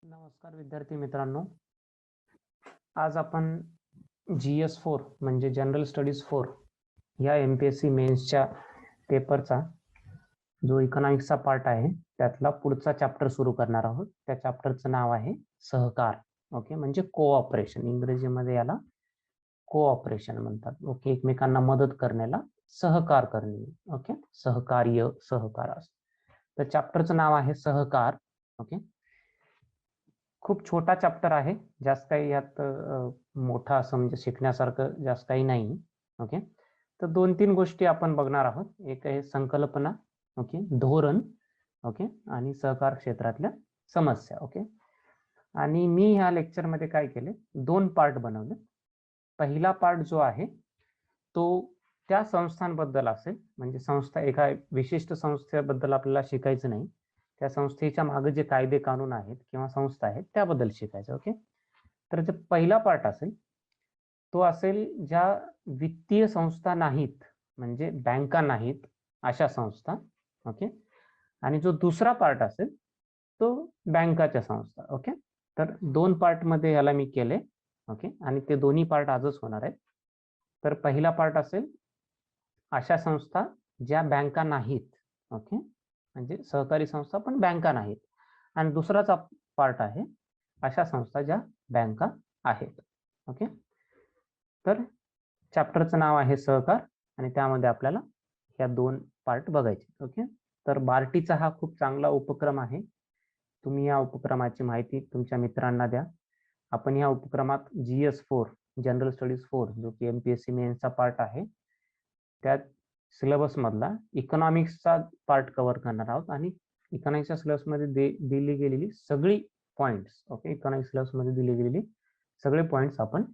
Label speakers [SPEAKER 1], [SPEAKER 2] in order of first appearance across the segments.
[SPEAKER 1] नमस्कार विद्यार्थी मित्रांनो, आज आपण GS4 म्हणजे जनरल स्टडीज 4 या MPSC मेन्सच्या पेपरचा जो इकॉनॉमिक्सचा पार्ट आहे त्यातला पुढचा चॅप्टर सुरू करणार आहोत. त्या चॅप्टरचं नाव आहे सहकार. ओके, म्हणजे कोऑपरेशन. इंग्रजीमध्ये याला कोऑपरेशन म्हणतात. ओके, एकमेकांना मदत करण्याला सहकार करणे. ओके, सहकार्य, सहकार असं. तर चॅप्टरचं नाव आहे सहकार. ओके, खूप छोटा चॅप्टर आहे, जास्त काही यात मोठा असं म्हणजे शिकण्यासारखं जास्त काही नाही. ओके, तर 2-3 गोष्टी आपण बघणार आहोत. एक आहे संकल्पना, ओके, धोरण, ओके, आणि सहकार क्षेत्रातल्या समस्या. ओके, आणि मी ह्या लेक्चरमध्ये काय केले, 2 पार्ट बनवले. पहिला पार्ट जो आहे तो त्या संस्थांबद्दल असेल, म्हणजे संस्था, एका विशिष्ट संस्थेबद्दल आपल्याला शिकायचं नाही, त्या संस्थेच्या मागे जे कायदे कानून आहेत किंवा संस्था आहेत त्याबद्दल शिकायचं. ओके, तर जो पहिला पार्ट असेल तो असेल ज्या वित्तीय संस्था नाहीत, म्हणजे बँका नाहीत अशा संस्था. ओके, आणि जो दुसरा पार्ट असेल तो बँकाच्या संस्था. ओके, तर 2 पार्ट मध्ये याला मी केले. ओके, आणि ते दोन्ही पार्ट आजच होणार आहेत. तर पहिला पार्ट असेल अशा संस्था ज्या बँका नाहीत. ओके, म्हणजे सहकारी संस्था पण बँका नाहीत. आणि दुसराचा पार्ट आहे अशा संस्था ज्या बँका आहेत. ओके, तर चॅप्टरचं नाव आहे सहकार आणि त्यामध्ये आपल्याला ह्या 2 पार्ट बघायचे. ओके, तर बार्टीचा हा खूप चांगला उपक्रम आहे. तुम्ही या उपक्रमाची माहिती तुमच्या मित्रांना द्या. आपण या उपक्रमात GS4 जनरल स्टडीज 4 जो की MPSC मेन्सचा पार्ट आहे त्यात सिलेबस मधला इकॉनॉमिक्सचा पार्ट कव्हर करणार आहोत. आणि इकॉनॉमिक्सच्या सिलेबस मध्ये दिली गेलेली सगळी पॉइंट्स, ओके, इकॉनॉमिक्स सिलेबस मध्ये दिली गेलेली सगळे पॉइंट्स आपण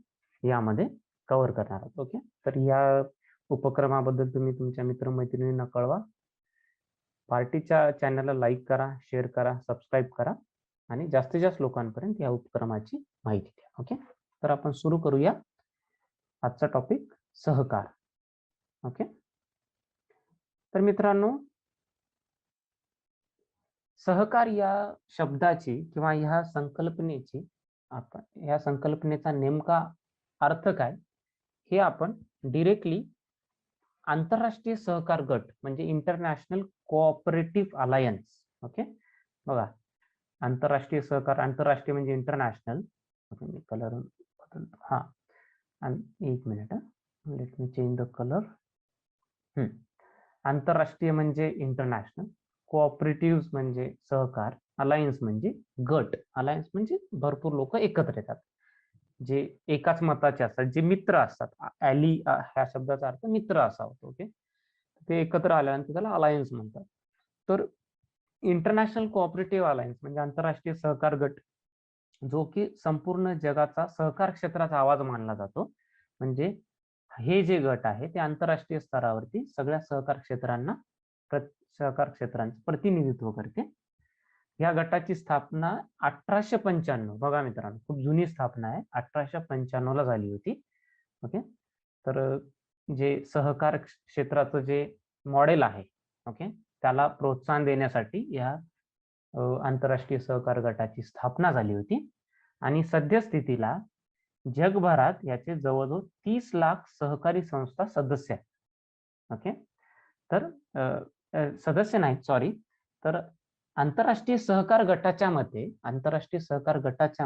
[SPEAKER 1] यामध्ये कव्हर करणार आहोत. ओके, तर या उपक्रमाबद्दल तुम्ही तुमच्या मित्रमैत्रिणींना कळवा. पार्टीच्या चॅनलला लाईक करा, शेअर करा, सबस्क्राईब करा आणि जास्तीत जास्त लोकांपर्यंत या उपक्रमाची माहिती द्या. ओके, तर आपण सुरू करूया आजचा टॉपिक सहकार. ओके, तर मित्रांनो, सहकार या शब्दाची किंवा ह्या संकल्पनेची, आपण या संकल्पनेचा नेमका अर्थ काय हे आपण डिरेक्टली आंतरराष्ट्रीय सहकार गट म्हणजे इंटरनॅशनल कोऑपरेटिव्ह अलायन्स. ओके, बघा, आंतरराष्ट्रीय सहकार, आंतरराष्ट्रीय म्हणजे इंटरनॅशनल. ओके, मी कलर बदलतो. हा, आणि एक minute, let me change the colour. आंतरराष्ट्रीय म्हणजे इंटरनॅशनल, कोऑपरेटिव्ह म्हणजे सहकार, अलायन्स म्हणजे गट. अलायन्स म्हणजे भरपूर लोक एकत्र येतात जे एकाच मताचे असतात, जे मित्र असतात. ॲली ह्या शब्दाचा अर्थ मित्र असा होतो. ओके, ते एकत्र आल्यानंतर त्याला अलायन्स म्हणतात. तर इंटरनॅशनल कोऑपरेटिव्ह अलायन्स म्हणजे आंतरराष्ट्रीय सहकार गट जो की संपूर्ण जगाचा सहकार क्षेत्राचा आवाज मानला जातो. म्हणजे हे जे गट आहे ते आंतरराष्ट्रीय स्तरावरती सगळ्या सहकार क्षेत्रांचं प्रतिनिधित्व करते. या गटाची स्थापना 1895, बघा मित्रांनो, खूप जुनी स्थापना आहे, 1895 ला झाली होती. ओके, तर जे सहकार क्षेत्राचं जे मॉडेल आहे, ओके, त्याला प्रोत्साहन देण्यासाठी या आंतरराष्ट्रीय सहकार गटाची स्थापना झाली होती. आणि सद्यस्थितीला जगभरात याचे जवळजवळ 30 लाख सहकारी संस्था सदस्य आहेत. ओके, तर सदस्य नाही, सॉरी, तर आंतरराष्ट्रीय सहकार गटाच्या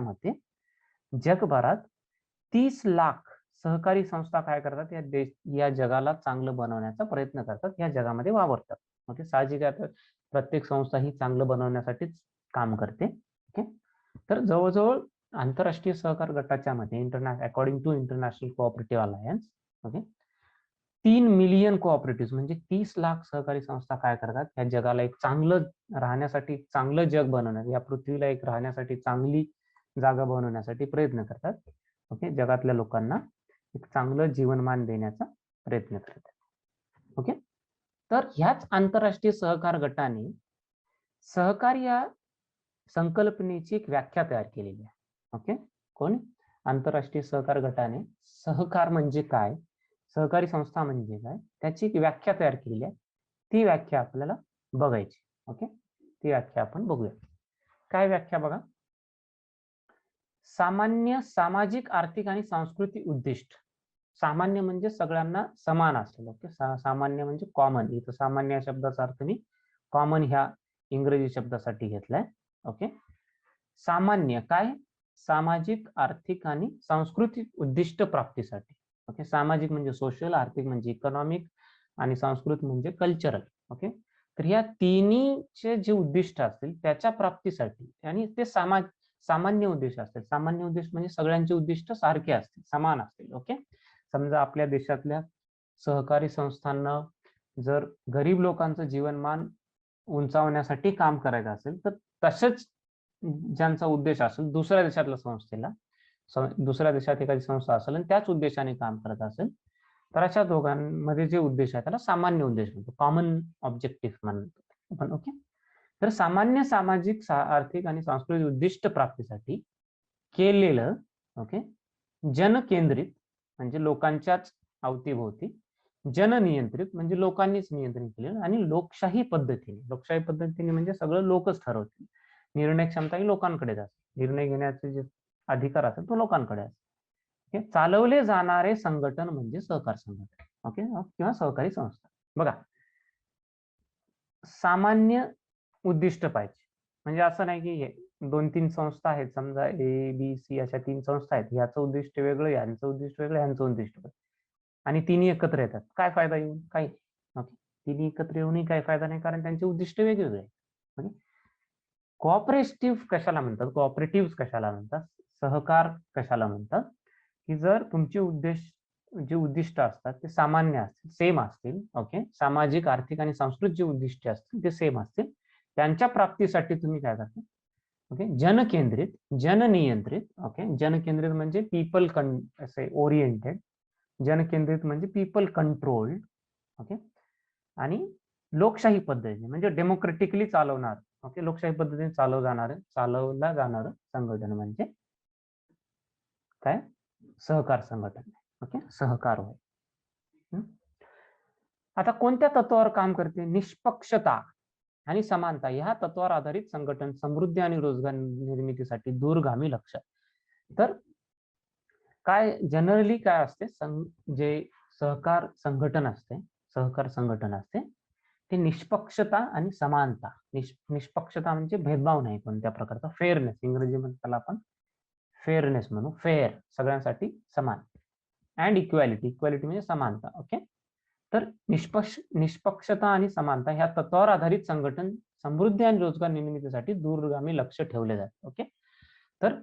[SPEAKER 1] मते जगभरात 30 लाख सहकारी संस्था काय करतात, या जगाला चांगलं बनवण्याचा प्रयत्न करतात, या जगामध्ये वावरतात. ओके, साहजिक आहे, प्रत्येक संस्था ही चांगलं बनवण्यासाठीच काम करते. ओके, तर जवळजवळ आंतरराष्ट्रीय सहकार गटाच्या मध्ये according to international cooperative alliance, okay, 3 million cooperative म्हणजे 30 लाख सहकारी संस्था काय करतात, या जगाला एक चांगलं राहण्यासाठी, चांगलं जग बनवण्यासाठी, या पृथ्वीला एक राहण्यासाठी चांगली जागा बनवण्यासाठी प्रयत्न करतात. ओके, जगातल्या लोकांना एक चांगलं जीवनमान देण्याचा प्रयत्न करतात. ओके, तर ह्याच आंतरराष्ट्रीय सहकार गटाने सहकार या संकल्पनेची एक व्याख्या तयार केलेली आहे. ओके, कोण? आंतरराष्ट्रीय सहकार गटाने सहकार म्हणजे काय, सहकारी संस्था म्हणजे काय, त्याची एक व्याख्या तयार केलेली आहे. ती व्याख्या आपल्याला बघायची. ओके, ती व्याख्या आपण बघूया. काय व्याख्या बघा, सामान्य सामाजिक, आर्थिक आणि सांस्कृतिक उद्दिष्ट. सामान्य म्हणजे सगळ्यांना समान असलेलं. ओके, सामान्य म्हणजे कॉमन. इथं सामान्य या शब्दाचा अर्थ मी कॉमन ह्या इंग्रजी शब्दासाठी घेतलाय. ओके, सामान्य काय? सामाजिक, आर्थिक आणि सांस्कृतिक उद्दिष्ट प्राप्तीसाठी. ओके, सामाजिक म्हणजे सोशल, आर्थिक म्हणजे इकॉनॉमिक आणि सांस्कृतिक म्हणजे कल्चरल. ओके, तर ह्या तिन्हीचे जे उद्दिष्ट असतील त्याच्या प्राप्तीसाठी, आणि ते सामान्य उद्देश असतील. सामान्य उद्देश म्हणजे सगळ्यांचे उद्दिष्ट सारखे असतील, समान असतील. ओके, समजा आपल्या देशातल्या सहकारी संस्थांना जर गरीब लोकांचं जीवनमान उंचावण्यासाठी काम करायचं असेल, तर तसंच ज्यांचा उद्देश असेल दुसऱ्या देशातल्या संस्थेला, दुसऱ्या देशात एखादी संस्था असेल आणि त्याच उद्देशाने काम करत असेल, तर अशा दोघांमध्ये जे उद्देश आहे त्याला सामान्य उद्देश म्हणतो, कॉमन ऑब्जेक्टिव्ह म्हणतो आपण. ओके, तर सामान्य सामाजिक, आर्थिक आणि सांस्कृतिक उद्दिष्ट प्राप्तीसाठी केलेलं, ओके, जनकेंद्रित म्हणजे लोकांच्याच अवतीभोवती, जननियंत्रित म्हणजे लोकांनीच नियंत्रण केलेलं, आणि लोकशाही पद्धतीने म्हणजे सगळं लोकच ठरवतील. निर्णय क्षमता ही लोकांकडेच असते. निर्णय घेण्याचे जे अधिकार असेल तो लोकांकडे असते. चालवले जाणारे संघटन म्हणजे सहकार संघटन. ओके, किंवा सहकारी संस्था. बघा, सामान्य उद्दिष्ट पाहिजे. म्हणजे असं नाही की 2-3 संस्था आहेत, समजा ABC अशा 3 संस्था आहेत, याचं उद्दिष्ट वेगळं, यांचं उद्दिष्ट वेगळं, यांचं उद्दिष्ट वेगळं, आणि तिन्ही एकत्र येतात. काय फायदा येऊन? काही. ओके, तिन्ही एकत्र येऊनही काही फायदा नाही, कारण त्यांचे उद्दिष्ट वेगवेगळे आहेत. ओके, कोऑपरेटिव्ह कशाला म्हणतात? कोऑपरेटिव्ह कशाला म्हणतात? सहकार कशाला म्हणतात? की जर तुमचे जे उद्दिष्ट असतात ते सामान्य असतील, सेम असतील. ओके, सामाजिक, आर्थिक आणि सांस्कृतिक जे उद्दिष्ट असतील ते सेम असतील, त्यांच्या प्राप्तीसाठी तुम्ही काय करता? ओके, जनकेंद्रित, जननियंत्रित. ओके, जनकेंद्रित म्हणजे पीपल असे ओरिएंटेड, जनकेंद्रित म्हणजे पीपल कंट्रोल्ड. ओके, आणि लोकशाही पद्धतीने म्हणजे डेमोक्रेटिकली चालवणार. ओके, लोकशाही पद्धतीने चालवला जाणार संघटन म्हणजे काय? सहकार संघटन. ओके, सहकार होय. आता कोणत्या तत्वावर काम करते? निष्पक्षता आणि समानता ह्या तत्वावर आधारित संघटन समृद्धी आणि रोजगार निर्मितीसाठी दूरगामी लक्ष्य. तर काय जनरली काय असते, जे सहकार संघटन असते ते निष्पक्षता आणि समानता. निष्पक्षता म्हणजे भेदभाव नाही कोणत्या प्रकारचा, फेअरनेस, इंग्रजीमध्ये त्याला आपण फेअरनेस म्हणू, फेअर, सगळ्यांसाठी समान, अँड इक्वॅलिटी म्हणजे समानता. ओके, तर निष्पक्षता आणि समानता ह्या तत्वावर आधारित संघटन समृद्धी आणि रोजगार निर्मितीसाठी दूरगामी लक्ष ठेवले जाते. ओके, तर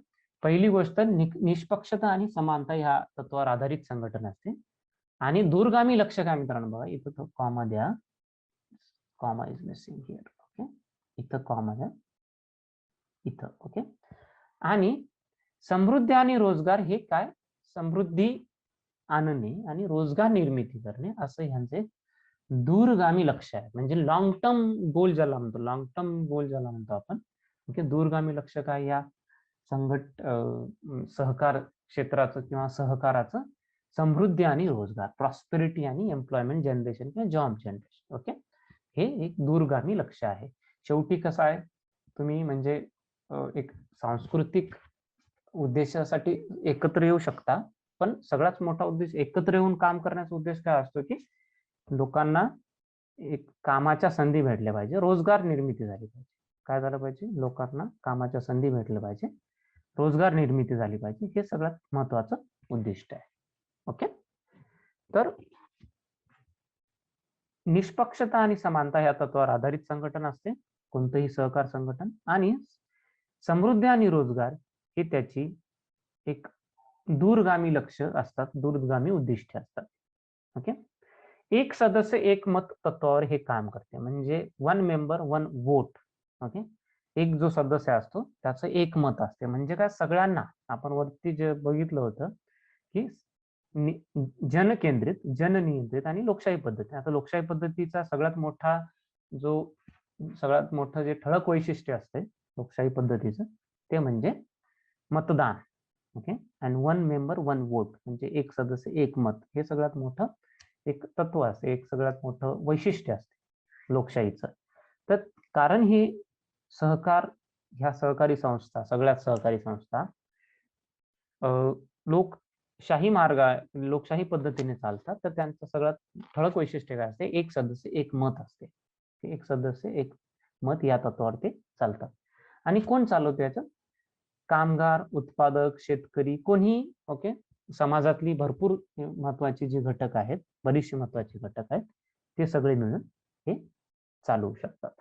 [SPEAKER 1] पहिली गोष्ट निष्पक्षता आणि समानता ह्या तत्वावर आधारित संघटन असते. आणि दूरगामी लक्ष काय मित्रांनो? बघा, इथं तो कॉमा द्या, comma is missing here. Okay, इथं कॉमा द्या, इथं. ओके, आणि समृद्धी आणि रोजगार हे काय? समृद्धी आणणे आणि रोजगार निर्मिती करणे असं ह्यांचे दूरगामी लक्ष आहे. म्हणजे लॉंग टर्म गोल ज्याला म्हणतो आपण. ओके, दूरगामी लक्ष काय? या सहकार क्षेत्राचं किंवा सहकाराचं समृद्धी आणि रोजगार, प्रॉस्पेरिटी आणि एम्प्लॉयमेंट जनरेशन किंवा जॉब जनरेशन. ओके, हे एक दूरगामी लक्ष आहे. शेवटी कसं आहे, तुम्ही म्हणजे एक सांस्कृतिक उद्देशासाठी एकत्र येऊ शकता, पण सगळ्यात मोठा उद्देश एकत्र येऊन काम करण्याचा उद्देश काय असतो की लोकांना एक कामाच्या संधी भेटल्या पाहिजे, रोजगार निर्मिती झाली पाहिजे. काय झालं पाहिजे? लोकांना कामाच्या संधी भेटल्या पाहिजे, रोजगार निर्मिती झाली पाहिजे. हे सगळ्यात महत्वाचं उद्दिष्ट आहे. ओके, तर निष्पक्षता आणि समानता या तत्वावर आधारित संघटन असते कोणतंही सहकार संघटन, आणि समृद्धी आणि रोजगार हे त्याची एक दूरगामी लक्ष असतात, दूरगामी उद्दिष्टे असतात. ओके, एक सदस्य एक मत तत्वावर हे काम करते, म्हणजे 1 मेंबर 1 वोट. ओके, एक जो सदस्य असतो त्याचं एक मत असते. म्हणजे काय? सगळ्यांना, आपण वरती जे बघितलं होतं की जनकेंद्रित, जननियंत्रित आणि लोकशाही पद्धती. आता लोकशाही पद्धतीचा सगळ्यात मोठं जे ठळक वैशिष्ट्य असते लोकशाही पद्धतीचं ते म्हणजे मतदान. ओके, अँड 1 मेंबर 1 वोट म्हणजे एक सदस्य एक मत. हे सगळ्यात मोठं एक तत्व असते, एक सगळ्यात मोठं वैशिष्ट्य असते लोकशाहीचं. तर कारण ही ह्या सहकारी संस्था, सगळ्यात सहकारी संस्था लोकशाही लोकशाही पद्धतीने चालतात, तर त्यांचं सगळ्यात ठळक वैशिष्ट्य काय असते, एक सदस्य एक मत असते. एक सदस्य एक मत या तत्वावर ते चालतात. आणि कोण चालवतो याचं, कामगार, उत्पादक, शेतकरी, कोणी, ओके, समाजातली भरपूर महत्वाची जी घटक आहेत, बरीचशी महत्वाची घटक आहेत, ते सगळे मिळून हे चालवू शकतात.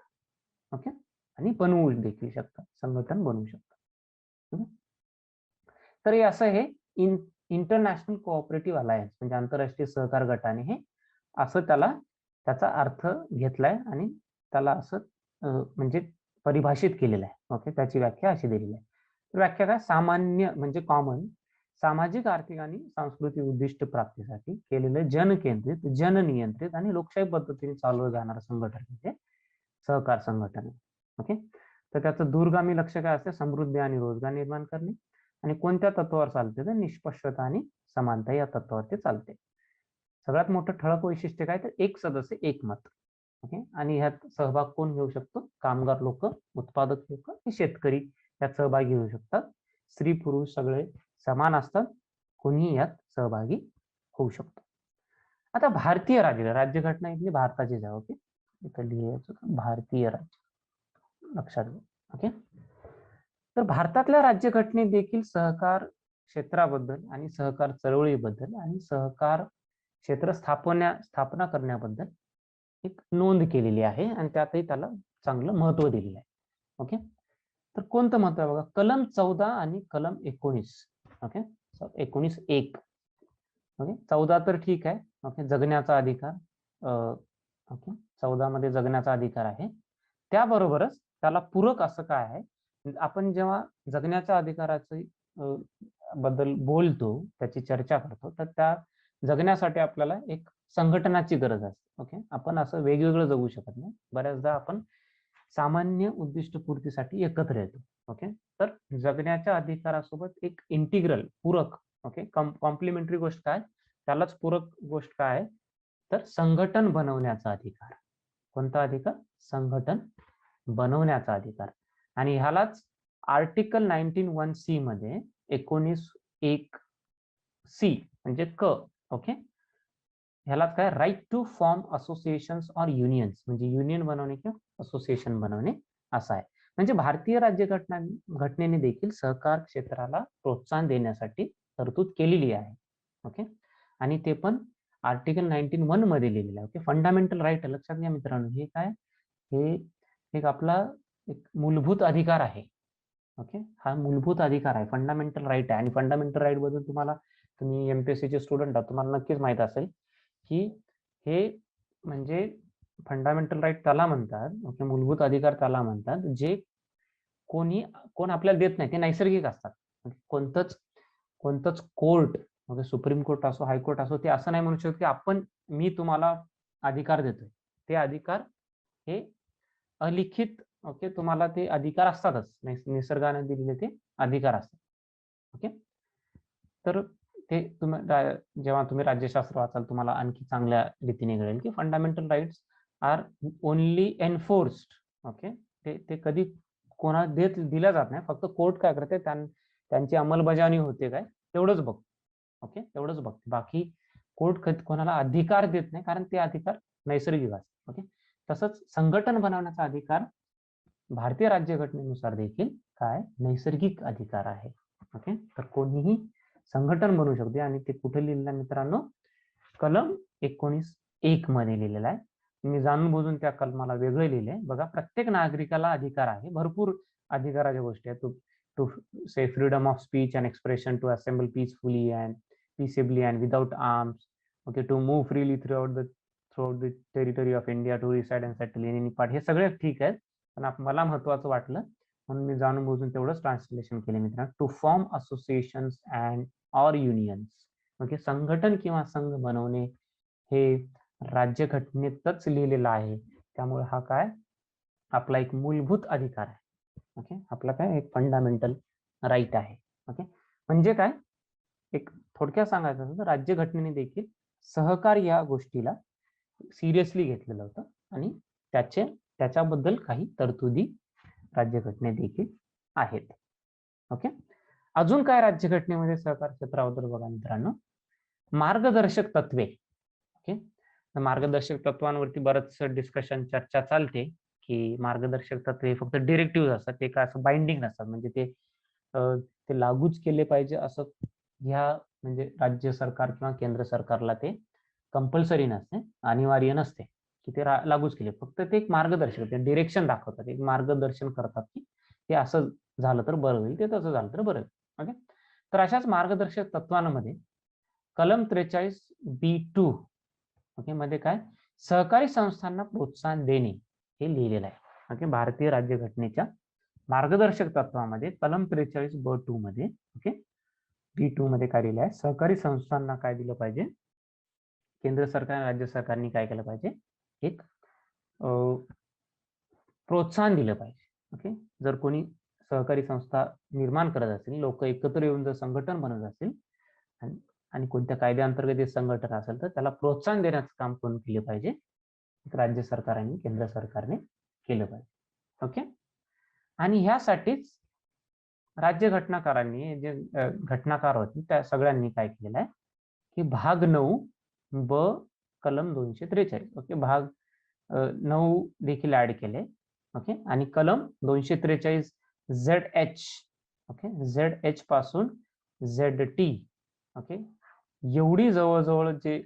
[SPEAKER 1] ओके, आणि बनवू देखील शकतात, संघटन बनवू शकतात. तर हे असं हे इंटरनॅशनल कोऑपरेटिव्ह अलायन्स म्हणजे आंतरराष्ट्रीय सहकार गटाने हे असं त्याचा अर्थ घेतलाय आणि त्याला असं म्हणजे परिभाषित केलेलं आहे. ओके, त्याची व्याख्या अशी दिलेली आहे. व्याख्या काय, सामान्य म्हणजे कॉमन, सामाजिक, आर्थिक आणि सांस्कृतिक उद्दिष्ट प्राप्तीसाठी केलेलं जनकेंद्रित, जननियंत्रित आणि लोकशाही पद्धतीने चालवलं जाणारं संघटन म्हणजे सहकार संघटन. ओके, तर त्याचं दूरगामी लक्ष्य काय असते, समृद्धी आणि रोजगार निर्माण करणे. आणि कोणत्या तत्वावर चालते, तर निष्पक्षता आणि समानता या तत्वावरती चालते. सगळ्यात मोठं ठळक वैशिष्ट्य काय, तर एक सदस्य एक मत. ओके, आणि ह्यात सहभाग कोण घेऊ शकतो, कामगार लोक, उत्पादक लोक, शेतकरी यात सहभागी होऊ शकतात. स्त्री पुरुष सगळे समान असतात, कोणीही यात सहभागी होऊ शकतो. आता भारतीय राज्यघटना इथली भारताची जाऊ. ओके, इथं लिहायचं भारतीय राज्य, लक्षात घ्या. ओके, तर भारतातल्या राज्यघटनेत देखील सहकार क्षेत्राबद्दल आणि सहकार चळवळीबद्दल आणि सहकार क्षेत्र स्थापना करण्याबद्दल एक नोंद केलेली आहे आणि त्यातही त्याला चांगलं महत्व दिलेलं आहे. ओके, तर कोणतं महत्व आहे बघा, कलम 14 आणि कलम 19. ओके, 19(1). ओके, 14 तर ठीक आहे. ओके, जगण्याचा अधिकार. ओके, 14 मध्ये जगण्याचा अधिकार आहे. त्याबरोबरच त्याला पूरक असं काय आहे, आपण जेव्हा जगण्याच्या अधिकाराचं बद्दल बोलतो, त्याची चर्चा करतो, तर त्या जगण्यासाठी आपल्याला एक संघटनाची गरज असते. ओके, आपण असं वेगवेगळं जगू शकत नाही. बऱ्याचदा आपण सामान्य उद्दिष्ट पूर्तीसाठी एकत्र येतो. ओके, तर जगण्याच्या अधिकारासोबत एक इंटिग्रल, पूरक, ओके, कॉम्प्लिमेंटरी गोष्ट काय, त्यालाच पूरक गोष्ट काय आहे, तर संघटन बनवण्याचा अधिकार. कोणता अधिकार, संघटन बनवण्याचा अधिकार. आणि ह्यालाच आर्टिकल 19(1)(c) मध्ये 19(1)(c) म्हणजे क. ओके, ह्यालाच काय, right to form associations or unions, म्हणजे युनियन बनवणे किंवा असोसिएशन बनवणे असं आहे. म्हणजे भारतीय घटनेने देखील सहकार क्षेत्राला प्रोत्साहन देण्यासाठी तरतूद केलेली आहे. ओके, आणि ते पण आर्टिकल 19(1) मध्ये लिहिलेलं आहे. ओके, फंडामेंटल राईट, लक्षात घ्या मित्रांनो, हे काय, हे एक आपला एक मूलभूत अधिकार आहे. ओके, हा मूलभूत अधिकार आहे, फंडामेंटल राईट आहे. आणि फंडामेंटल राईट बद्दल तुम्ही एमपीएससी चे स्टुडंट आहात, तुम्हाला नक्कीच माहित असेल की हे म्हणजे फंडामेंटल राईट त्याला म्हणतात. ओके, मूलभूत अधिकार त्याला म्हणतात जे कोण आपल्याला देत नाही, ते नैसर्गिक असतात. कोणतंच कोर्ट, म्हणजे सुप्रीम कोर्ट असो, हायकोर्ट असो, ते असं नाही म्हणू शकत की मी तुम्हाला अधिकार देतोय. ते अधिकार हे अलिखित, ओके, तुम्हाला ते अधिकार असतातच, निसर्गाने दिलेले ते अधिकार असतात. ओके, तर ते जेव्हा तुम्ही राज्यशास्त्र वाचाल, तुम्हाला आणखी चांगल्या रीतीने कळेल की fundamental rights are only enforced. Okay, ते कधी कोणाला दिल्या जात नाही, फक्त कोर्ट काय करते, त्यांची अंमलबजावणी होते काय, तेवढंच बघ. ओके, तेवढंच बघ, बाकी कोर्ट कोणाला अधिकार देत नाही, कारण ते अधिकार नैसर्गिक असतात. ओके, तसंच संघटन बनवण्याचा अधिकार भारतीय राज्यघटनेनुसार देखील काय, नैसर्गिक अधिकार आहे. ओके, तर कोणीही संघटन बनवू शकते. आणि ते कुठे लिहिलेलं आहे मित्रांनो, कलम 19(1) मध्ये लिहिलेलं आहे. मी जाणून बुजून त्या कलमाला वेगळे लिहिले. बघा, प्रत्येक नागरिकाला अधिकार आहे, भरपूर अधिकाराच्या गोष्टी आहेत. To say freedom of speech and expression, to assemble peacefully and peaceably and without arms. Okay, to move freely through the territory of India, to reside and settle in any part. हे सगळे ठीक आहेत, पण मला महत्वाचं वाटलं म्हणून मी जाणून बुजून तेवढंच ट्रान्सलेशन केले मित्रांनो. To form associations and or unions. Okay, संघटन किंवा संघ बनवणे हे राज्यघटनेतच लिहिलेलं आहे. त्यामुळे हा काय, आपला एक मूलभूत अधिकार आहे. ओके, आपला काय, एक फंडामेंटल राईट आहे. ओके, म्हणजे काय, एक थोडक्यात सांगायचं असं तर राज्यघटनेने देखील सहकार या गोष्टीला सिरियसली घेतलेलं होतं आणि त्याच्याबद्दल काही तरतुदी राज्यघटनेत देखील आहेत. ओके, अजून काय राज्यघटनेमध्ये सहकार क्षेत्राबद्दल बघा मित्रांनो, मार्गदर्शक तत्वे. ओके, मार्गदर्शक तत्वांवरती बरंच डिस्कशन चर्चा चालते की मार्गदर्शक तत्वे फक्त डिरेक्टिव्ह असतात, ते काय असं बाइंडिंग नसतात, म्हणजे ते लागूच केले पाहिजे असं ह्या म्हणजे राज्य सरकार किंवा केंद्र सरकारला ते कंपल्सरी नसते, अनिवार्य नसते की ते लागूच केले, फक्त ते एक मार्गदर्शक, ते डिरेक्शन दाखवतात, एक मार्गदर्शन करतात की ते असं झालं तर बरं होईल, ते तसं झालं तर बरं होईल. ओके, तर अशाच मार्गदर्शक तत्वांमध्ये कलम 43B2 ओके मध्ये काय, सहकारी संस्थांना प्रोत्साहन देणे हे लिहिलेलं आहे. ओके, भारतीय राज्यघटनेच्या मार्गदर्शक तत्वामध्ये कलम 43B2 मध्ये ओके B2 मध्ये काय लिहिलं आहे, सहकारी संस्थांना काय दिलं पाहिजे, केंद्र सरकार आणि राज्य सरकारने काय केलं पाहिजे, एक प्रोत्साहन दिलं पाहिजे. ओके, जर कोणी सहकारी संस्था निर्माण करत असेल, लोक एकत्र येऊन जर संघटन बनवत असेल आणि कोणत्या कायद्याअंतर्गत हे संघटन असेल तर त्याला प्रोत्साहन देण्याचं काम कोण केले पाहिजे, राज्य सरकार आणि केंद्र सरकारने केलं पाहिजे. ओके, आणि ह्यासाठीच राज्य घटनाकारांनी जे घटनाकार होते त्या सगळ्यांनी काय केलेलं आहे की भाग 9 कलम 243 ओके भाग 9 देखील ऍड केले. ओके, आणि कलम 243 ओके ZH पासून ZT ओके एवढी जवळजवळ जे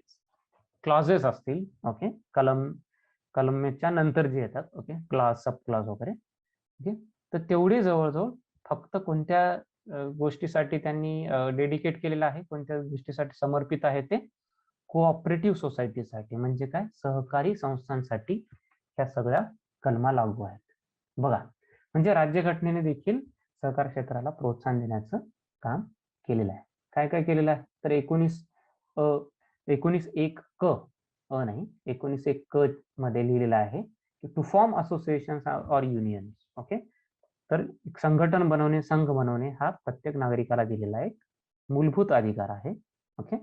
[SPEAKER 1] क्लॉजेस असतील ओके कलमच्या नंतर जे येतात ओके क्लास सब क्लास वगैरे ओके, तर तेवढी जवळजवळ फक्त कोणत्या गोष्टीसाठी त्यांनी डेडिकेट केलेलं आहे, कोणत्या गोष्टीसाठी समर्पित आहे, ते कोऑपरेटिव्ह सोसायटीसाठी, म्हणजे काय, सहकारी संस्थांसाठी ह्या सगळ्या कलमा लागू आहेत. बघा, म्हणजे राज्यघटनेने देखील सहकार क्षेत्राला प्रोत्साहन देण्याचं काम केलेलं आहे. काय काय केलेलं आहे तर 19(1) क नाही 19(1) क मध्ये लिहिलेलं आहे की to form association or union. Okay, तर संघटन बनवणे, संघ बनवणे हा प्रत्येक नागरिकाला दिलेला एक मूलभूत अधिकार आहे. ओके,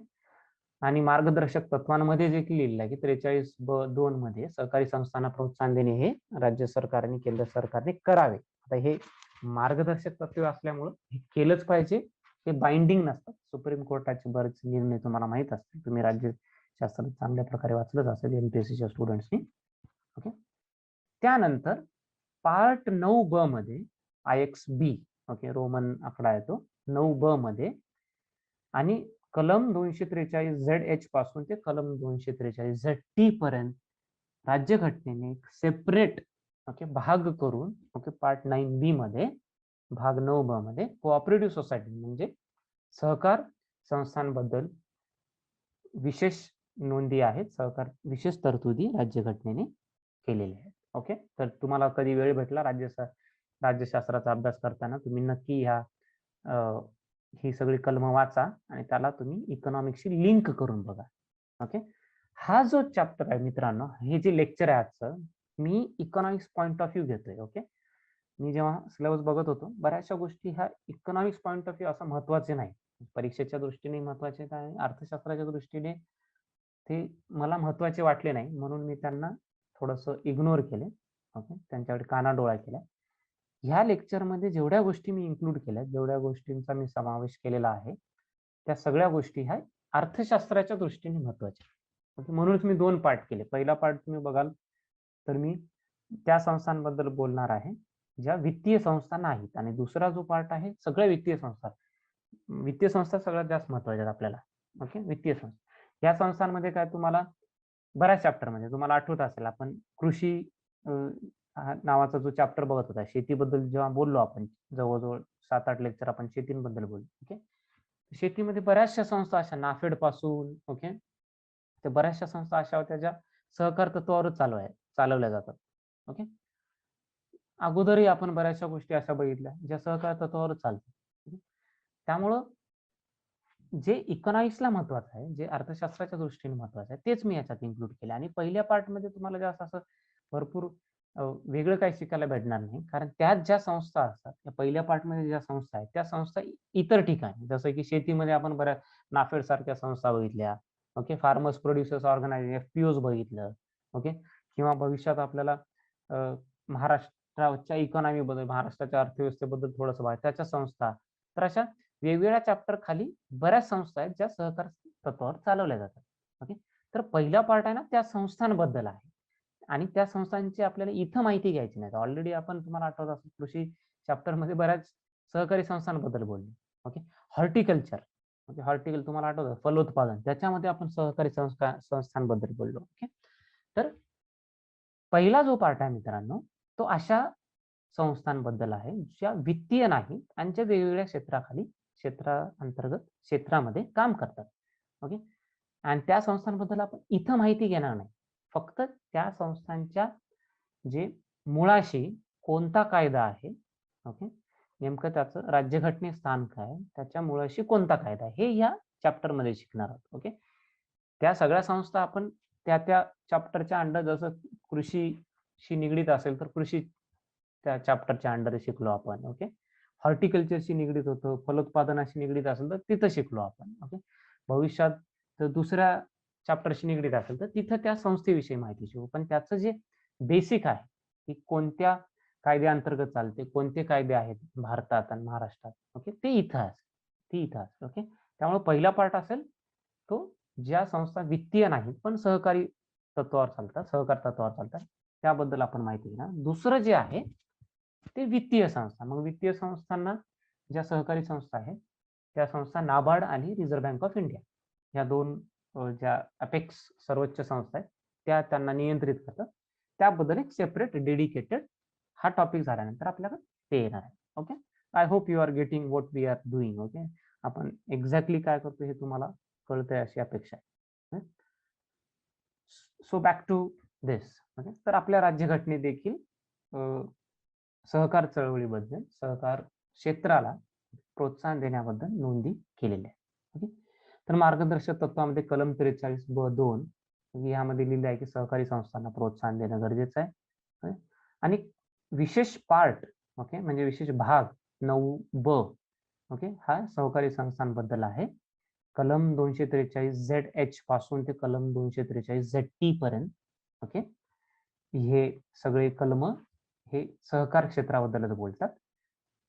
[SPEAKER 1] आणि मार्गदर्शक तत्वांमध्ये जे लिहिलेलं आहे की 43(2) मध्ये सहकारी संस्थांना प्रोत्साहन देणे हे राज्य सरकार आणि केंद्र सरकारने करावे. आता हे मार्गदर्शक तत्व असल्यामुळं हे केलंच पाहिजे, ते बाइंडिंग नसतात. सुप्रीम कोर्टाचे बरेच निर्णय तुम्हाला माहित असतील, तुम्ही राज्यशास्त्र चांगल्या प्रकारे वाचलंच असेल एमपीएससीच्या स्टुडंट्सनी. ओके, त्यानंतर पार्ट 9(ब) मध्ये IXB ओके रोमन आकडा येतो 9(ब) मध्ये, आणि कलम 243ZH पासून ते कलम 243ZT पर्यंत राज्यघटनेने एक सेपरेट ओके भाग करून ओके पार्ट 9B मध्ये भाग 9(ब) मध्ये कोऑपरेटिव्ह सोसायटी म्हणजे सहकार संस्थांबद्दल विशेष नोंदी आहेत, सहकार विशेष तरतुदी राज्यघटनेने केलेल्या आहेत. ओके, तर तुम्हाला कधी वेळ भेटला राज्यशास्त्राचा अभ्यास करताना तुम्ही नक्की ही सगळी कलम वाचा आणि त्याला तुम्ही इकॉनॉमिक्सशी लिंक करून बघा. ओके, हा जो चॅप्टर आहे मित्रांनो, हे जे लेक्चर आहे आजचं, मी इकॉनॉमिक्स पॉइंट ऑफ व्ह्यू घेतोय. ओके, मी जेव्हा सिलेबस बघत होतो बऱ्याचशा गोष्टी ह्या इकॉनॉमिक्स पॉइंट ऑफ व्ह्यू असं महत्वाचे नाही, परीक्षेच्या दृष्टीने महत्वाचे काय, अर्थशास्त्राच्या दृष्टीने ते मला महत्वाचे वाटले नाही, म्हणून मी त्यांना थोडस इग्नोर केले. ओके, त्यांच्याकडे कानाडोळा केला. ह्या लेक्चरमध्ये जेवढ्या गोष्टी मी इन्क्लूड केल्या, जेवढ्या गोष्टींचा मी समावेश केलेला आहे, त्या सगळ्या गोष्टी ह्या अर्थशास्त्राच्या दृष्टीने महत्वाच्या. ओके, म्हणूनच मी 2 पार्ट केले. पहिला पार्ट तुम्ही बघाल तर मी त्या संस्थांबद्दल बोलणार आहे ज्या वित्तीय संस्था नाहीत, आणि दुसरा जो पार्ट आहे सगळ्या वित्तीय संस्था. वित्तीय संस्था सगळ्यात जास्त महत्वाच्या आपल्याला. ओके, वित्तीय संस्था या संस्थांमध्ये काय, तुम्हाला बऱ्याच चॅप्टर मध्ये तुम्हाला आठवत असेल, आपण कृषी नावाचा जो चॅप्टर बघत होता, शेतीबद्दल जेव्हा बोललो आपण, जवळजवळ 7-8 लेक्चर आपण शेतीबद्दल बोललो. ओके, शेतीमध्ये बऱ्याचशा संस्था अशा नाफेड पासून ओके ते बऱ्याचशा संस्था अशा होत्या ज्या सहकार तत्वावरच चालवल्या जातात. ओके, अगोदरही आपण बऱ्याचशा गोष्टी अशा बघितल्या ज्या सहकार तत्वावरच चालतात. त्यामुळं जे इकॉनॉमिक्सला महत्वाचं आहे, जे अर्थशास्त्राच्या दृष्टीने महत्वाचं आहे, तेच मी याच्यात इन्क्लूड केलं. आणि पहिल्या पार्टमध्ये तुम्हाला जास्त असं भरपूर वेगळं काही शिकायला भेटणार नाही, कारण त्यात ज्या संस्था असतात, त्या पहिल्या पार्टमध्ये ज्या संस्था आहेत त्या संस्था इतर ठिकाणी, जसं की शेतीमध्ये आपण बऱ्याच नाफेड सारख्या संस्था बघितल्या. Okay, farmers producers organisation FPOs बघितलं. ओके, किंवा भविष्यात आपल्याला महाराष्ट्राच्या इकॉनॉमी बद्दल, महाराष्ट्राच्या अर्थव्यवस्थेबद्दल थोडंसं त्याच्या संस्था, तर अशा वेगवेगळ्या चॅप्टर खाली बऱ्याच संस्था आहेत ज्या सहकार तत्वावर चालवल्या जातात. ओके, तर पहिला पार्ट आहे ना त्या संस्थांबद्दल आहे आणि त्या संस्थांची आपल्याला इथं माहिती घ्यायची नाही. ऑलरेडी आपण तुम्हाला आठवत असेल कृषी चॅप्टर मध्ये बऱ्याच सहकारी संस्थांबद्दल बोललो. ओके, हॉर्टिकल्चर, ओके, हॉर्टिकल तुम्हाला आठवतं फलोत्पादन, त्याच्यामध्ये आपण सहकारी संस्थांबद्दल बोललो. ओके, तर पहिला जो पार्ट आहे मित्रांनो तो अशा संस्थांबद्दल आहे ज्या वित्तीय नाहीत आणि ज्या वेगवेगळ्या क्षेत्राअंतर्गत क्षेत्रामध्ये काम करतात. ओके, आणि त्या संस्थांबद्दल आपण इथं माहिती घेणार नाही, फक्त त्या संस्थांच्या जे मुळाशी कोणता कायदा आहे, ओके, नेमकं त्याचं राज्यघटनेत स्थान काय, त्याच्या मुळाशी कोणता कायदा आहे हे या चॅप्टर मध्ये शिकणार आहोत. ओके, त्या सगळ्या संस्था आपण त्या त्या चॅप्टरच्या अंडर, जसं कृषीशी निगडीत असेल तर कृषी त्या चॅप्टरच्या अंडर शिकलो आपण. ओके, हॉर्टिकल्चरशी निगडीत होतं, फलोत्पादनाशी निगडीत असेल तर तिथं शिकलो आपण. ओके, भविष्यात जर दुसऱ्या चॅप्टरशी निगडीत असेल तर तिथं त्या संस्थेविषयी माहिती शिकू. पण त्याचं जे बेसिक आहे की कोणत्या कायद्याअंतर्गत चालते, कोणते कायदे आहेत भारतात आणि महाराष्ट्रात, ओके, ते इथं असेल. ओके, त्यामुळे पहिला पार्ट असेल तो ज्या संस्था वित्तीय नाहीत पण सहकार तत्वावर चालतात त्याबद्दल आपण माहिती घेणार. दुसरं जे आहे ते वित्तीय संस्था. मग वित्तीय संस्थांना ज्या सहकारी संस्था आहेत त्या संस्था नाबार्ड आणि रिझर्व्ह बँक ऑफ इंडिया या दोन ज्या अपेक्स सर्वोच्च संस्था आहेत त्या त्यांना नियंत्रित करतात. त्याबद्दल एक सेपरेट डेडिकेटेड हा टॉपिक झाल्यानंतर आपल्याकडे ते येणार आहे. Okay, I hope you are getting what we are doing. Okay, आपण एक्झॅक्टली काय करतो हे तुम्हाला कळतंय अशी अपेक्षा आहे. So back to this. Okay, तर आपल्या राज्यघटनेत देखील सहकार चळवळीबद्दल, सहकार क्षेत्राला प्रोत्साहन देण्याबद्दल नोंदी केलेल्या आहेत. ओके, तर मार्गदर्शक तत्वामध्ये कलम 43(ब)(2) यामध्ये लिहिले आहे की सहकारी संस्थांना प्रोत्साहन देणं गरजेचं आहे. आणि विशेष पार्ट, ओके, म्हणजे विशेष भाग 9(ब), ओके, हा सहकारी संस्थांबद्दल आहे. कलम 243(ZH) पासून ते कलम 243(ZT) पर्यंत, ओके, हे सगळे कलम हे सहकार क्षेत्राबद्दलच बोलतात.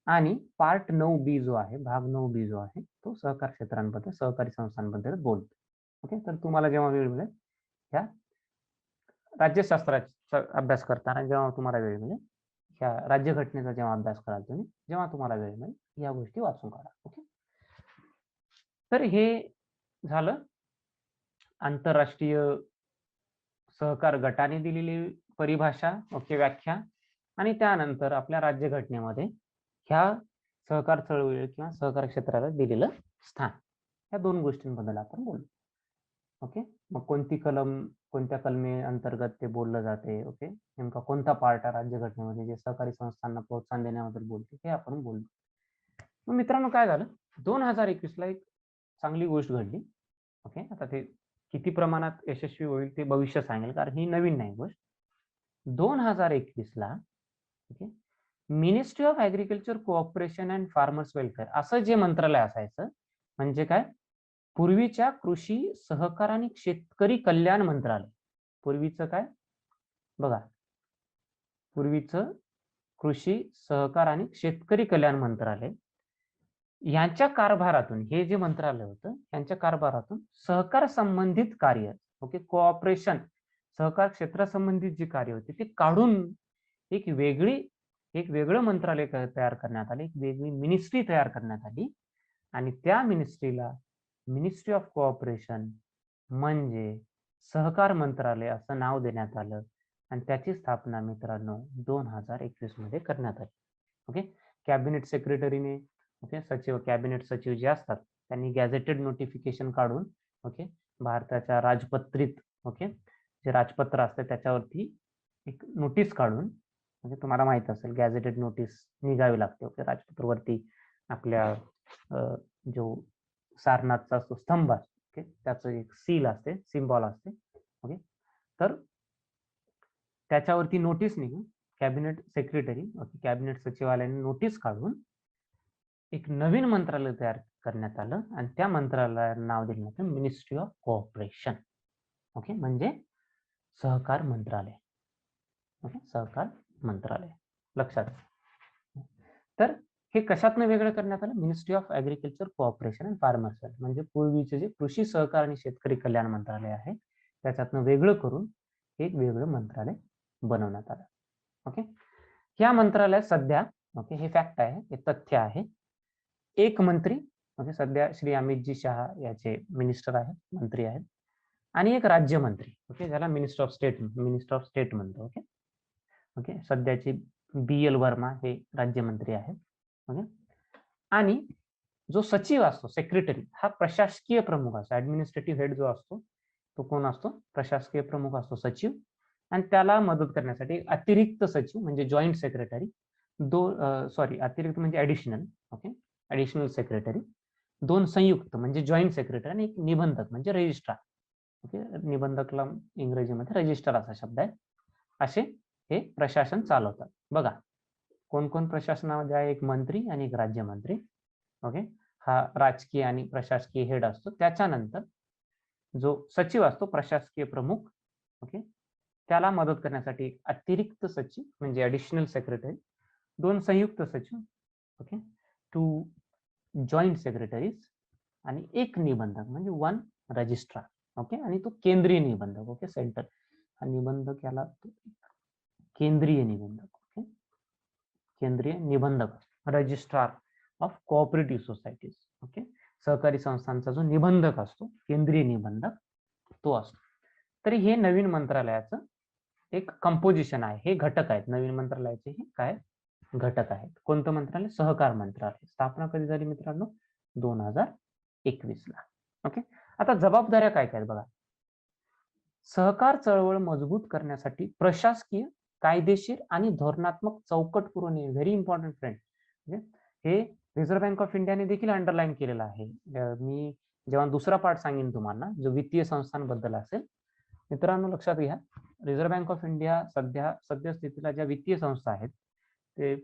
[SPEAKER 1] आणि पार्ट 9(B) जो आहे, भाग 9(B) जो आहे तो सहकार क्षेत्रांबद्दल, सहकारी संस्थांबद्दल बोलतो. ओके, तर तुम्हाला जेव्हा वेळ मिळेल ह्या राज्यशास्त्राचा अभ्यास करताना, जेव्हा तुम्हाला वेळ मिळेल, ह्या राज्यघटनेचा जेव्हा अभ्यास कराल तुम्ही, जेव्हा तुम्हाला वेळ मिळेल या गोष्टी वाचून काढा. ओके, तर हे झालं आंतरराष्ट्रीय सहकार गटाने दिलेली परिभाषा, ओके, व्याख्या. आणि त्यानंतर आपल्या राज्यघटनेमध्ये ह्या सहकार चळवळी किंवा सहकार क्षेत्राला दिलेलं स्थान, या दोन गोष्टींबद्दल आपण बोलू. ओके, मग कोणती कलम, कोणत्या कलमे अंतर्गत ते बोललं जाते, ओके, नेमका कोणता पार्ट आहे राज्यघटनेमध्ये जे सहकारी संस्थांना प्रोत्साहन देण्याबद्दल बोलते हे आपण बोलू. मग मित्रांनो काय झालं, 2021 ला एक चांगली गोष्ट घडली. ओके, आता ते किती प्रमाणात यशस्वी होईल ते भविष्य सांगेल, कारण ही नवीन नाही गोष्ट. 2021 ला, okay, ministry of agriculture, cooperation and farmers welfare असं जे मंत्रालय असायचं, म्हणजे काय, पूर्वीच्या कृषी सहकार आणि शेतकरी कल्याण मंत्रालय. पूर्वीचं काय बघा, पूर्वीचं कृषी सहकार आणि शेतकरी कल्याण मंत्रालय, यांच्या कारभारातून, हे जे मंत्रालय होतं यांच्या कारभारातून सहकार संबंधित कार्य, ओके, कोऑपरेशन, सहकार क्षेत्रासंबंधित जी कार्य होती ते काढून एक वेगळं मंत्रालय तयार करण्यात आले, एक वेगळी मिनिस्ट्री तयार करण्यात आली. आणि त्या मिनिस्ट्रीला मिनिस्ट्री ऑफ कोऑपरेशन म्हणजे सहकार मंत्रालय असं नाव देण्यात आलं. आणि त्याची स्थापना मित्रांनो 2021 मध्ये करण्यात आली. ओके, कॅबिनेट सेक्रेटरीने, ओके, सचिव, कॅबिनेट सचिव जे असतात त्यांनी गॅझेटेड नोटिफिकेशन काढून, ओके, भारताच्या राजपत्रित, ओके, जे राजपत्र असते त्याच्यावरती एक नोटीस काढून, म्हणजे तुम्हाला माहित असेल गॅझेटेड नोटीस निघावी लागते. ओके, राजपत्रवरती आपल्या जो सारनाथचा जो स्तंभ असतो, ओके, त्याचं एक सील असते, सिम्बॉल असते. ओके, तर त्याच्यावरती नोटीस निघून कॅबिनेट सेक्रेटरी, ओके, कॅबिनेट सचिवालयाने नोटीस काढून एक नवीन मंत्रालय तयार करण्यात आलं आणि त्या मंत्रालयाला नाव देण्यात आलं मिनिस्ट्री ऑफ कोऑपरेशन. ओके, म्हणजे सहकार मंत्रालय. ओके, सहकार मंत्रालय लक्षात. तर हे कशातनं वेगळं करण्यात आलं? Ministry of agriculture, cooperation and farmers welfare, म्हणजे पूर्वीचे जे कृषी सहकार आणि शेतकरी कल्याण मंत्रालय आहे त्याच्यातनं वेगळं करून एक वेगळं मंत्रालय बनवण्यात आलं. ओके, ह्या मंत्रालयात सध्या, ओके, हे फॅक्ट आहे, हे तथ्य आहे, एक मंत्री, ओके, सध्या श्री अमितजी शहा याचे मिनिस्टर आहेत, मंत्री आहेत, आणि एक राज्यमंत्री, ओके, ज्याला मिनिस्टर ऑफ स्टेट म्हणतो. ओके ओके, सध्याचे BL वर्मा हे राज्यमंत्री आहेत. ओके, आणि जो सचिव असतो, सेक्रेटरी, हा प्रशासकीय प्रमुख असतो. ऍडमिनिस्ट्रेटिव्ह हेड जो असतो तो कोण असतो? प्रशासकीय प्रमुख असतो, सचिव. आणि त्याला मदत करण्यासाठी अतिरिक्त सचिव म्हणजे जॉईंट सेक्रेटरी, अतिरिक्त म्हणजे ऍडिशनल, ओके, ऍडिशनल सेक्रेटरी, दोन संयुक्त म्हणजे जॉईंट सेक्रेटरी, आणि एक निबंधक म्हणजे रजिस्ट्रार. ओके, निबंधकला इंग्रजीमध्ये रजिस्टर असा शब्द आहे. असे हे प्रशासन चालवतात. बघा, कोण कोण प्रशासनामध्ये आहे? एक मंत्री आणि एक राज्यमंत्री. ओके, हा राजकीय आणि प्रशासकीय हेड असतो. त्याच्यानंतर जो सचिव असतो, प्रशासकीय प्रमुख, ओके, त्याला मदत करण्यासाठी एक अतिरिक्त सचिव म्हणजे ऍडिशनल सेक्रेटरी, दोन संयुक्त सचिव, ओके, 2 जॉईंट सेक्रेटरीज, आणि एक निबंधक म्हणजे 1 रजिस्ट्रार. ओके, आणि तो केंद्रीय निबंधक. ओके, सेंटर हा निबंधक, याला केंद्रीय निबंधक. ओके, केंद्रीय निबंधक, registrar of cooperative societies. Okay, सहकारी संस्थांचा जो निबंधक असतो, केंद्रीय निबंधक, तो असतो. तरी हे नवीन मंत्रालयाचं एक कंपोजिशन आहे, हे घटक आहेत नवीन मंत्रालयाचे. हे काय घटक आहेत? कोणतं मंत्रालय? सहकार मंत्रालय. स्थापना कधी झाली मित्रांनो? 2021 ला. ओके, आता जबाबदाऱ्या काय काय बघा. सहकार चळवळ मजबूत करण्यासाठी प्रशासकीय, कायदेशीर आणि धोरणात्मक चौकट पुरवणे. Very important friend. हे रिझर्व्ह बँक ऑफ इंडियाने देखील अंडरलाईन केलेलं आहे. मी जेव्हा दुसरा पार्ट सांगेन तुम्हाला, जो वित्तीय संस्थांबद्दल असेल, मित्रांनो लक्षात घ्या, रिझर्व्ह बँक ऑफ इंडिया सध्या स्थितीला ज्या वित्तीय संस्था आहेत, ते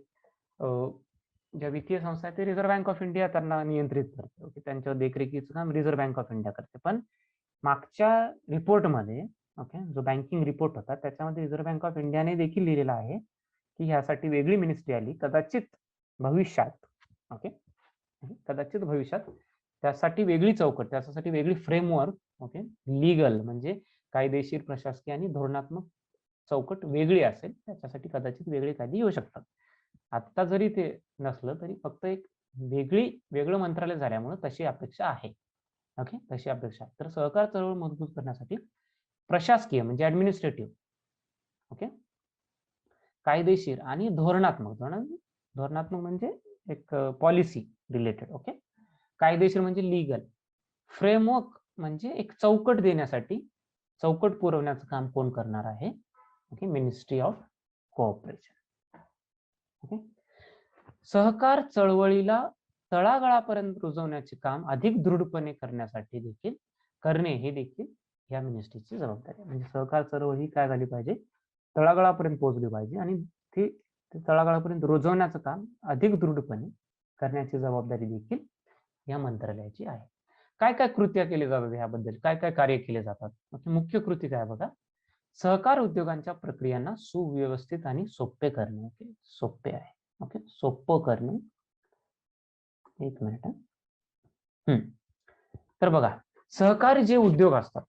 [SPEAKER 1] ज्या वित्तीय संस्था आहेत ते रिझर्व्ह बँक ऑफ इंडिया त्यांना नियंत्रित करते. ओके, त्यांच्या देखरेखीचं काम रिझर्व्ह बँक ऑफ इंडिया करते. पण मागच्या रिपोर्टमध्ये, ओके, जो बँकिंग रिपोर्ट होता त्याच्यामध्ये रिझर्व्ह बँक ऑफ इंडियाने देखील लिहिलेलं आहे की ह्यासाठी वेगळी मिनिस्ट्री आली, कदाचित भविष्यात. ओके, कदाचित भविष्यात त्यासाठी वेगळी चौकट, त्यासाठी वेगळी फ्रेमवर्क, ओके, लीगल म्हणजे कायदेशीर, प्रशासकीय आणि धोरणात्मक चौकट वेगळी असेल, त्याच्यासाठी कदाचित वेगळे कायदे येऊ शकतात. आता जरी ते नसलं तरी फक्त एक वेगळं मंत्रालय झाल्यामुळे तशी अपेक्षा आहे. ओके, तशी अपेक्षा आहे. तर सहकार चळवळ मजबूत करण्यासाठी प्रशासकीय म्हणजे ऍडमिनिस्ट्रेटिव्ह, ओके, कायदेशीर आणि धोरणात्मक म्हणजे एक पॉलिसी रिलेटेड, ओके, कायदेशीर म्हणजे लीगल, फ्रेमवर्क म्हणजे एक चौकट देण्यासाठी, चौकट पुरवण्याचं काम कोण करणार आहे? Okay, ministry of cooperation. Okay, सहकार चळवळीला तळागाळापर्यंत रुजवण्याचे काम अधिक दृढपणे करण्यासाठी देखील हे देखील या मिनिस्ट्रीची जबाबदारी आहे. म्हणजे सहकार चळवळ ही काय झाली पाहिजे? तळागाळापर्यंत पोहोचली पाहिजे, आणि ते तळागाळापर्यंत रुजवण्याचं काम अधिक दृढपणे करण्याची जबाबदारी देखील या मंत्रालयाची आहे. काय काय कृत्या केले जातात याबद्दल, काय काय कार्य केले जातात? मुख्य कृती काय बघा. सहकार उद्योगांच्या प्रक्रियांना सुव्यवस्थित आणि सोपे करणे. ओके, सोपे आहे. ओके, सोपं करणे. एक मिनिट. तर बघा, सहकारी जे उद्योग असतात,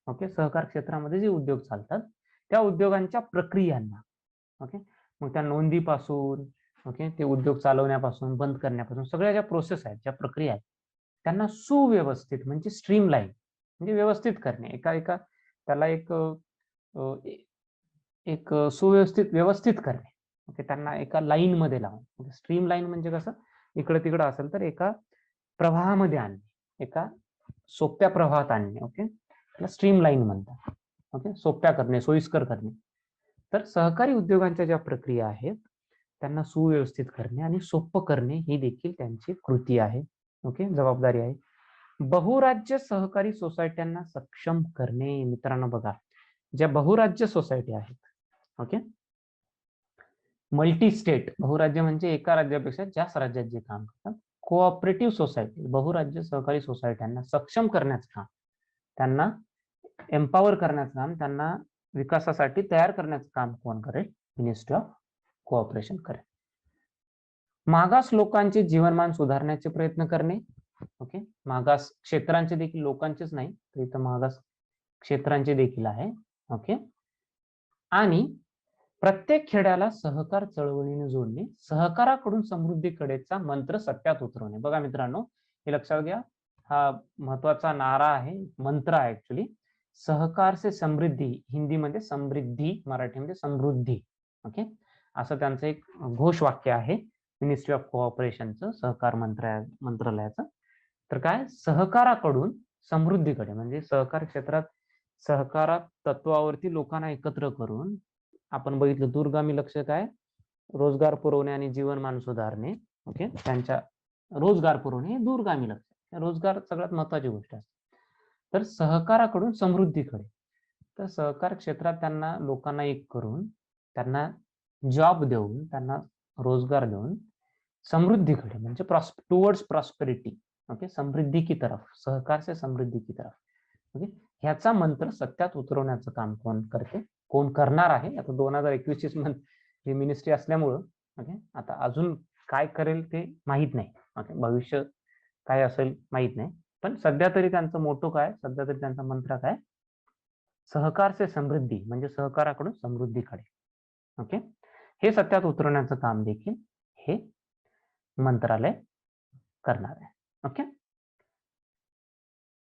[SPEAKER 1] ओके, सहकार क्षेत्रामध्ये जे उद्योग चालतात त्या उद्योगांच्या प्रक्रियांना, ओके, मग त्या नोंदीपासून, ओके, ते उद्योग चालवण्यापासून, बंद करण्यापासून, सगळ्या ज्या प्रोसेस आहेत, ज्या प्रक्रिया आहेत, त्यांना सुव्यवस्थित म्हणजे स्ट्रीमलाईन म्हणजे व्यवस्थित करणे. त्याला एक सुव्यवस्थित व्यवस्थित करणे. ओके, त्यांना एका लाईन मध्ये लावून, स्ट्रीम लाईन म्हणजे कसं, इकडं तिकडं असेल तर एका प्रवाहामध्ये आणणे, एका सोप्या प्रवाहात आणणे. ओके, त्याला स्ट्रीम लाईन म्हणतात. ओके, सोप्या करणे, सोयीस्कर करणे. तर सहकारी उद्योगांच्या ज्या प्रक्रिया आहेत त्यांना सुव्यवस्थित करणे आणि सोपं करणे ही देखील त्यांची कृती आहे. ओके, जबाबदारी आहे. बहुराज्य सहकारी सोसायट्यांना सक्षम करणे. मित्रांनो बघा, ज्या बहुराज्य सोसायटी आहेत, ओके, मल्टी स्टेट, बहुराज्य म्हणजे एका राज्यापेक्षा जास्त राज्यात जे काम करतात, कोऑपरेटिव्ह सोसायटी, बहुराज्य सहकारी सोसायट्यांना सक्षम करण्याचं काम, त्यांना एम्पॉवर करण्याचं काम, त्यांना विकासासाठी तयार करण्याचं काम कोण करेल? मिनिस्ट्री ऑफ कोऑपरेशन करेल. मागास लोकांचे जीवनमान सुधारण्याचे प्रयत्न करणे. ओके, मागास क्षेत्रांचे देखील, लोकांचेच नाही तर इथं मागास क्षेत्रांचे देखील आहे. ओके, आणि प्रत्येक खेड्याला सहकार चळवळीने जोडणे, सहकाराकडून समृद्धीकडेचा मंत्र सत्यात उतरवणे. बघा मित्रांनो, हे लक्षात घ्या, हा महत्वाचा नारा आहे, मंत्र आहे ऍक्च्युली. सहकार से समृद्धी, हिंदीमध्ये समृद्धी, मराठीमध्ये समृद्धी. ओके, असं त्यांचं एक घोषवाक्य आहे मिनिस्ट्री ऑफ कोऑपरेशनचं, सहकार मंत्रालयाचं. तर काय, सहकाराकडून समृद्धीकडे, म्हणजे सहकार क्षेत्रात सहकारात तत्वावरती लोकांना एकत्र करून आपण बघितलं दूरगामी लक्ष्य काय, रोजगार पुरवणे आणि जीवनमान सुधारणे. ओके, त्यांच्या रोजगार पुरवणे हे दूरगामी लक्ष्य, रोजगार सगळ्यात महत्वाची गोष्ट असते. तर सहकाराकडून समृद्धीकडे, तर सहकार क्षेत्रात त्यांना लोकांना एक करून त्यांना जॉब देऊन, त्यांना रोजगार देऊन समृद्धीकडे, म्हणजे टुवर्ड्स प्रॉस्पेरिटी. ओके, समृद्धी की तरफ, सहकार से समृद्धी की तरफ. ओके, ह्याचा मंत्र सत्यात उतरवण्याचं काम कोण करते, कोण करणार आहे, आता 2021 ही मिनिस्ट्री असल्यामुळं ओके, आता अजून काय करेल ते माहित नाही. ओके, भविष्य काय असेल माहित नाही, पण सध्या तरी त्यांचं मोठं काय, सध्या तरी त्यांचा मंत्र काय, सहकार से समृद्धी, म्हणजे सहकाराकडून समृद्धीकडे. ओके, हे सत्यात उतरवण्याचं काम देखील हे मंत्रालय करणार आहे. ओके,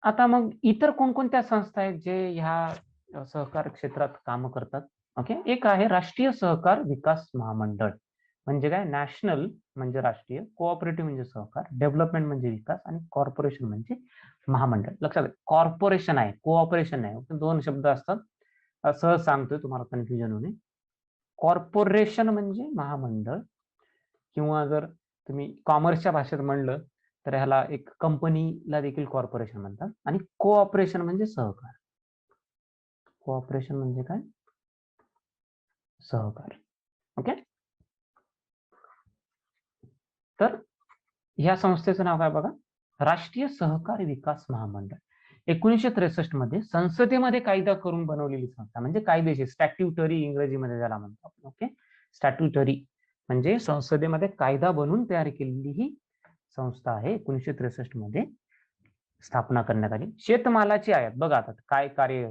[SPEAKER 1] आता मग इतर कोणकोणत्या संस्था आहेत जे ह्या सहकार क्षेत्रात काम करतात. ओके, एक आहे राष्ट्रीय सहकार विकास महामंडळ, म्हणजे काय, नॅशनल म्हणजे राष्ट्रीय, कोऑपरेटिव्ह म्हणजे सहकार, डेव्हलपमेंट म्हणजे विकास, आणि कॉर्पोरेशन म्हणजे महामंडळ. लक्षात घ्या, कॉर्पोरेशन आहे, कोऑपरेशन आहे, दोन शब्द असतात, सहज सांगतोय तुम्हाला कन्फ्युजन होणे. कॉर्पोरेशन म्हणजे महामंडळ, किंवा जर तुम्ही कॉमर्सच्या भाषेत म्हणलं तर ह्याला एक कंपनीला देखील कॉर्पोरेशन म्हणतात. आणि कोऑपरेशन म्हणजे सहकार. कोऑपरेशन म्हणजे काय, सहकार. ओके, तर ह्या संस्थेचं नाव काय बघा, राष्ट्रीय सहकार विकास महामंडळ. 1963 मध्ये संसदेमध्ये कायदा करून बनवलेली संस्था, म्हणजे कायदेशीर, स्टॅट्युटरी इंग्रजीमध्ये ज्याला म्हणतो आपण. ओके, स्टॅट्युटरी म्हणजे संसदेमध्ये कायदा बनवून तयार केलेली ही संस्था आहे. 1963 मध्ये स्थापना करण्यात आली. शेतमालाची आयात, बघा आता काय कार्य,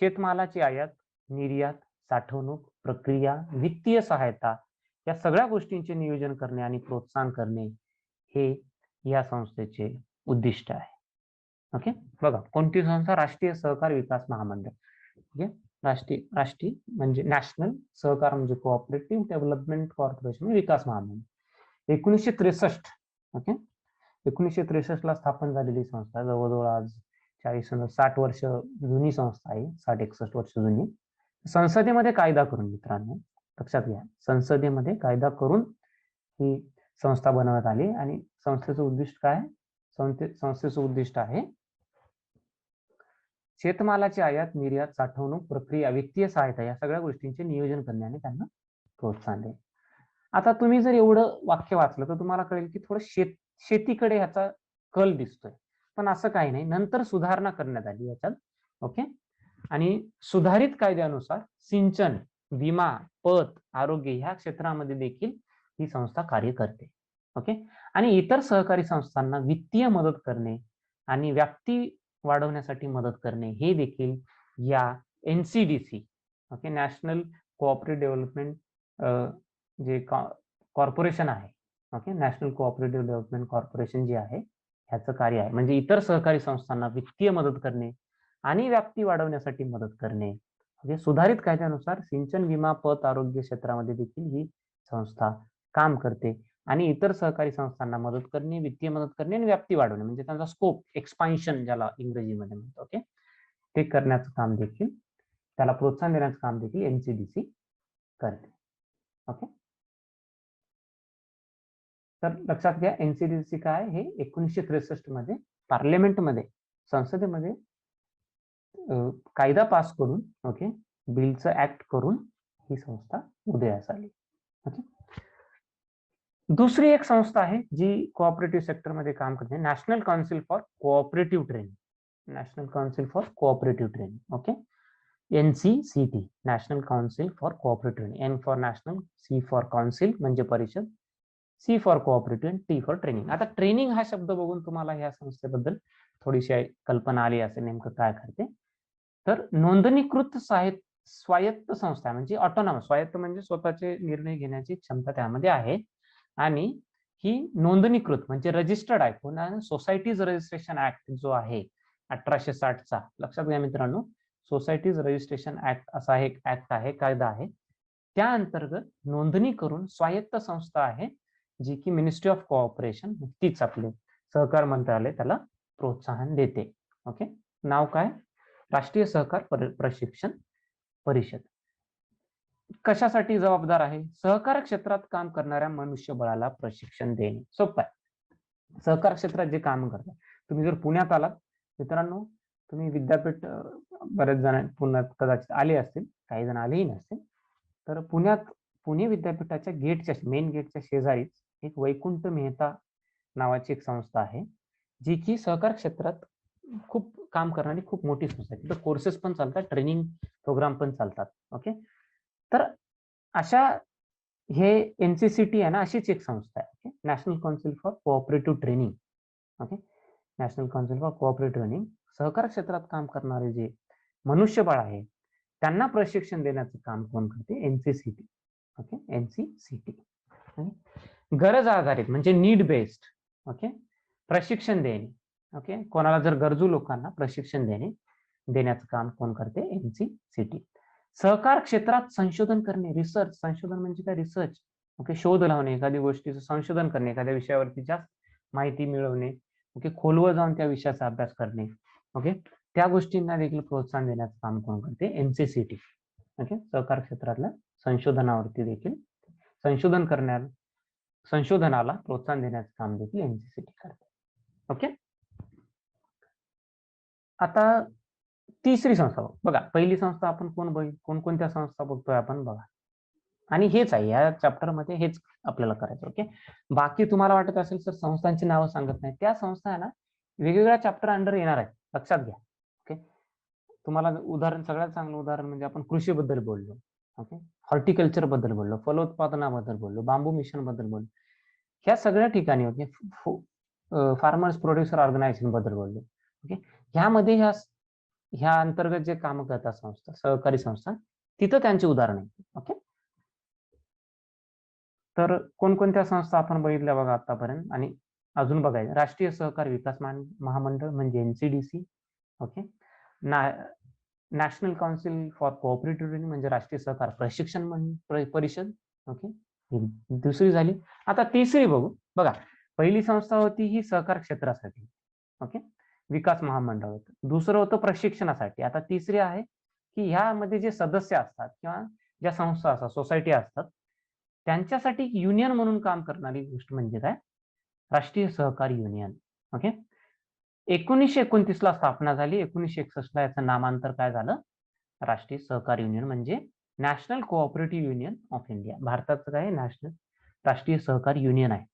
[SPEAKER 1] शेतमालाची आयात, निर्यात, साठवणूक, प्रक्रिया, वित्तीय सहायता, या सगळ्या गोष्टींचे नियोजन करणे आणि प्रोत्साहन करणे हे या संस्थेचे उद्दिष्ट आहे. ओके, बघा कोणती संस्था, राष्ट्रीय सहकार विकास महामंडळ. ओके, राष्ट्रीय म्हणजे नॅशनल, सहकार म्हणजे कोऑपरेटिव्ह, डेव्हलपमेंट कॉर्पोरेशन, विकास महामंडळ. 1963. ओके, 1963 ला स्थापन झालेली संस्था, जवळजवळ आज 60 वर्ष जुनी संस्था आहे, 60-61 वर्ष जुनी. संसदेमध्ये कायदा करून, मित्रांनो लक्षात घ्या, संसदेमध्ये कायदा करून ही संस्था बनवण्यात आली. आणि संस्थेचं उद्दिष्ट काय, संस्थेचं उद्दिष्ट आहे शेतमालाची आयात, निर्यात, साठवणूक, प्रक्रिया, वित्तीय सहायता, या सगळ्या गोष्टींचे नियोजन करणे आणि त्यांना प्रोत्साहन देणे. आता तुम्ही जर एवढं वाक्य वाचलं तर तुम्हाला कळेल की थोडं शेतीकडे ह्याचा कल दिसतोय, पण असं काही नाही, नंतर सुधारणा करण्यात आली याच्यात. ओके, आणि सुधारित कायद्यानुसार सिंचन, विमा, पत, आरोग्य ह्या क्षेत्रामध्ये देखील ही संस्था कार्य करते. ओके, आणि इतर सहकारी संस्थांना वित्तीय मदत करणे आणि व्याप्ती वाढवण्यासाठी मदत करणे हे देखील या NCDC, okay, national cooperative development जे कॉर्पोरेशन आहे, okay, national cooperative development corporation जे आहे ह्याचं कार्य आहे. म्हणजे इतर सहकारी संस्थांना वित्तीय मदत करणे आणि व्याप्ती वाढवण्यासाठी मदत करणे. म्हणजे सुधारित कायद्यानुसार सिंचन, विमा, पत, आरोग्य क्षेत्रामध्ये देखील ही संस्था काम करते. आणि इतर सहकारी संस्थांना मदत करणे, वित्तीय मदत करणे आणि व्याप्ती वाढवणे, म्हणजे त्यांचा स्कोप, एक्सपान्शन ज्याला इंग्रजीमध्ये म्हणतो, ओके, ते करण्याचं काम देखील, त्याला प्रोत्साहन देण्याचं काम देखील NCDC करते. ओके, तर लक्षात घ्या, NCDC काय, हे 1963 मध्ये पार्लमेंटमध्ये, संसदेमध्ये कायदा पास करून, ओके, बिलचं ऍक्ट करून ही संस्था उदयास आली. ओके, दुसरी एक संस्था आहे जी कोऑपरेटिव्ह सेक्टरमध्ये काम करते, national council for cooperative training. National council for cooperative training. Okay, NCCT, national council for cooperative training. N for national, C for council म्हणजे परिषद, C फॉर कोऑपरेटिव्ह आणि T फॉर ट्रेनिंग. आता ट्रेनिंग हा शब्द बघून तुम्हाला ह्या संस्थेबद्दल थोडीशी कल्पना आली असेल नेमकं काय करते. तर नोंदणीकृत स्वायत्त संस्था म्हणजे ऑटोनॉमस, स्वायत्त म्हणजे स्वतःचे निर्णय घेण्याची क्षमता त्यामध्ये आहे आणि ही नोंदणीकृत म्हणजे रजिस्टर्ड आहे. पुन्हा सोसायटीज रजिस्ट्रेशन ऍक्ट जो आहे 1860चा, लक्षात घ्या मित्रांनो, सोसायटीज रजिस्ट्रेशन ऍक्ट असा एक ऍक्ट आहे, कायदा आहे, त्या अंतर्गत नोंदणी करून स्वायत्त संस्था आहे जी की मिनिस्ट्री ऑफ कोऑपरेशन, तीच आपले सहकार मंत्रालय त्याला प्रोत्साहन देते. ओके, नाव काय? राष्ट्रीय सहकार प्रशिक्षण परिषद. कशासाठी जबाबदार आहे? सहकार क्षेत्रात काम करणाऱ्या मनुष्यबळाला प्रशिक्षण देणे. सोपं आहे. सहकार क्षेत्रात जे काम करतात, तुम्ही जर पुण्यात आलात मित्रांनो, तुम्ही विद्यापीठ बरेच जण पुण्यात कदाचित आले असतील, काही जण आलेही नसतील, तर पुण्यात पुणे विद्यापीठाच्या गेटच्या मेन गेटच्या शेजारीच एक वैकुंठ मेहता नावाची एक संस्था आहे जी की सहकार क्षेत्रात खूप काम करणारी खूप मोठी संस्था आहे. तिथं कोर्सेस पण चालतात, ट्रेनिंग प्रोग्राम पण चालतात. ओके, तर अशा हे NCCT आहे ना, अशीच एक संस्था आहे. Okay, national council for cooperative training. Okay, national council for cooperative training. सहकार क्षेत्रात काम करणारे जे मनुष्यबळ आहे त्यांना प्रशिक्षण देण्याचं काम कोण करते? NCCT. Okay, NCCT. गरज आधारित म्हणजे नीड बेस्ड ओके प्रशिक्षण देणे. ओके, कोणाला जर गरजू लोकांना प्रशिक्षण देण्याचं काम कोण करते? NCCT. सहकार क्षेत्रात संशोधन करणे, रिसर्च, संशोधन म्हणजे काय? रिसर्च. ओके, शोध लावणे, एखादी गोष्टीचं संशोधन करणे, एखाद्या विषयावरती जास्त माहिती मिळवणे, ओके, खोलवर जाऊन त्या विषयाचा अभ्यास करणे. ओके, त्या गोष्टींना देखील प्रोत्साहन देण्याचं काम कोण करते? NCCT. ओके, सहकार क्षेत्रातल्या संशोधनावरती देखील संशोधनाला प्रोत्साहन देण्याचं काम देखील NCCT करते. ओके, आता तिसरी संस्था बघा. पहिली संस्था आपण कोणकोणत्या संस्था बघतोय आपण बघा, आणि हेच आहे या चॅप्टर मध्ये, हेच आपल्याला करायचं. ओके, बाकी तुम्हाला वाटत असेल सर संस्थांची नावं सांगत नाही, त्या संस्था आहे ना वेगवेगळ्या चॅप्टर अंडर येणार आहेत, लक्षात घ्या. ओके, तुम्हाला उदाहरण, सगळ्यात चांगलं उदाहरण म्हणजे आपण कृषी बद्दल बोललो, ओके, हॉर्टिकल्चर बद्दल बोललो, फलोत्पादनाबद्दल बोललो, बांबू मिशन बद्दल बोललो, ह्या सगळ्या ठिकाणी ओके फार्मर्स प्रोड्युसर ऑर्गनायझेशन बद्दल बोललो. ओके, ह्यामध्ये ह्या अंतर्गत जे काम करतात संस्था, सहकारी संस्था, तिथं त्यांचे उदाहरण आहे. ओके, तर कोणकोणत्या संस्था आपण बघितल्या बघा आतापर्यंत, आणि अजून बघायचं राष्ट्रीय सहकार विकास महामंडळ म्हणजे NCDC. Okay, national council for cooperative training म्हणजे राष्ट्रीय सहकार प्रशिक्षण परिषद. ओके, दुसरी झाली. आता तिसरी बघू बघा. पहिली संस्था होती ही सहकार क्षेत्रासाठी, ओके, विकास महामंडळ होतं. दुसरं होतं प्रशिक्षणासाठी. आता तिसरी आहे की ह्यामध्ये जे सदस्य असतात किंवा ज्या संस्था असतात, सोसायटी असतात, त्यांच्यासाठी युनियन म्हणून काम करणारी गोष्ट म्हणजे काय? राष्ट्रीय सहकारी युनियन. ओके, 1929 ला स्थापना झाली. 1961 ला याचं नामांतर काय झालं? राष्ट्रीय सहकारी युनियन म्हणजे national cooperative union of India. भारताचं काय? राष्ट्रीय सहकारी युनियन आहे.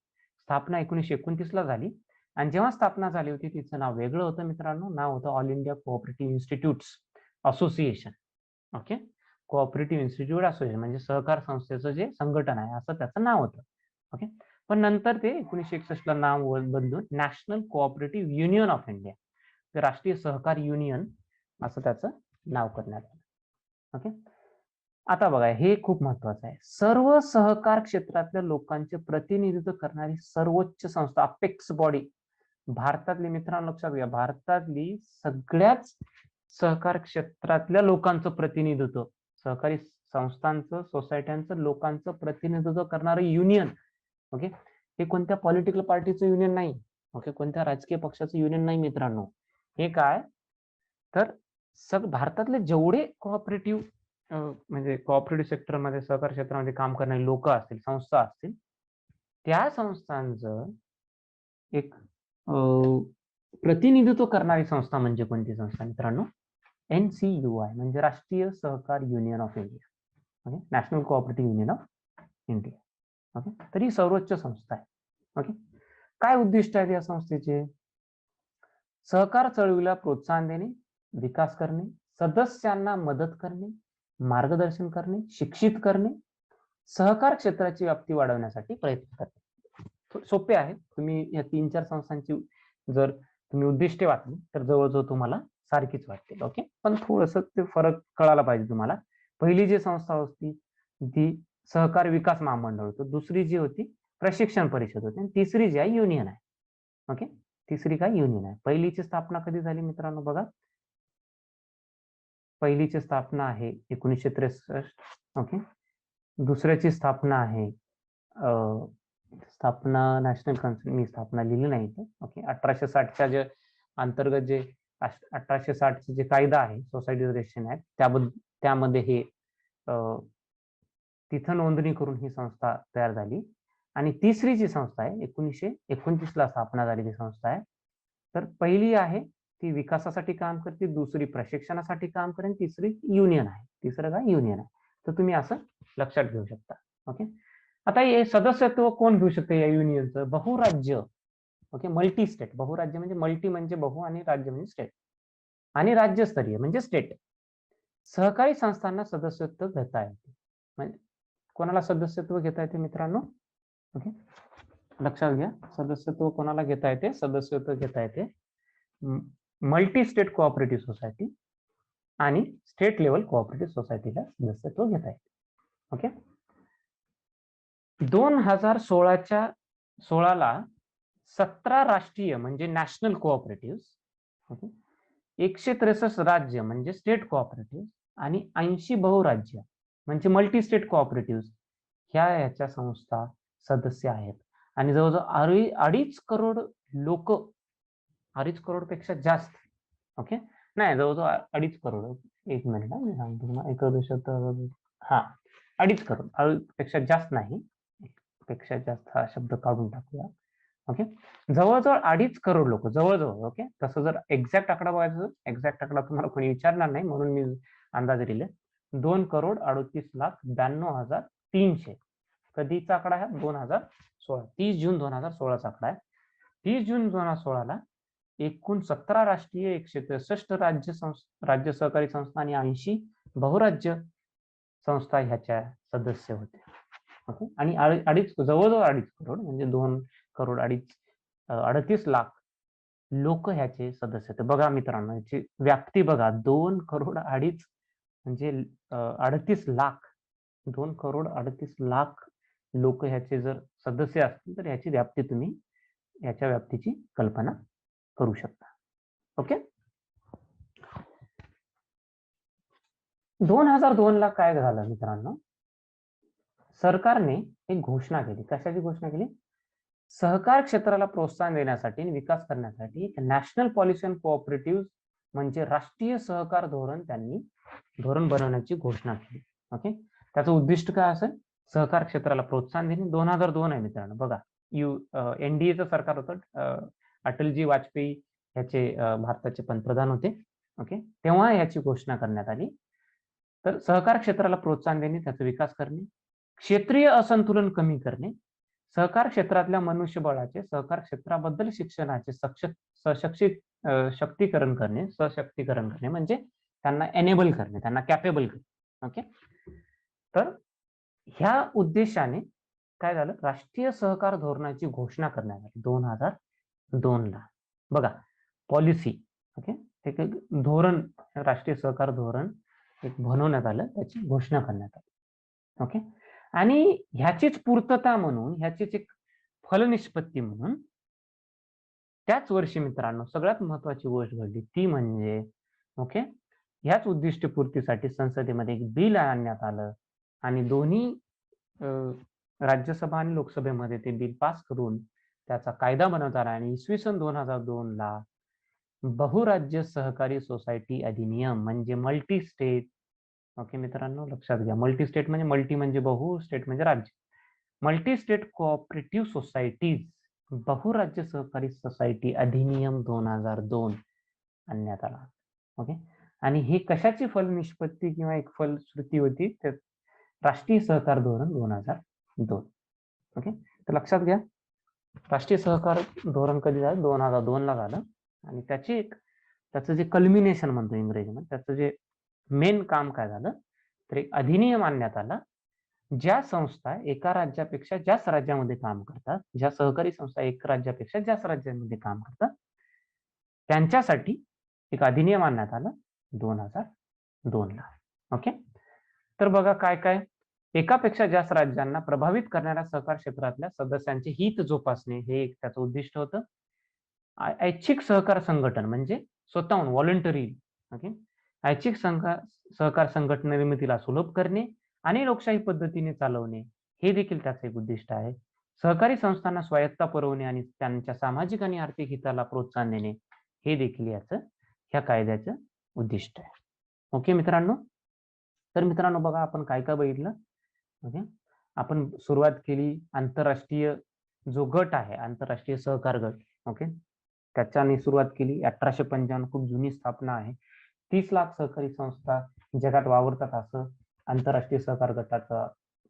[SPEAKER 1] स्थापना 1929 ला झाली, आणि जेव्हा स्थापना झाली होती तिचं नाव वेगळं होतं मित्रांनो. नाव होतं all India cooperative institutes association. Okay, cooperative institute association म्हणजे सहकार संस्थेचं जे संघटन आहे असं त्याचं नाव होतं. ओके, पण नंतर ते 1961 ला नाव बदलून national cooperative union of India, ते राष्ट्रीय सहकार युनियन असं त्याचं नाव करण्यात आलं. ओके, आता बघा हे खूप महत्वाचं आहे. सर्व सहकार क्षेत्रातल्या लोकांचे प्रतिनिधित्व करणारी सर्वोच्च संस्था, अपेक्स बॉडी भारतातली, मित्रांनो लक्षात घ्या, भारतातली सगळ्याच सहकार क्षेत्रातल्या लोकांचं प्रतिनिधित्व, सहकारी संस्थांचं, सोसायट्यांचं, लोकांचं प्रतिनिधित्व करणारं युनियन. ओके, हे कोणत्या पॉलिटिकल पार्टीचं युनियन नाही. ओके, कोणत्या राजकीय पक्षाचं युनियन नाही मित्रांनो. हे काय तर भारतातले जेवढे कोऑपरेटिव्ह म्हणजे कोऑपरेटिव्ह सेक्टरमध्ये, सहकार क्षेत्रामध्ये काम करणारे लोक असतील, संस्था असतील, त्या संस्थांचं एक प्रतिनिधित्व करणारी संस्था म्हणजे कोणती संस्था मित्रांनो? NCUI म्हणजे राष्ट्रीय सहकार union of India. Okay, national cooperative union of India. Okay, तर ही सर्वोच्च संस्था आहे. ओके, काय उद्दिष्ट आहे या संस्थेचे? सहकार चळवळीला प्रोत्साहन देणे, विकास करणे, सदस्यांना मदत करणे, मार्गदर्शन करणे, शिक्षित करणे, सहकार क्षेत्राची व्याप्ती वाढवण्यासाठी प्रयत्न करणे. सोपे आहे. तुम्ही या 3-4 संस्थांची जर तुम्ही उद्दिष्टे वाचली तर जवळजवळ तुम्हाला सारखीच वाटतील. ओके, पण थोडंसं ते फरक कळायला पाहिजे तुम्हाला. पहिली जी संस्था होती ती सहकार विकास महामंडळ होतं, दुसरी जी होती प्रशिक्षण परिषद होती, आणि तिसरी जी आहे युनियन आहे. ओके, तिसरी काय युनियन आहे. पहिलीची स्थापना कधी झाली मित्रांनो बघा, पहिलीची स्थापना आहे 1963. ओके, दुसऱ्याची स्थापना आहे स्थापना नॅशनल काउन्सिल, मी स्थापना लिहिली नाही इथे. ओके, 1860च्या जे अंतर्गत जे 1860चे जे कायदा आहे सोसायटी रजिस्ट्रेशन ऍक्ट त्यामध्ये हे तिथं नोंदणी करून ही संस्था तयार झाली. आणि तिसरी जी संस्था आहे 1929ला स्थापना झालेली संस्था आहे. तर पहिली आहे ती विकासासाठी काम करते, दुसरी प्रशिक्षणासाठी काम करेन, तिसरी युनियन आहे. तिसरं काय युनियन आहे. तर तुम्ही असं लक्षात घेऊ शकता. ओके, आता हे सदस्यत्व कोण घेऊ शकते या युनियनचं? बहुराज्य. Okay, multi state. बहुराज्य म्हणजे मल्टी म्हणजे बहु आणि राज्य म्हणजे स्टेट, आणि राज्यस्तरीय म्हणजे स्टेट. सहकारी संस्थांना सदस्यत्व घेता येते. म्हणजे कोणाला सदस्यत्व घेता येते मित्रांनो? ओके, लक्षात घ्या, सदस्यत्व कोणाला घेता येते? सदस्यत्व घेता येते मल्टी स्टेट कोऑपरेटिव्ह सोसायटी आणि स्टेट लेवल कोऑपरेटिव्ह सोसायटीला सदस्यत्व घेता येते. ओके, 2016ला 17 राष्ट्रीय म्हणजे नॅशनल कोऑपरेटिव्ह, ओके, 163 राज्य म्हणजे स्टेट कोऑपरेटिव्ह आणि 80 बहुराज्य म्हणजे मल्टी स्टेट कोऑपरेटिव्ह ह्याच्या संस्था सदस्य आहेत. आणि जवळजवळ 2.5 करोड लोक, 2.5 करोड पेक्षा जास्त. ओके, नाही, जवळजवळ 2.5 करोड. एक मिनिट मी सांगतो तुम्हाला. 2.5 करोड पेक्षा जास्त नाही, पेक्षा जास्त हा शब्द काढून टाकूया. ओके, जवळजवळ 2.5 करोड लोक, जवळजवळ. ओके, तसं जर एक्झॅक्ट आकडा बघायचा, एक्झॅक्ट आकडा तुम्हाला कोणी विचारणार नाही म्हणून मी अंदाज दिले. 2,38,92,300. कधीचा आकडा आहे? 2016, 30 जून 2016चा आकडा आहे. 30 जून 2016ला एकूण 17 राष्ट्रीय, 163 राज्य सहकारी संस्था आणि 80 बहुराज्य संस्था ह्याच्या सदस्य होते. ओके, आणि जवळजवळ 2.5 करोड म्हणजे 2 करोड 38 लाख लोक ह्याचे सदस्य होते. बघा मित्रांनो, याची व्याप्ती बघा. 2 करोड 2.5 म्हणजे 38 लाख, 2 करोड 38 लाख लोक ह्याचे जर सदस्य असतील तर ह्याची व्याप्ती तुम्ही ह्याच्या व्याप्तीची कल्पना करू शकता. ओके, 2002ला काय झालं मित्रांनो, सरकारने एक घोषणा केली. कशाची घोषणा केली? सहकार क्षेत्राला प्रोत्साहन देण्यासाठी आणि विकास करण्यासाठी एक नॅशनल पॉलिसी ऑन कोऑपरेटिव्ह म्हणजे राष्ट्रीय सहकार धोरण त्यांनी बनवण्याची घोषणा केली. ओके, त्याचं उद्दिष्ट काय असेल? सहकार क्षेत्राला प्रोत्साहन देणे. 2002 आहे मित्रांनो. बघा, एनडीएचं सरकार होतं, अटलजी वाजपेयी ह्याचे भारताचे पंतप्रधान होते. ओके, तेव्हा याची घोषणा करण्यात आली. तर सहकार क्षेत्राला प्रोत्साहन देणे, त्याचा विकास करणे, क्षेत्रीय असंतुलन कमी करणे, सहकार क्षेत्रातल्या मनुष्यबळाचे सहकार क्षेत्राबद्दल शिक्षणाचे सशक्तीकरण करणे म्हणजे त्यांना एनेबल करणे, त्यांना कॅपेबल करणे. ओके, तर ह्या उद्देशाने काय झालं, राष्ट्रीय सहकार धोरणाची घोषणा करण्यात आली 2002ला. बघा, पॉलिसी. ओके, एक धोरण, राष्ट्रीय सहकार धोरण एक बनवण्यात आलं, त्याची घोषणा करण्यात आली. ओके, आणि ह्याचीच पूर्तता म्हणून, ह्याचीच एक फलनिष्पत्ती म्हणून त्याच वर्षी मित्रांनो सगळ्यात महत्वाची गोष्ट घडली ती म्हणजे, ओके, ह्याच उद्दिष्टपूर्तीसाठी संसदेमध्ये एक बिल आणण्यात आलं आणि दोन्ही राज्यसभा आणि लोकसभेमध्ये ते बिल पास करून त्याचा कायदा बनवता आला. आणि इसवी सन 2002ला बहुराज्य सहकारी सोसायटी अधिनियम म्हणजे मल्टी स्टेट. ओके मित्रांनो, लक्षात घ्या, मल्टी स्टेट म्हणजे मल्टी म्हणजे बहु, स्टेट म्हणजे राज्य. मल्टी स्टेट कोऑपरेटिव्ह सोसायटीज बहुराज्य सहकारी सोसायटी अधिनियम 2002 आणण्यात आला. ओके, आणि ही कशाची फलनिष्पत्ती किंवा एक फलश्रुती होती? राष्ट्रीय सहकार धोरण 2002. ओके, तर लक्षात घ्या, राष्ट्रीय सहकार धोरण कधी झालं? 2002ला झालं. आणि त्याचं जे कल्मिनेशन म्हणतो इंग्रजीमध्ये, त्याचं जे मेन काम काय झालं तर एक अधिनियम आणण्यात आला ज्या संस्था एका राज्यापेक्षा जास्त राज्यामध्ये काम करतात, ज्या सहकारी संस्था एक राज्यापेक्षा जास्त राज्यांमध्ये काम करतात, त्यांच्यासाठी एक अधिनियम आणण्यात आला 2002 ला. ओके, तर बघा काय काय. एकापेक्षा जास्त राज्यांना प्रभावित करणाऱ्या सहकार क्षेत्रातल्या सदस्यांचे हित जोपासणे हे एक त्याचं उद्दिष्ट होतं. ऐच्छिक सहकार संघटन म्हणजे स्वतःहून व्हॉलंटरी. ओके, ऐच्छिक सहकार संघटना निर्मितीला सुलभ करणे आणि लोकशाही पद्धतीने चालवणे हे देखील त्याचे एक उद्दिष्ट आहे. सहकारी संस्थांना स्वायत्ता पुरवणे आणि त्यांच्या सामाजिक आणि आर्थिक हिताला प्रोत्साहन देणे हे देखील ह्या कायद्याचं उद्दिष्ट आहे. ओके मित्रांनो, तर मित्रांनो बघा आपण काय काय बघितलं. ओके, आपण सुरुवात केली आंतरराष्ट्रीय जो गट आहे, आंतरराष्ट्रीय सहकार गट. ओके, त्याच्याने सुरुवात केली. 1855 खूप जुनी स्थापना आहे. 30 लाख सहकारी संस्था जगात वावरतात असं आंतरराष्ट्रीय सहकार गटाचा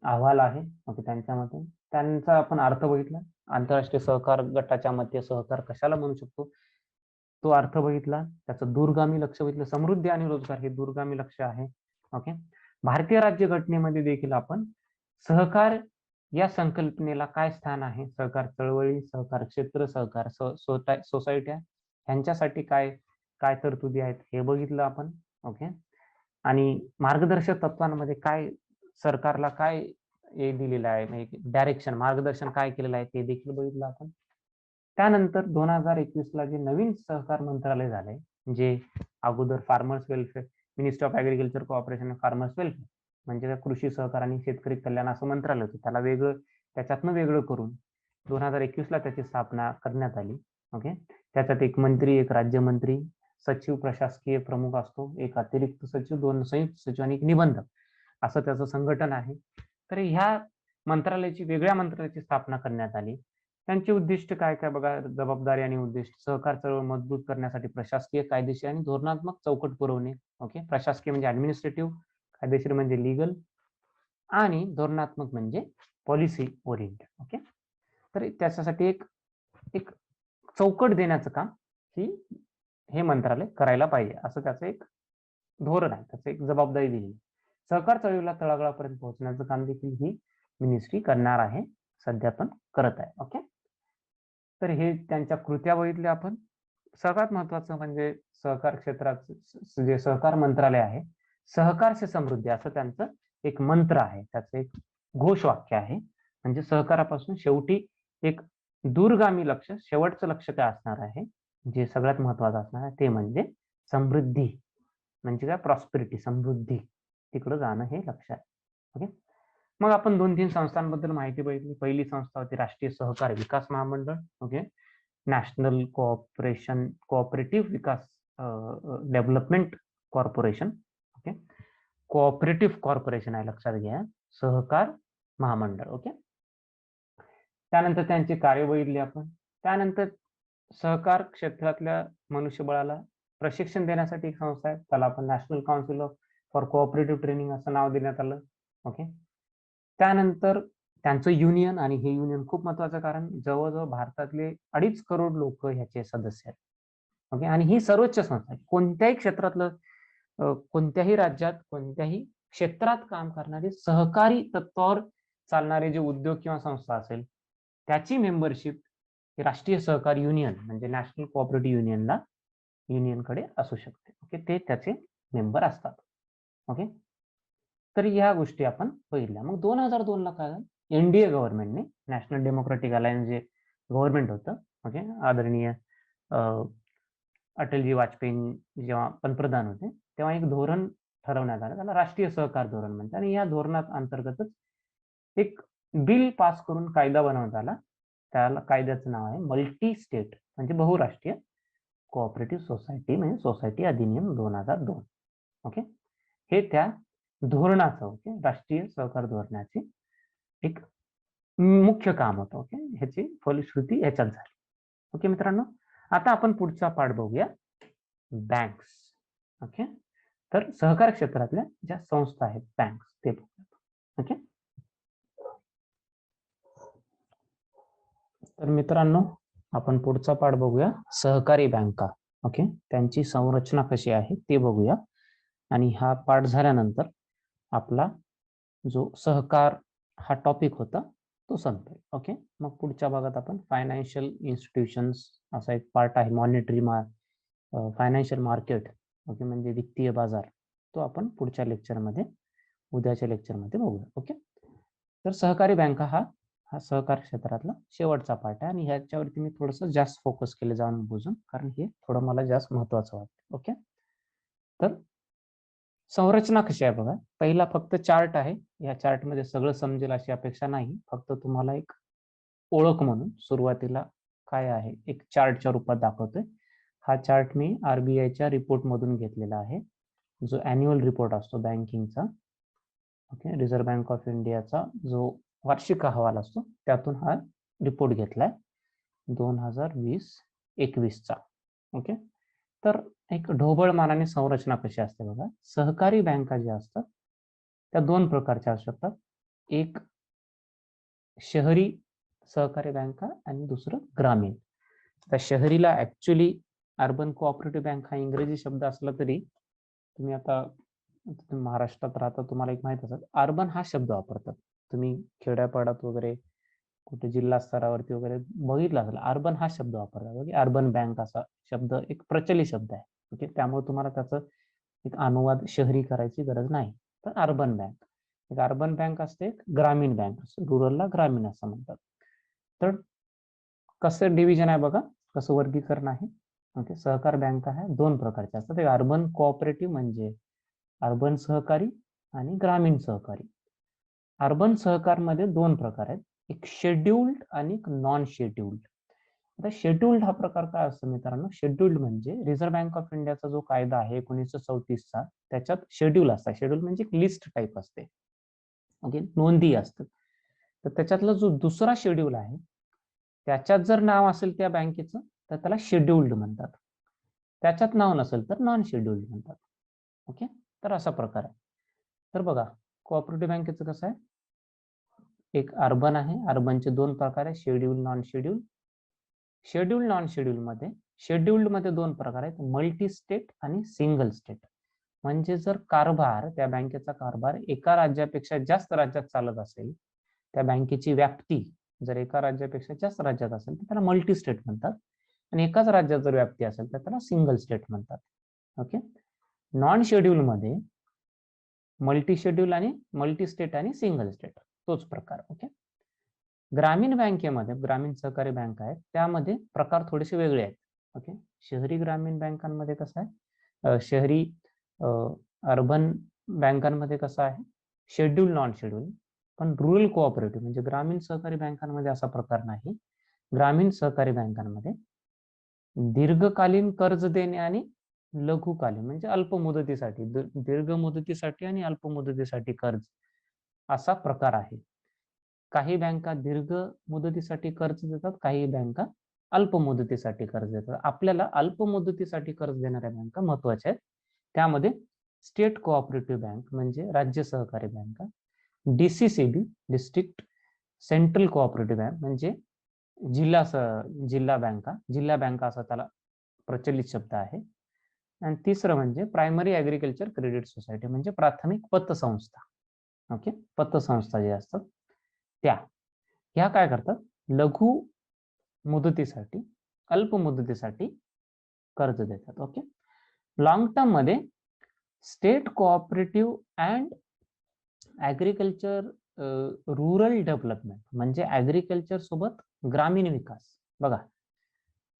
[SPEAKER 1] अहवाल आहे. ओके, त्यांच्या मते त्यांचा आपण अर्थ बघितला. आंतरराष्ट्रीय सहकार गटाच्या मते सहकार कशाला म्हणू शकतो तो अर्थ बघितला. त्याचं दूरगामी लक्ष बघितलं. समृद्धी आणि रोजगार हे दूरगामी लक्ष आहे. ओके, भारतीय राज्य घटनेमध्ये देखील आपण सहकार या संकल्पनेला काय स्थान आहे, सहकार चळवळी, सहकार क्षेत्र, सहकार सोसायट्या ह्यांच्यासाठी काय काय तरतुदी आहेत हे बघितलं आपण. ओके, आणि मार्गदर्शक तत्वांमध्ये काय सरकारला काय हे दिलेलं आहे, म्हणजे डायरेक्शन मार्गदर्शन काय केलेलं आहे ते देखील बघितलं आपण. त्यानंतर 2021 ला जे नवीन सहकार मंत्रालय झालंय, जे अगोदर farmers welfare ministry of agriculture cooperation farmers welfare म्हणजे कृषी सहकार आणि शेतकरी कल्याण असं मंत्रालय होतं, त्याला त्याच्यातनं वेगळं करून 2021 ला त्याची स्थापना करण्यात आली. ओके, त्याच्यात एक मंत्री, एक राज्यमंत्री, सचिव, प्रशासकीय प्रमुख असतो, एक अतिरिक्त सचिव, 2 संयुक्त सचिव आणि एक निबंधक असं त्याचं संघटन आहे. तर ह्या मंत्रालयाची वेगळ्या मंत्रालयाची स्थापना करण्यात आली. त्यांचे उद्दिष्ट काय काय बघा. जबाबदारी आणि उद्दिष्ट. सहकार चळवळ मजबूत करण्यासाठी प्रशासकीय, कायदेशीर आणि धोरणात्मक चौकट पुरवणे. ओके, प्रशासकीय म्हणजे ऍडमिनिस्ट्रेटिव्ह, कायदेशीर म्हणजे लीगल आणि धोरणात्मक म्हणजे पॉलिसी ओरिएंटेड. ओके, तर त्याच्यासाठी एक एक चौकट देण्याचं काम हे मंत्रालय करायला पाहिजे असं त्याचं एक धोरण आहे, त्याचं एक जबाबदारी दिली. सहकार चळवळीला तळागाळापर्यंत पोहोचण्याचं काम देखील ही मिनिस्ट्री करणार आहे, सध्या पण करत आहे. ओके, तर हे त्यांच्या कृत्या बघितल्या आपण. सगळ्यात महत्वाचं म्हणजे सहकार क्षेत्राचं जे सहकार मंत्रालय आहे, सहकार से समृद्धी असं त्यांचं एक मंत्र आहे, त्याचं एक घोषवाक्य आहे. म्हणजे सहकारापासून शेवटी एक दूरगामी लक्ष, शेवटचं लक्ष काय असणार आहे, जे सगळ्यात महत्वाचं असणार आहे ते म्हणजे समृद्धी. म्हणजे काय, प्रॉस्पेरिटी, समृद्धी, तिकडं जाणं हे लक्ष आहे. ओके, मग आपण 2-3 संस्थांबद्दल माहिती बघितली. पहिली संस्था होती राष्ट्रीय सहकार विकास महामंडळ. ओके, नॅशनल कोऑपरेटिव्ह विकास development corporation. Okay, cooperative corporation आहे, लक्षात घ्या, सहकार महामंडळ. ओके, त्यानंतर त्यांची कार्य बघितली आपण. त्यानंतर सहकार क्षेत्रातल्या मनुष्यबळाला प्रशिक्षण देण्यासाठी एक संस्था आहे, त्याला आपण national council for cooperative training असं नाव देण्यात आलं. ओके, त्यानंतर त्यांचं युनियन, आणि हे युनियन खूप महत्वाचं कारण जवळजवळ भारतातले 2.5 करोड लोक ह्याचे सदस्य आहेत. ओके, आणि ही सर्वोच्च संस्था आहे. कोणत्याही क्षेत्रातलं, कोणत्याही राज्यात, कोणत्याही क्षेत्रात काम करणारे, सहकारी तत्वावर चालणारे जे उद्योग किंवा संस्था असेल त्याची मेंबरशिप राष्ट्रीय सहकार युनियन म्हणजे नॅशनल कोऑपरेटिव्ह युनियनकडे असू शकते. ओके, ते त्याचे मेंबर असतात. ओके, तर ह्या गोष्टी आपण बघितल्या. मग 2002 ला काय झालं, एनडीए गव्हर्नमेंटने, नॅशनल डेमोक्रेटिक अलायन्स जे गव्हर्नमेंट होतं, ओके, आदरणीय अटलजी वाजपेयी जेव्हा पंतप्रधान होते तेव्हा एक धोरण ठरवण्यात आलं, त्याला राष्ट्रीय सहकार धोरण म्हणतात. आणि या धोरणात अंतर्गतच एक बिल पास करून कायदा बनवण्यात आला. त्याला कायद्याचं नाव आहे मल्टी स्टेट म्हणजे बहुराष्ट्रीय कोऑपरेटिव्ह सोसायटी म्हणजे सोसायटी अधिनियम 2002. ओके, हे त्या धोरणाचं, ओके, राष्ट्रीय सहकार धोरणाचे एक मुख्य काम होतं. ओके, ह्याची फलश्रुती ह्याच्यात झाली. ओके मित्रांनो, आता आपण पुढचा पाठ बघूया, बँक्स. ओके, तर सहकार क्षेत्रातल्या ज्या संस्था आहेत बँक्स ते बघूया. ओके, तर मित्रांनो आपण पुढचा पाठ बघूया, सहकारी बँका. ओके, त्यांची संरचना कशी आहे ते बघूया. आणि हा पाठ झाल्यानंतर आपला जो सहकार हा टॉपिक होता तो संपेल. ओके, मग पुढच्या भागात आपण फायनान्शियल इन्स्टिट्यूशन्स असा एक पार्ट आहे, मॉनिटरी फायनान्शियल मार्केट, ओके, म्हणजे वित्तीय बाजार, तो आपण पुढच्या लेक्चरमध्ये, उद्याच्या लेक्चरमध्ये बघूया. ओके, तर सहकारी बँका हा सहकार क्षेत्रातला शेवटचा पार्ट आहे आणि ह्याच्यावरती मी थोडंसं जास्त फोकस केलं जाणून बुजून, कारण हे थोडं मला जास्त महत्वाचं वाटतं. ओके, तर संरचना कशी आहे बघा. पहिला फक्त चार्ट आहे, या चार्टमध्ये सगळं समजेल अशी अपेक्षा नाही, फक्त तुम्हाला एक ओळख म्हणून सुरुवातीला काय आहे एक चार्टच्या रूपात दाखवतोय. हा चार्ट मी RBIच्या रिपोर्ट मधून घेतलेला आहे, जो अॅन्युअल रिपोर्ट असतो बँकिंगचा. ओके, रिझर्व्ह बँक ऑफ इंडियाचा जो वार्षिक अहवाल असतो त्यातून हा रिपोर्ट घेतलाय 2020-21चा. ओके, तर एक ढोबळ मानाने संरचना कशी असते बघा. सहकारी बँका ज्या असतात त्या दोन प्रकारच्या असू शकतात, एक शहरी सहकारी बँका आणि दुसरं ग्रामीण. आता शहरीला ऍक्च्युली अर्बन कोऑपरेटिव्ह बँक हा इंग्रजी शब्द असला तरी तुम्ही आता महाराष्ट्रात राहता, तुम्हाला एक माहित असेल, अर्बन हा शब्द वापरतात. तुम्ही खेड्यापाड्यात वगैरे कुठे जिल्हा स्तरावरती वगैरे बघितलं असेल, अर्बन हा शब्द वापरतात. अर्बन बँक असा शब्द एक प्रचलित शब्द आहे. ओके, त्यामुळे तुम्हाला त्याचं एक अनुवाद शहरी करायची गरज नाही. तर अर्बन बँक, एक अर्बन बँक असते, एक ग्रामीण बँक असते, रुरलला ग्रामीण असं म्हणतात. तर कसं डिव्हिजन आहे बघा, कसं वर्गीकरण आहे. ओके, सहकार बँका ह्या दोन प्रकारच्या असतात, एक अर्बन कोऑपरेटिव्ह म्हणजे अर्बन सहकारी आणि ग्रामीण सहकारी. अर्बन सहकारमध्ये दोन प्रकार आहेत, एक शेड्यूल्ड आणि एक नॉन शेड्यूल्ड. आता शेड्यूल्ड हा प्रकार काय असतो मित्रांनो, शेड्यूल्ड म्हणजे रिझर्व्ह बँक ऑफ इंडियाचा जो कायदा आहे 1934चा, त्याच्यात शेड्यूल असतात. शेड्यूल म्हणजे लिस्ट टाईप असते. ओके, नोंदी असतात. तर त्याच्यातला जो दुसरा शेड्यूल आहे त्याच्यात जर नाव असेल त्या बँकेचं तर त्याला शेड्यूल्ड म्हणतात, त्याच्यात नाव नसेल तर नॉन शेड्यूल्ड म्हणतात. ओके, तर असा प्रकार आहे. तर बघा, कोऑपरेटिव्ह बँकेचं कसं आहे, एक अर्बन आहे, अर्बनचे दोन प्रकार आहे, schedule non schedule. Schedule non schedule मध्ये, शेड्यूल्ड मध्ये दोन प्रकार आहेत, मल्टी स्टेट आणि सिंगल स्टेट. म्हणजे जर कारभार, त्या बँकेचा कारभार एका राज्यापेक्षा जास्त राज्यात चालत असेल, त्या बँकेची व्याप्ती जर एका राज्यापेक्षा जास्त राज्यात असेल तर त्याला मल्टी स्टेट म्हणतात, आणि एकाच राज्यात जर व्याप्ती असेल तर त्याला सिंगल स्टेट म्हणतात. ओके, नॉन शेड्यूल मध्ये मल्टी शेड्यूल आणि मल्टी स्टेट आणि सिंगल स्टेट तोच प्रकार. ओके, ग्रामीण बँकेमध्ये, ग्रामीण सहकारी बँक आहेत त्यामध्ये प्रकार थोडेसे वेगळे आहेत. ओके, शहरी ग्रामीण बँकांमध्ये कसं आहे, शहरी अर्बन बँकांमध्ये कसं आहे शेड्यूल नॉन शेड्यूल, पण रुरल कोऑपरेटिव्ह म्हणजे ग्रामीण सहकारी बँकांमध्ये असा प्रकार नाही. ग्रामीण सहकारी बँकांमध्ये दीर्घकालीन कर्ज देणे आणि लघुकालीन म्हणजे अल्प मुदतीसाठी, दीर्घ मुदतीसाठी आणि अल्प मुदतीसाठी कर्ज असा प्रकार आहे. काही बँका दीर्घ मुदतीसाठी कर्ज देतात, काही बँका अल्प मुदतीसाठी कर्ज देतात. आपल्याला अल्प मुदतीसाठी कर्ज देणाऱ्या बँका महत्वाच्या आहेत. त्यामध्ये स्टेट कोऑपरेटिव्ह बँक म्हणजे राज्य सहकारी बँका, DCCB district central cooperative bank म्हणजे जिल्हा बँका असा त्याला प्रचलित शब्द आहे. आणि तिसरं म्हणजे प्रायमरी ऍग्रिकल्चर क्रेडिट सोसायटी म्हणजे प्राथमिक पतसंस्था. ओके, पतसंस्था जे असतात त्या ह्या काय करतात, लघु मुदतीसाठी अल्प मुदतीसाठी कर्ज देतात. ओके, लॉंग टर्म मध्ये state cooperative and agriculture rural development म्हणजे ऍग्रिकल्चर सोबत ग्रामीण विकास. बघा,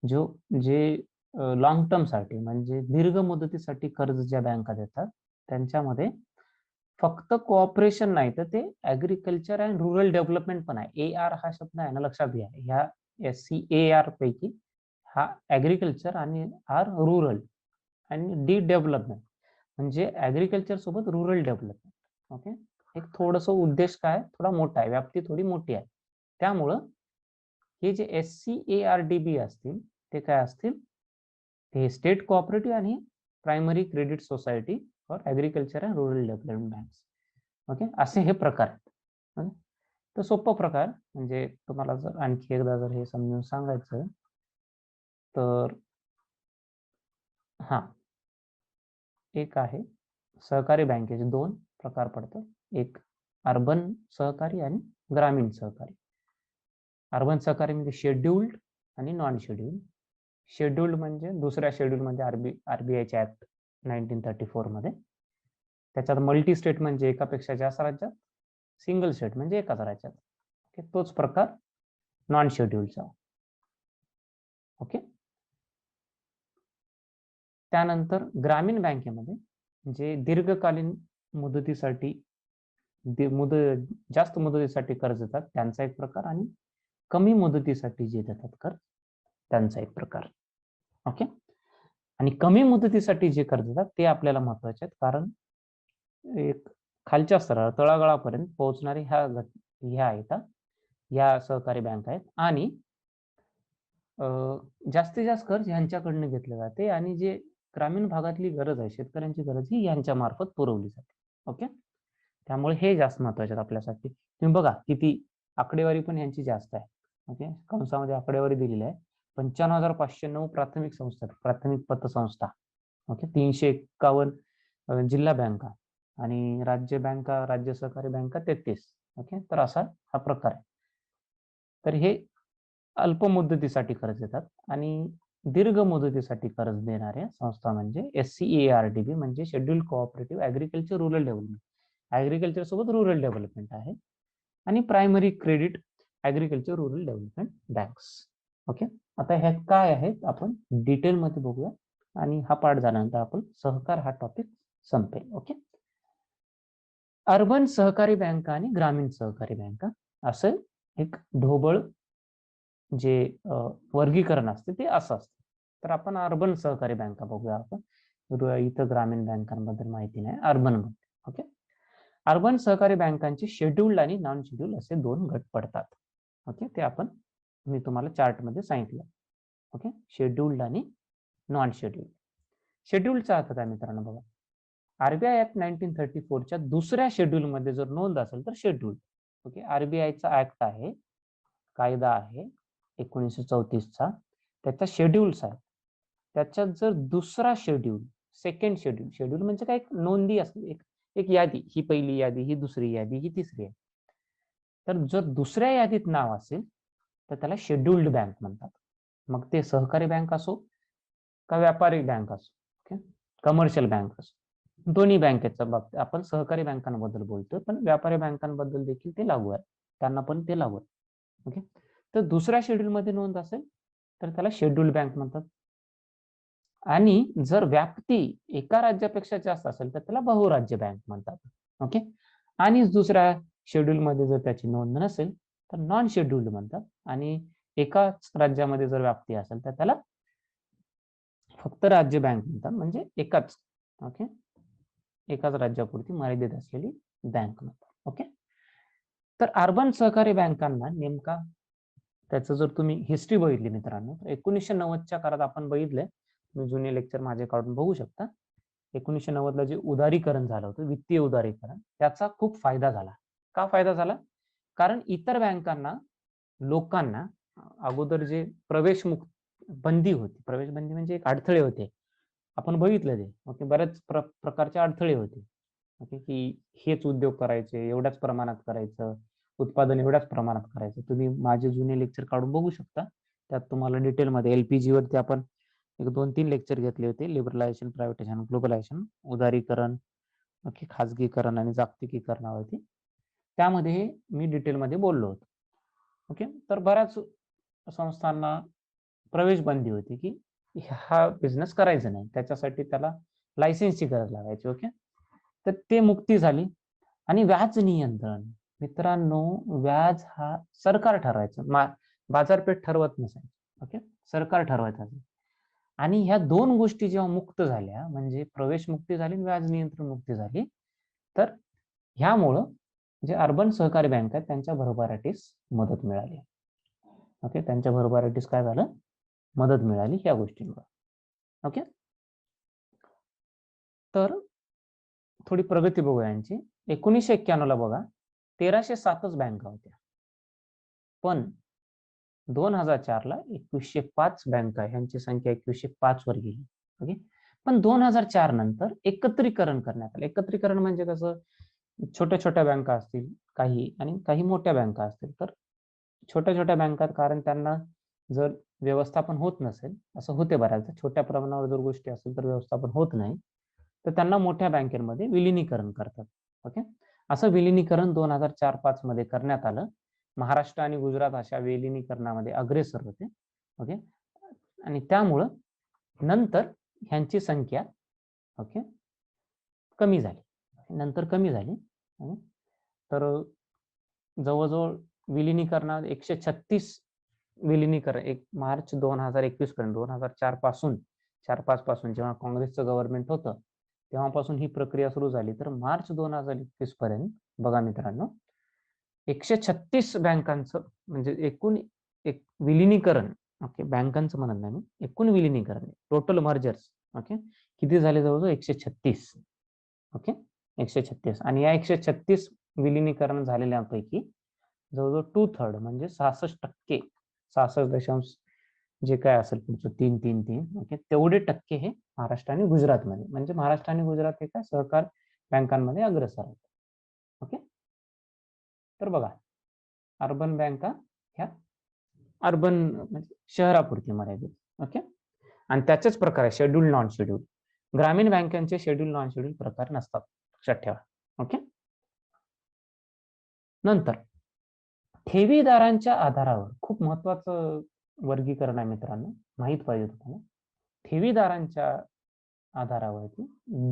[SPEAKER 1] जे लॉंग टर्म साठी म्हणजे दीर्घ मुदतीसाठी कर्ज ज्या बँका देतात त्यांच्यामध्ये फक्त कोऑपरेशन नाही तर ते ऍग्रिकल्चर अँड रुरल डेव्हलपमेंट पण आहे. AR हा शब्द आहे ना, लक्षात घ्या. ह्या SCAR पैकी हा ऍग्रिकल्चर आणि R रुरल आणि D डेव्हलपमेंट म्हणजे ऍग्रिकल्चर सोबत रुरल डेव्हलपमेंट. ओके, एक थोडस उद्देश काय थोडा मोठा आहे, व्याप्ती थोडी मोठी आहे. त्यामुळं हे जे SCARDB असतील ते काय असतील, ते स्टेट कोऑपरेटिव्ह आणि primary credit society for agriculture and rural development banks. Okay, असे हे प्रकार आहेत. तर सोपा प्रकार म्हणजे तुम्हाला जर आणखी एकदा जर हे समजून सांगायचं तर हा एक आहे सहकारी बँकेचे दोन प्रकार पडतात, एक अर्बन सहकारी आणि ग्रामीण सहकारी. अर्बन सहकारी म्हणजे शेड्यूल्ड आणि नॉन शेड्यूल्ड. शेड्यूल्ड म्हणजे दुसऱ्या शेड्यूल मध्ये आरबीआयच्या ऍक्ट 1934 मध्ये. त्याच्यात मल्टी स्टेट म्हणजे एकापेक्षा जास्त राज्यात, सिंगल स्टेट म्हणजे एकाच राज्यात. ओके, तोच प्रकार नॉन शेड्यूल्डचा. ओके. त्यानंतर ग्रामीण बँकेमध्ये जे दीर्घकालीन मुदतीसाठी जास्त मुदतीसाठी कर्ज देतात त्यांचा एक प्रकार, आणि कमी मुदतीसाठी जे देतात कर्ज त्यांचा एक प्रकार. ओके. आणि कमी मुदतीसाठी जे कर्ज देतात ते आपल्याला महत्वाचे आहेत, कारण एक खालच्या स्तरावर तळागाळापर्यंत पोहोचणारे ह्या आहेत, या सहकारी बँक आहेत. आणि जास्तीत जास्त कर्ज ह्यांच्याकडनं घेतले जाते, आणि जे ग्रामीण भागातली गरज आहे, शेतकऱ्यांची गरज ही यांच्या मार्फत पुरवली जाते. ओके. त्यामुळे हे जास्त महत्वाचे आहेत आपल्यासाठी. तुम्ही बघा किती आकडेवारी पण यांची जास्त आहे. ओके, कंसामध्ये आकडेवारी दिलेली आहे. 95,509 प्राथमिक संस्था, प्राथमिक पतसंस्था. ओके, 351 जिल्हा बँका आणि राज्य बँका, राज्य सहकारी बँका 33. ओके, तर असा हा प्रकार आहे. तर हे अल्प मुदतीसाठी कर्ज देतात, आणि दीर्घ मुदतीसाठी कर्ज देणाऱ्या संस्था म्हणजे SCEARDB म्हणजे scheduled cooperative agriculture rural development. Agriculture सोबत रूरल डेव्हलपमेंट आहे. आणि primary credit agriculture rural development banks. Okay. आता ह्या काय आहेत आपण डिटेल मध्ये बघूया, आणि हा पाठ झाल्यानंतर आपण सहकार हा टॉपिक संपेल. ओके. अर्बन सहकारी बँका आणि ग्रामीण सहकारी बँका असं एक ढोबळ जे वर्गीकरण असते ते असं असतं. तर आपण अर्बन सहकारी बँका बघूया आपण. इथं ग्रामीण बँकांबद्दल माहिती नाही, अर्बन मध्ये. ओके. अर्बन सहकारी बँकांचे शेड्यूल्ड आणि नॉन शेड्यूल्ड असे दोन गट पडतात. ओके, ते आपण मी तुम्हाला चार्ट मध्ये सांगितलं. ओके, शेड्यूल्ड आणि नॉन शेड्यूल्ड. शेड्यूल्डचा अर्थ काय मित्रांनो बघा, आरबीआय ऍक्ट 1934च्या दुसऱ्या शेड्यूल मध्ये जर नोंद असेल तर शेड्यूल्ड. ओके, आरबीआयचा ऍक्ट आहे, कायदा आहे 1934चा, त्याचा शेड्यूल्स आहे. त्याच्यात जर दुसरा शेड्यूल, सेकंड शेड्यूल, शेड्यूल म्हणजे काय, नोंदी असते, एक यादी, ही पहिली यादी, ही दुसरी यादी, ही तिसरी आहे. तर जर दुसऱ्या यादीत नाव असेल तर त्याला शेड्यूल्ड बँक म्हणतात. मग ते सहकारी बँक असो का व्यापारी बँक असो, ओके, कमर्शियल बँक असो, दोन्ही बँकेच्या बाबतीत आपण सहकारी बँकांबद्दल बोलतोय, पण व्यापारी बँकांबद्दल देखील ते लागू आहे, त्यांना पण ते लागू आहे. ओके. तर दुसऱ्या शेड्यूल मध्ये नोंद असेल तर त्याला शेड्यूल्ड बँक म्हणतात. आणि जर व्याप्ती एका राज्यापेक्षा जास्त असेल तर त्याला बहुराज्य बँक म्हणतात. ओके. आणि दुसऱ्या शेड्यूल मध्ये जर त्याची नोंद नसेल तर नॉन शेड्यूल्ड म्हणतात. आणि एकाच राज्यामध्ये जर व्याप्ती असेल तर त्याला फक्त राज्य बँक म्हणतात, म्हणजे एकाच, ओके, एकाच राज्यापुरती मर्यादित असलेली बँक म्हणतात. ओके. तर अर्बन सहकारी बँकांना नेमका त्याचं जर तुम्ही हिस्ट्री बघितली मित्रांनो, 1990च्या काळात आपण बघितलंय, तुम्ही जुने लेक्चर माझे काढून बघू शकता. 1990ला जे उदारीकरण झालं होतं, वित्तीय उदारीकरण, त्याचा खूप फायदा झाला. का फायदा झाला? कारण इतर बँकांना, लोकांना अगोदर जे प्रवेश बंदी होती, प्रवेश बंदी म्हणजे एक अडथळे होते, आपण बघितलं ते. ओके, बऱ्याच प्रकारचे अडथळे होते. ओके, की हेच उद्योग करायचे, एवढ्याच प्रमाणात करायचं, उत्पादन एवढ्याच प्रमाणात करायचं. तुम्ही माझे जुने लेक्चर काढून बघू शकता, त्यात तुम्हाला डिटेलमध्ये एलपीजी वरती आपण एक 2-3 लेक्चर घेतले होते. लिबरलायझेशन, प्रायव्हेटायझेशन, ग्लोबलायझेशन, उदारीकरण, ओके, खाजगीकरण आणि जागतिकीकरणावरती, त्यामध्ये मी डिटेलमध्ये बोललो होतो. ओके. तर बऱ्याच संस्थांना प्रवेश बंदी होती की हा बिझनेस करायचा नाही, त्याच्यासाठी त्याला लायसन्सची गरज लागायची. ओके. तर ते मुक्ती झाली. आणि व्याज नियंत्रण मित्रांनो, व्याज हा सरकार ठरवायचं, बाजारपेठ ठरवत नसायचं. ओके, सरकार ठरवायचं. आणि ह्या दोन गोष्टी जेव्हा मुक्त झाल्या, म्हणजे प्रवेश मुक्ती झाली, व्याज नियंत्रण मुक्ती झाली, तर ह्यामुळं जे अर्बन सहकारी बँक आहेत त्यांच्या भरभराटीस मदत मिळाली. ओके, त्यांच्या भरभराटीस काय झालं, मदत मिळाली ह्या गोष्टींवर. ओके. तर थोडी प्रगती बघूया यांची. 1991ला बघा 1307च बँका होत्या, पण 2004ला 2105 बँका, ह्यांची संख्या 2105 वर गेली. ओके. पण 2004 नंतर एकत्रीकरण करण्यात आलं. एकत्रीकरण म्हणजे कसं, छोट्या छोट्या बँका असतील काही आणि काही मोठ्या बँका असतील. तर छोट्या छोट्या बँकात कारण त्यांना जर व्यवस्थापन होत नसेल, असं होते बऱ्याचदा छोट्या प्रमाणावर जर गोष्टी असेल तर व्यवस्थापन होत नाही, तर त्यांना मोठ्या बँकेमध्ये विलिनीकरण करतात. ओके, असं विलिनीकरण 2004-5 मध्ये करण्यात आलं. महाराष्ट्र आणि गुजरात अशा विलिनीकरणामध्ये अग्रेसर होते. ओके, आणि त्यामुळं नंतर ह्यांची संख्या ओके कमी झाली, नंतर कमी झाली. तर जवळजवळ विलिनीकरणात 136 विलिनीकरण एक मार्च 2021 पर्यंत 2004-5 पासून जेव्हा काँग्रेसचं गव्हर्नमेंट होतं तेव्हापासून ही प्रक्रिया सुरू झाली. तर मार्च 2021 पर्यंत बघा मित्रांनो 136 बँकांचं म्हणजे एकूण एक विलिनीकरण, ओके बँकांचं म्हणत नाही मी, एकूण विलिनीकरण टोटल मर्जर्स ओके किती झाले, जवळजवळ 136. ओके 136. आणि या 136 विलिनीकरण झालेल्यापैकी जवळजवळ 2/3 म्हणजे 66%, 66 जे काय असेल तुमचं 333 ओके तेवढे टक्के हे महाराष्ट्र आणि गुजरातमध्ये, म्हणजे महाराष्ट्र आणि गुजरात हे काय सहकार बँकांमध्ये अग्रेसर आहेत. ओके, तर बघा अर्बन बँका ह्या अर्बन म्हणजे शहरापुरती मर्यादित. ओके, आणि त्याचेच प्रकार आहे शेड्यूल नॉन शेड्यूल. ग्रामीण बँकांचे शेड्यूल नॉन शेड्यूल प्रकार नसतात, लक्षात ठेवा. ओके, नंतर ठेवीदारांच्या आधारावर खूप महत्वाचं वर्गीकरण आहे मित्रांनो, माहित पाहिजे तुम्हाला. ठेवीदारांच्या आधारावरती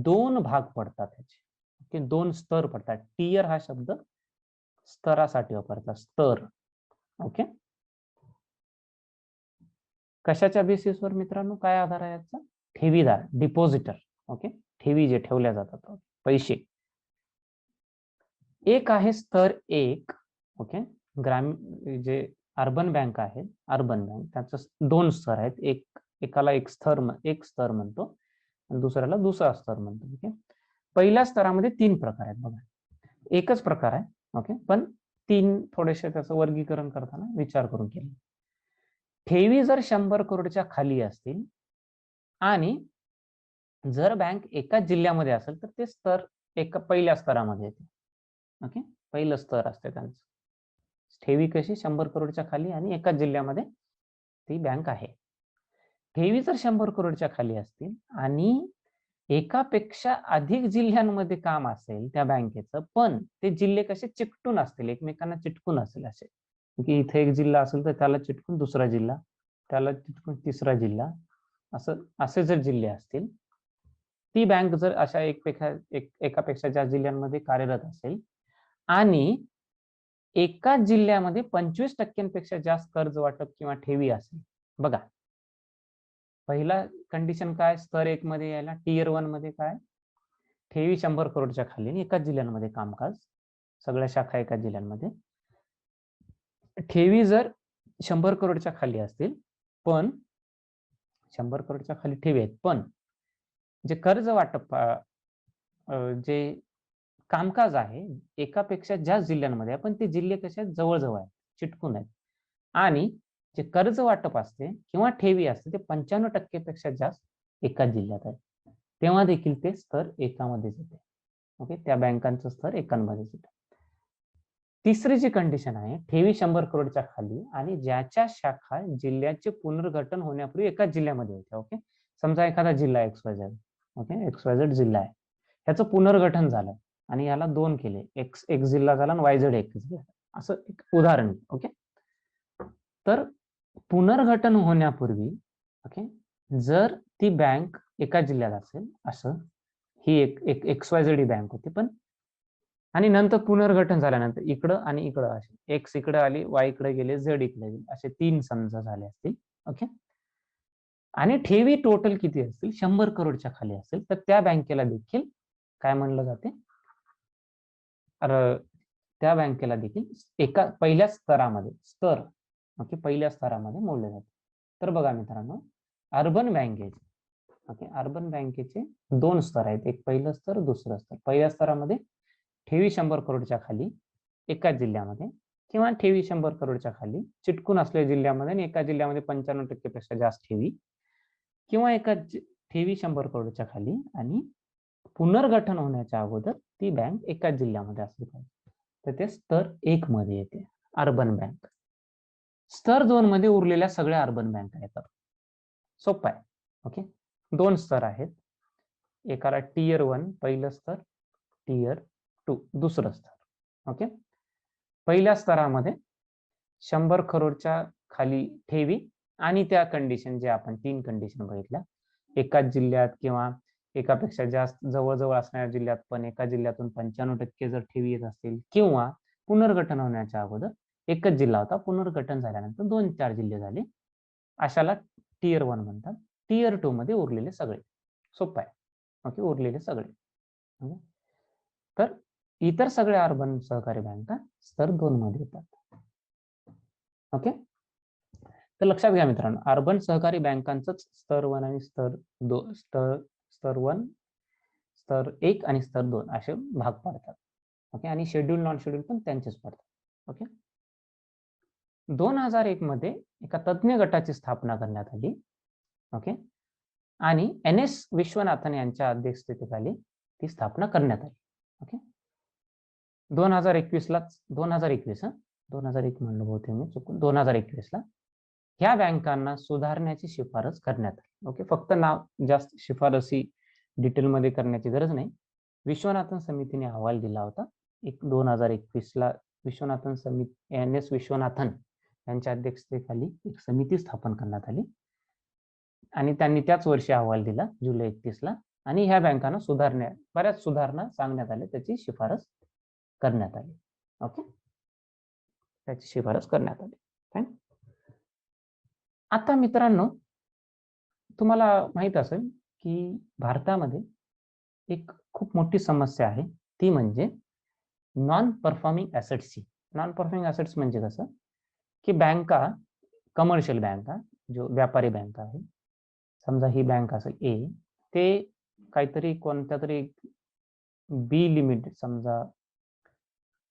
[SPEAKER 1] 2 भाग पडतात त्याचे. ओके, 2 स्तर पडतात. टियर हा शब्द स्तरासाठी वापरतात, स्तर. ओके, कशाच्या बेसिसवर मित्रांनो, काय आधार आहे याचा? ठेवीदार, डिपॉझिटर. ओके, ठेवी जे ठेवल्या जातात पैसे. एक आहे स्तर 1. ओके, ग्रामीण जे अर्बन बँक आहे, अर्बन बँक त्याचं 2 स्तर आहेत. एकाला एक स्तर म्हणतो आणि दुसऱ्याला दुसरा स्तर म्हणतो. ओके, पहिल्या स्तरामध्ये 3 प्रकार आहेत बघा, एकच प्रकार आहे. ओके, पण 3 थोडेसे त्याचं वर्गीकरण करताना विचार करून केले. ठेवी जर 100 करोडच्या खाली असतील आणि जर बँक एकाच जिल्ह्यामध्ये असेल तर ते स्तर पहिल्या स्तरामध्ये येते. ओके, पहिलं स्तर असते त्यांचं. ठेवी कशी 100 करोडच्या खाली आणि एकाच जिल्ह्यामध्ये ती बँक आहे. ठेवी जर 100 करोडच्या खाली असतील आणि एकापेक्षा अधिक जिल्ह्यांमध्ये काम असेल त्या बँकेचं, पण ते जिल्हे कसे चिकटून असतील, एकमेकांना चिटकून असेल असे, की इथे एक जिल्हा असेल तर त्याला चिटकून दुसरा जिल्हा, त्याला चिटकून तिसरा जिल्हा, असे जर जिल्हे असतील, ती बँक जर अशा एकापेक्षा जास्त जिल्ह्यांमध्ये कार्यरत असेल आणि एकाच जिल्ह्यामध्ये 25% जास्त कर्ज वाटप किंवा ठेवी असेल. बघा पहिला कंडिशन काय, स्तर 1 मध्ये यायला, टियर 1 मध्ये काय, ठेवी 100 करोडच्या खाली आणि एकाच जिल्ह्यांमध्ये कामकाज, सगळ्या शाखा एकाच जिल्ह्यांमध्ये. ठेवी जर 100 करोडच्या खाली असतील पण 100 करोडच्या खाली ठेवी आहेत, पण जे कर्ज वाटप जे कामकाज आहे एकापेक्षा जास्त जिल्ह्यांमध्ये आहे, पण ते जिल्हे कसे आहेत, जवळजवळ आहेत, चिटकून आहेत. आणि जे कर्ज वाटप असते किंवा ठेवी असते ते 95% पेक्षा जास्त एकाच जिल्ह्यात आहे, तेव्हा देखील ते स्तर 1 मध्येच येते. ओके, त्या बँकांचं स्तर 1 मध्येच येते. तिसरी जी कंडिशन आहे, ठेवी 100 करोडच्या खाली आणि ज्याच्या शाखा जिल्ह्याचे पुनर्गठन होण्यापूर्वी एकाच जिल्ह्यामध्ये होत्या. ओके, समजा एखादा जिल्हा XYZ, ओके XYZ जिल्हा आहे, ह्याचं पुनर्गठन झालं आणि याला 2 केले, एक जिल्हा झाला आणि YZ एक जिल्हा, असं एक उदाहरण. ओके, तर पुनर्गठन होण्यापूर्वी ओके जर ती बँक एका जिल्ह्यात असेल, असं ही एक XYZ बँक होती, पण आणि नंतर पुनर्गठन झाल्यानंतर इकडं आणि इकडं असे एक्स इकडे आली, वाय इकडे गेले, झेड इकडे गेले, असे 3 समजा झाले असतील. ओके, आणि ठेवी टोटल किती असतील, 100 करोडच्या खाली असेल, तर त्या बँकेला देखील काय म्हणलं जाते, त्या बँकेला देखील एका पहिल्या स्तरामध्ये स्तर ओके पहिल्या स्तरामध्ये मोडले जाते. तर बघा मित्रांनो, अर्बन बँकेचे ओके अर्बन बँकेचे 2 स्तर आहेत, एक पहिलं स्तर, दुसरं स्तर. पहिल्या स्तरामध्ये ठेवी 100 करोडच्या खाली एकाच जिल्ह्यामध्ये किंवा ठेवी 100 करोडच्या खाली चिटकून असलेल्या जिल्ह्यामध्ये आणि एका जिल्ह्यामध्ये 95% पेक्षा जास्त ठेवी, किंवा एका ठेवी 100 करोडच्या खाली आणि पुनर्गठन होण्याच्या अगोदर ती बँक एकाच जिल्ह्यामध्ये असली पाहिजे. तर ते स्तर 1 मध्ये येते, अर्बन बँक. स्तर 2 मध्ये उरलेल्या सगळ्या अर्बन बँका येतात. सोपं आहे. ओके, 2 स्तर आहेत. एकाला टियर 1 पहिलं स्तर, टियर 2 दुसरं स्तर. ओके, पहिल्या स्तरामध्ये 100 करोडच्या खाली ठेवी आणि त्या कंडिशन जे आपण 3 कंडिशन बघितल्या, एकाच जिल्ह्यात किंवा एकापेक्षा जास्त जवळजवळ असणाऱ्या जिल्ह्यात पण एका जिल्ह्यातून 95% जर ठेवी येत असतील, किंवा पुनर्गठन होण्याच्या अगोदर एकच जिल्हा होता, पुनर्गठन झाल्यानंतर 2-4 जिल्हे झाले, अशाला टियर 1 म्हणतात. टियर 2 मध्ये उरलेले सगळे. सोपं आहे. ओके, उरलेले सगळे. तर इतर सगळ्या अर्बन सहकारी बँका स्तर 2 मध्ये येतात. ओके, तर लक्षात घ्या मित्रांनो, अर्बन सहकारी बँकांचंच स्तर 1 आणि स्तर 2, स्तर 1, स्तर 1 आणि स्तर 2 असे भाग पडतात. ओके, आणि शेड्यूल नॉन शेड्यूल पण त्यांचेच पडतात. ओके, 2001 मध्ये एका तज्ञ गटाची स्थापना करण्यात आली. ओके, आणि NS विश्वनाथन यांच्या अध्यक्षतेखाली ती स्थापना करण्यात आली. ओके, 2021 म्हणलं बहुतेक मी चुकून, 2021 ला ह्या बँकांना सुधारण्याची शिफारस करण्यात आली. ओके, फक्त नाव, जास्त शिफारसी डिटेलमध्ये करण्याची गरज नाही. विश्वनाथन समितीने अहवाल दिला होता. 2021 ला विश्वनाथन समिती, NS विश्वनाथन यांच्या अध्यक्षतेखाली एक समिती स्थापन करण्यात आली आणि त्यांनी त्याच वर्षी अहवाल दिला, जुलै 31 ला. आणि ह्या बँकांना बऱ्याच सुधारणा सांगण्यात आल्या, त्याची शिफारस करण्यात आली. ओके, त्याची शिफारस करण्यात आली. आता मित्रांनो, तुम्हाला माहित असेल की भारतामध्ये एक खूप मोठी समस्या आहे, ती म्हणजे नॉन परफॉर्मिंग ऍसेट्सची. नॉन परफॉर्मिंग ऍसेट्स म्हणजे कसं की बँका, कमर्शियल बँका, जो व्यापारी बँका आहे, समजा ही बँक असेल ए, ते काहीतरी कोणत्या तरी बी लिमिटेड, समजा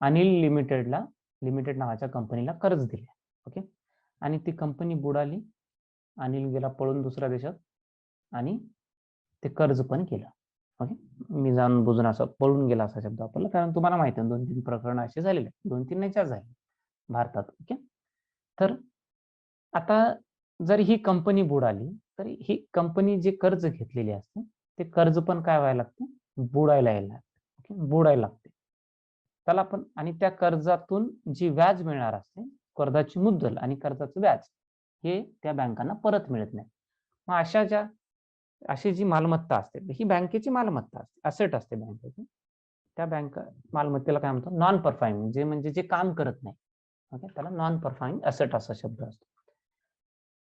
[SPEAKER 1] अनिल लिमिटेड नावाच्या कंपनीला कर्ज दिले. ओके, आणि ती कंपनी बुडाली, अनिल गेला पळून दुसऱ्या देशात आणि ते कर्ज पण केलं. ओके, मी जाणून बुजून असं पळून गेला असा शब्द वापरला, कारण तुम्हाला माहिती आहे 2-3 प्रकरण असे झालेले, 2-3 नाही, 4 झाले भारतात. ओके, तर आता जर ही कंपनी बुडाली, तर ही कंपनी जे कर्ज घेतलेले असते ते कर्ज पण काय व्हायला लागते, बुडायला यायला लागते. ओके, बुडायला लागते त्याला पण. आणि त्या कर्जातून जी व्याज मिळणार असते, कर्जाची मुद्दल आणि कर्जाचं व्याज, हे त्या बँकांना परत मिळत नाही. मग अशी जी मालमत्ता असते, ही बँकेची मालमत्ता असते, असेट असते बँकेची. त्या बँक मालमत्तेला काय म्हणतो, नॉन परफॉर्मिंग, जे म्हणजे जे काम करत नाही. ओके, त्याला नॉन परफॉर्मिंग असेट असा शब्द असतो.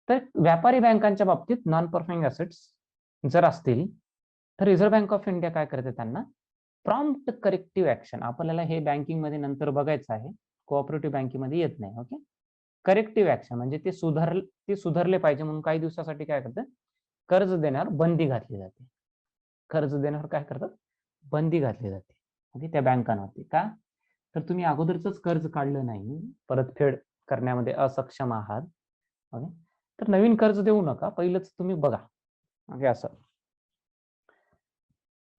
[SPEAKER 1] तर व्यापारी बँकांच्या बाबतीत नॉन परफॉर्मिंग असेट्स जर असतील, तर रिझर्व्ह बँक ऑफ इंडिया काय करते, त्यांना प्रॉम्प्ट करेक्टिव्ह ऍक्शन. आपल्याला हे बँकिंग मध्ये नंतर बघायचं आहे, कोऑपरेटिव्ह बँकेमध्ये येत नाही. ओके, करेक्टिव्ह ऍक्शन म्हणजे ते सुधारले पाहिजे म्हणून काही दिवसासाठी काय करतं, कर्ज देण्यावर बंदी घातली जाते. कर्ज देण्यावर काय करतात, बंदी घातली जाते. ओके, त्या बँकांवरती. का, तर तुम्ही अगोदरच कर्ज काढलं नाही, परतफेड करण्यामध्ये असक्षम आहात, ओके, तर नवीन कर्ज देऊ नका, पहिलंच तुम्ही बघा. ओके, असं.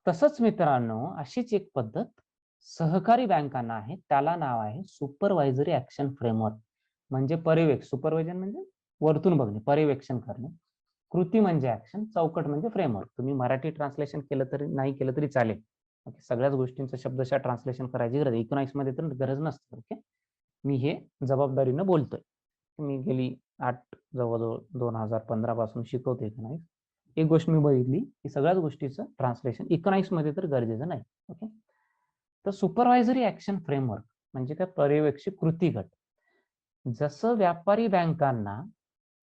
[SPEAKER 1] तसंच मित्रांनो, अशीच एक पद्धत सहकारी बँकांना आहे, त्याला नाव आहे सुपरवायझरी ऍक्शन फ्रेमवर्क. म्हणजे सुपरवायझन म्हणजे वरतून बघणे, पर्यवेक्षण करणे. कृती म्हणजे ऍक्शन, चौकट म्हणजे फ्रेमवर्क. तुम्ही मराठी ट्रान्सलेशन केलं तरी नाही केलं तरी चालेल. ओके, सगळ्याच गोष्टींचं शब्दशः ट्रान्सलेशन करायची गरज, इकॉनॉमिक्स मध्ये तर गरज नसते. ओके, मी हे जबाबदारीनं बोलतोय. मी गेली जवळजवळ 2015 पासून शिकवतो इकॉनॉमिक्स. एक गोष्ट मी बघितली की सगळ्याच गोष्टीचं ट्रान्सलेशन इकॉनॉमिक्स मध्ये तर गरजेचं नाही. ओके, तर सुपरवायझरी ऍक्शन फ्रेमवर्क म्हणजे काय, पर्यवेक्षी कृती गट. जसं व्यापारी बँकांना,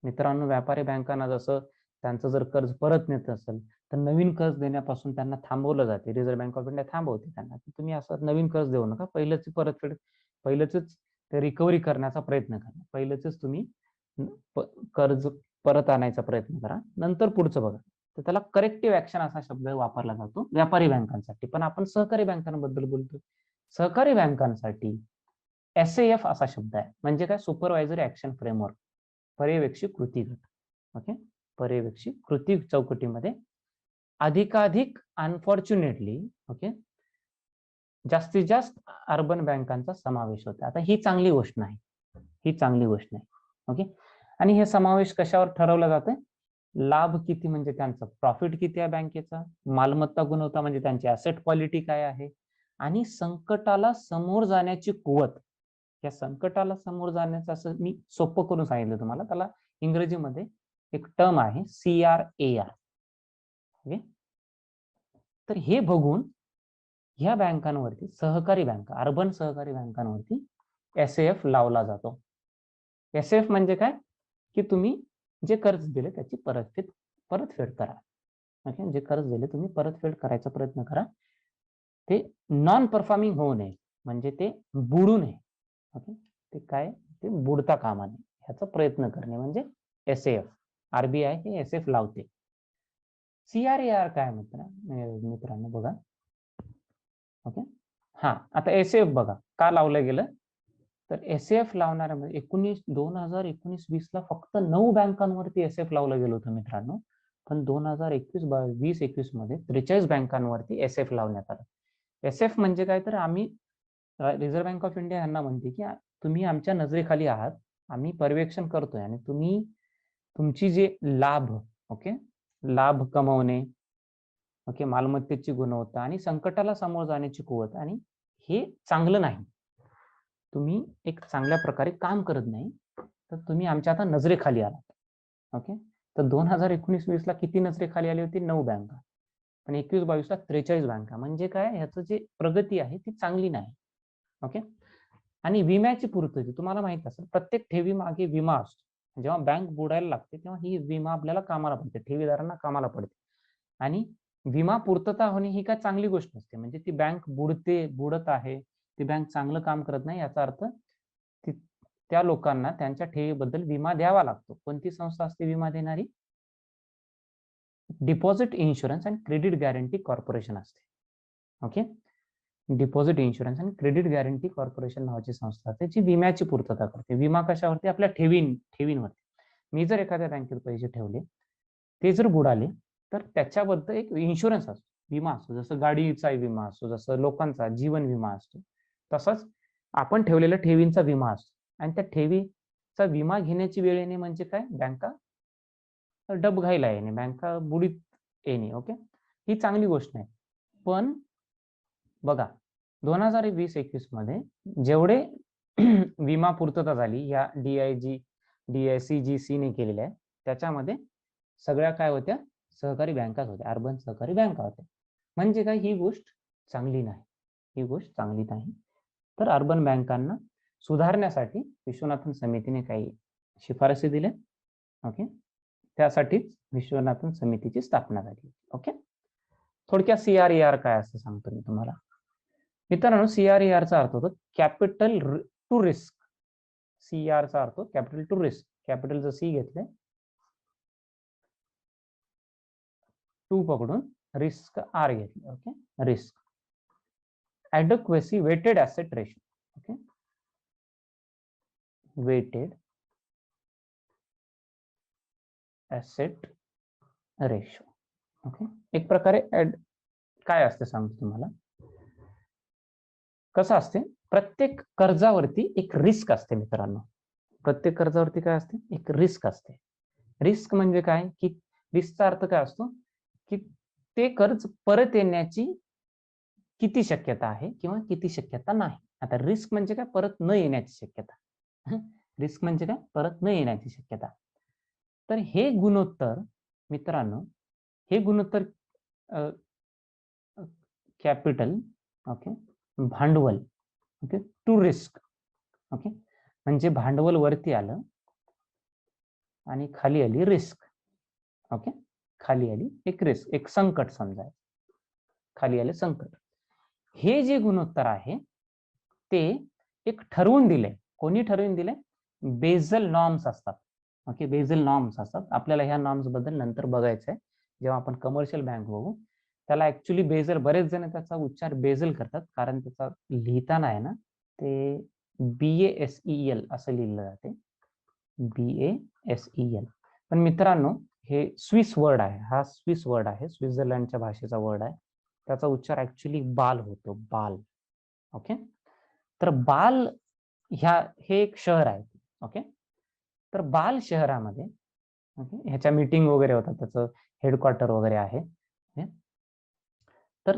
[SPEAKER 1] मित्रांनो, व्यापारी बँकांना जसं त्यांचं जर कर्ज परत नेत असेल तर नवीन कर्ज देण्यापासून त्यांना थांबवलं जाते, रिझर्व्ह बँक ऑफ इंडिया थांबवते त्यांना, की तुम्ही असं नवीन कर्ज देऊ नका, पहिलंच परतफेड, पहिलंच ते रिकव्हरी करण्याचा प्रयत्न करा, पहिलंच तुम्ही कर्ज परत आणायचा प्रयत्न करा, नंतर पुढचं बघा. तर त्याला करेक्टिव्ह ऍक्शन असा शब्द वापरला जातो व्यापारी बँकांसाठी. पण आपण सहकारी बँकांबद्दल बोलतो. सहकारी बँकांसाठी SAF असा शब्द आहे, म्हणजे काय, सुपरवायझरी ऍक्शन फ्रेमवर्क, पर्यवेक्षी कृती गट. ओके, पर्यवेक्षी कृती चौकटीमध्ये अधिकाधिक अनफॉर्च्युनेटली ओके जास्तीत जास्त अर्बन बँकांचा समावेश होता. आता ही चांगली गोष्ट नाही, ही चांगली गोष्ट नाही. ओके, आणि हे समावेश कशावर ठरवला जातं? लाभ किती म्हणजे त्यांचं प्रॉफिट किती आहे बँकेचा, मालमत्ता गुणवत्ता म्हणजे त्यांची ऍसेट क्वालिटी काय आहे, आणि संकटाला समोर जाण्याची कुवत. या संकटाला समोर जाण्याचं असं मी सोपं करून सांगितलं तुम्हाला, त्याला इंग्रजीमध्ये एक टर्म आहे CRAR. ओके, तर हे बघून ह्या बँकांवरती, सहकारी बँका, अर्बन सहकारी बँकांवरती SAF लावला जातो. SAF म्हणजे काय? की तुम्ही जे कर्ज दिले त्याची परतफेड करा. ओके, जे कर्ज दिले तुम्ही परतफेड करायचा प्रयत्न करा. ते नॉन परफॉर्मिंग होऊ नये, म्हणजे ते बुडू नये. ओके, ते काय, ते बुडता कामा नये ह्याचा प्रयत्न करणे म्हणजे SAF. RBI हे SAF लावते. CRAR काय मित्रांनो बघा. ओके, हा, आता SAF बघा का लावलं गेलं, तर SAF लावणाऱ्यामध्ये 2019-20 ला फक्त 9 बँकांवरती SAF लावलं गेलं होतं मित्रांनो. पण 2020-21 मध्ये 43 बँकांवरती SAF लावण्यात आलं. SAF म्हणजे काय, तर आम्ही रिझर्व्ह बँक ऑफ इंडिया यांना म्हणते की तुम्ही आमच्या नजरेखाली आहात, आम्ही पर्यवेक्षण करतोय, आणि तुम्ही तुमची जे लाभ, ओके, लाभ कमवणे, ओके, मालमत्तेची गुणवत्ता आणि संकटाला समोर जाण्याची कुवत, आणि हे चांगलं नाही, तुम्ही एक चांगल्या प्रकारे काम करत नाही, तर तुम्ही आमच्या आता नजरेखाली आलात. ओके, तर 2019-20 ला किती नजरेखाली आली होती? 9 बँका. पण 21-22 ला 43 बँका. म्हणजे काय, ह्याचं जे प्रगती आहे ती चांगली नाही. ओके, आणि विम्याची पूर्तता तुम्हाला माहित असेल, प्रत्येक ठेवी मागे विमा असतो. जेव्हा बँक बुडायला लागते तेव्हा ही विमा आपल्याला कामाला पडते, ठेवीदारांना कामाला पडते. आणि विमा पूर्तता होणे ही काय चांगली गोष्ट नसते. म्हणजे ती बँक बुडत आहे, ती बँक चांगलं काम करत नाही, याचा अर्थ त्या लोकांना त्यांच्या ठेवीबद्दल विमा द्यावा लागतो. कोणती संस्था असते विमा देणारी? Deposit insurance and credit guarantee corporation असते. ओके, डिपॉझिट इन्शुरन्स आणि क्रेडिट गॅरंटी कॉर्पोरेशन नावाची संस्था असते जी विम्याची पूर्तता करते. विमा कशावरती? आपल्या ठेवींवरती. मी जर एखाद्या बँकेत पैसे ठेवले, ते जर बुडाले, तर त्याच्याबद्दल एक इन्शुरन्स असतो, विमा असतो. जसं गाडीचा विमा असतो, जसं लोकांचा जीवन विमा असतो, तसंच आपण ठेवलेल्या ठेवींचा विमा असतो. आणि त्या ठेवीचा विमा घेण्याची वेळ येणे म्हणजे काय? बँका डबघाईला येणे, बँका बुडीत येणे. ओके, ही चांगली गोष्ट नाही. पण बघा, 2020-21 मध्ये जेवढे विमा पूर्तता झाली या DICGC ने केलेल्या, त्याच्यामध्ये सगळ्या काय होत्या? सहकारी बँकाच होत्या, अर्बन सहकारी बँका होत्या. म्हणजे काय, ही गोष्ट चांगली नाही, ही गोष्ट चांगली नाही. तर अर्बन बँकांना सुधारण्यासाठी विश्वनाथन समितीने काही शिफारसी दिल्या. ओके, त्यासाठीच विश्वनाथन समितीची स्थापना झाली. ओके, थोडक्यात CRAR काय असं सांगतो मी तुम्हाला मित्रांनो. CRAR चा अर्थ होतो कॅपिटल टू रिस्क. CR चा अर्थ कॅपिटल टू रिस्क. कॅपिटलचं C घेतलंय, टू पकडून रिस्क R घेतलं. Okay, risk adequacy weighted asset ratio. Okay, weighted asset ratio. Okay, एक प्रकारे काय असते सांगतो तुम्हाला. कसं असते, प्रत्येक कर्जावरती एक रिस्क असते मित्रांनो. प्रत्येक कर्जावरती काय असते? एक रिस्क असते. रिस्क म्हणजे काय, की रिस्कचा अर्थ काय असतो, की ते कर्ज परत येण्याची किती शक्यता आहे किंवा किती शक्यता नाही. आता रिस्क म्हणजे काय? परत न येण्याची शक्यता. रिस्क म्हणजे काय? परत न येण्याची शक्यता. तर हे गुणोत्तर मित्रांनो, हे गुणोत्तर कॅपिटल, ओके, भांडवल, ओके, टू रिस्क. ओके, म्हणजे भांडवल वरती आलं आणि खाली आली रिस्क. ओके, खाली आली एक रिस्क, एक संकट समजा, खाली आले संकट. हे जे गुणोत्तर आहे ते एक ठरवून दिले. कोणी ठरवून दिले? बेझल नॉर्म्स असतात. ओके, बेझल नॉर्म्स असतात. आपल्याला ह्या नॉर्म्स बद्दल नंतर बघायचं आहे जेव्हा आपण कमर्शियल बँक बघू. त्याला ऍक्च्युली बेझल, बरेच जण त्याचा उच्चार बेझल करतात, कारण त्याचा लिहिताना आहे ना ते BASEL असं लिहिलं जाते, BASEL. पण मित्रांनो, हे स्विस वर्ड आहे, हा स्विस वर्ड आहे, स्वित्झर्लंडच्या भाषेचा वर्ड आहे. त्याचा उच्चार ऍक्च्युली बाल होतो, बाल. ओके, तर बाल हे एक शहर आहे. ओके, तर बाल शहरामध्ये ओके ह्याच्या मीटिंग वगैरे होतात, त्याचं हेडक्वार्टर वगैरे आहे. तर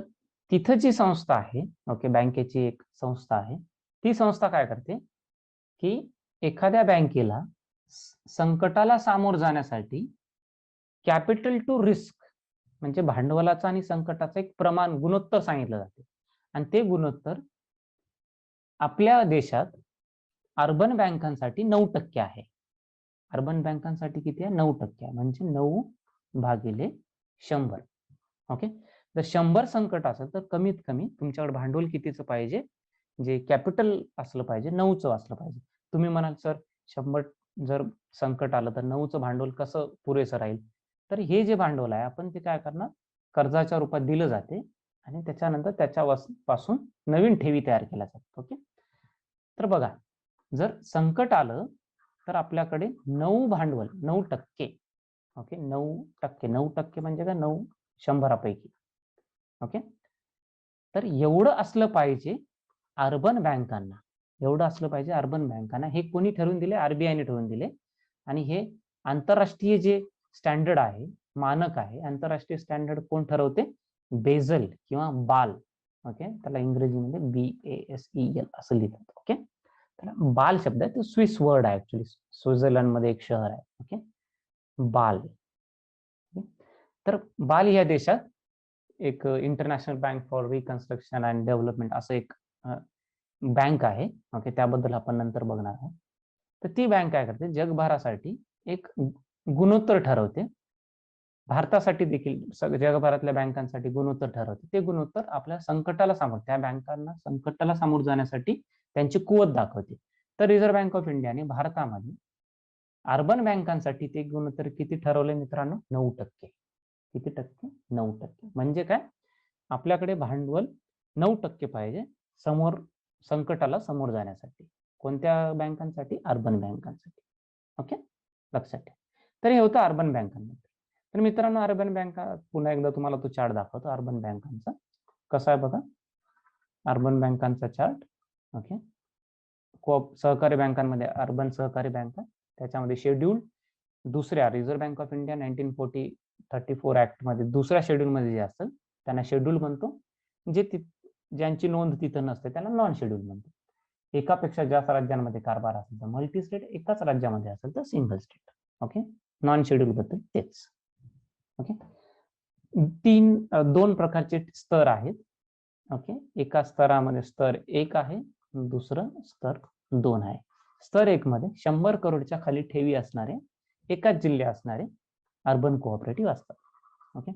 [SPEAKER 1] तिथं जी संस्था आहे, ओके, बँकेची एक संस्था आहे, ती संस्था काय करते की एखाद्या बँकेला संकटाला सामोर जाण्यासाठी कॅपिटल टू रिस्क म्हणजे भांडवलाचा आणि संकटाचं एक प्रमाण गुणोत्तर सांगितलं जाते. आणि ते गुणोत्तर आपल्या देशात अर्बन बँकांसाठी 9% आहे. अर्बन बँकांसाठी किती आहे? 9% आहे, म्हणजे 9/100. ओके, जर 100 संकट असेल तर कमीत कमी तुमच्याकडे भांडवल कितीचं पाहिजे, जे कॅपिटल असलं पाहिजे 9चं असलं पाहिजे. तुम्ही म्हणाल सर 100 जर संकट आलं तर 9चं भांडवल कसं पुरेसं राहील? तर हे जे भांडवल आहे आपण ते काय करणार, कर्जाच्या रूपात दिलं जाते आणि त्याच्यानंतर त्याच्यापासून नवीन ठेवी तयार केल्या जातात. ओके, तर बघा, जर संकट आलं तर आपल्याकडे 9 भांडवल 9%. ओके, 9% म्हणजे काय? 9 100पैकी. ओके, तर एवढं असलं पाहिजे अर्बन बँकांना, एवढं असलं पाहिजे अर्बन बँकांना. हे कोणी ठरवून दिले? आरबीआयने ठरवून दिले. आणि हे आंतरराष्ट्रीय जे स्टँडर्ड आहे, मानक आहे, आंतरराष्ट्रीय स्टँडर्ड कोण ठरवते? बेझल किंवा बाल. ओके, त्याला इंग्रजीमध्ये BASEL असं लिहितात. ओके, तर बाल शब्द आहे, तो स्विस वर्ड आहे ऍक्च्युली, स्वित्झर्लंड मध्ये एक शहर आहे. ओके, बाल. तर बाल या देशात एक international bank for reconstruction and development असं एक बँक आहे. ओके, त्याबद्दल आपण नंतर बघणार आहोत. तर ती बँक काय करते? जगभरासाठी एक गुणोत्तर ठरवते. भारतासाठी देखील जगभरातल्या बँकांसाठी गुणोत्तर ठरवते. ते गुणोत्तर आपल्या संकटाला सामोर, त्या बँकांना संकटाला सामोर जाण्यासाठी त्यांची कुवत दाखवते. तर रिझर्व्ह बँक ऑफ इंडियाने भारतामध्ये अर्बन बँकांसाठी ते गुणोत्तर किती ठरवले मित्रांनो? 9%. किती टक्के? 9%. म्हणजे काय? आपल्याकडे भांडवल 9% पाहिजे संकटाला समोर जाण्यासाठी. कोणत्या बँकांसाठी? अर्बन बँकांसाठी. ओके, लक्षात ठेवा. तर हे होतं अर्बन बँकांमध्ये. तर मित्रांनो, अर्बन बँका पुन्हा एकदा तुम्हाला तो चार्ट दाखवतो अर्बन बँकांचा. कसा आहे बघा, अर्बन बँकांचा चार्ट. ओके, सहकारी बँकांमध्ये अर्बन सहकारी बँका, त्याच्यामध्ये शेड्यूल दुसऱ्या reserve bank of India 1934 act मध्ये दुसऱ्या शेड्यूल मध्ये जे असतं त्यांना शेड्यूल म्हणतो. ज्यांची नोंद तिथं नसते त्याला नॉन शेड्यूल म्हणतो. एकापेक्षा जास्त राज्यांमध्ये कारभार असेल तर मल्टी स्टेट, एकाच राज्यामध्ये असेल तर single state. Okay, non schedule बद्दल तेच. ओके, 2 प्रकारचे स्तर आहेत. ओके, एका स्तरामध्ये स्तर 1 आहे, दुसरं स्तर 2 आहे. स्तर 1 मध्ये 100 करोडच्या खाली ठेवी असणारे, एकाच जिल्हे असणारे अर्बन कोऑपरेटिव्ह असतात. ओके,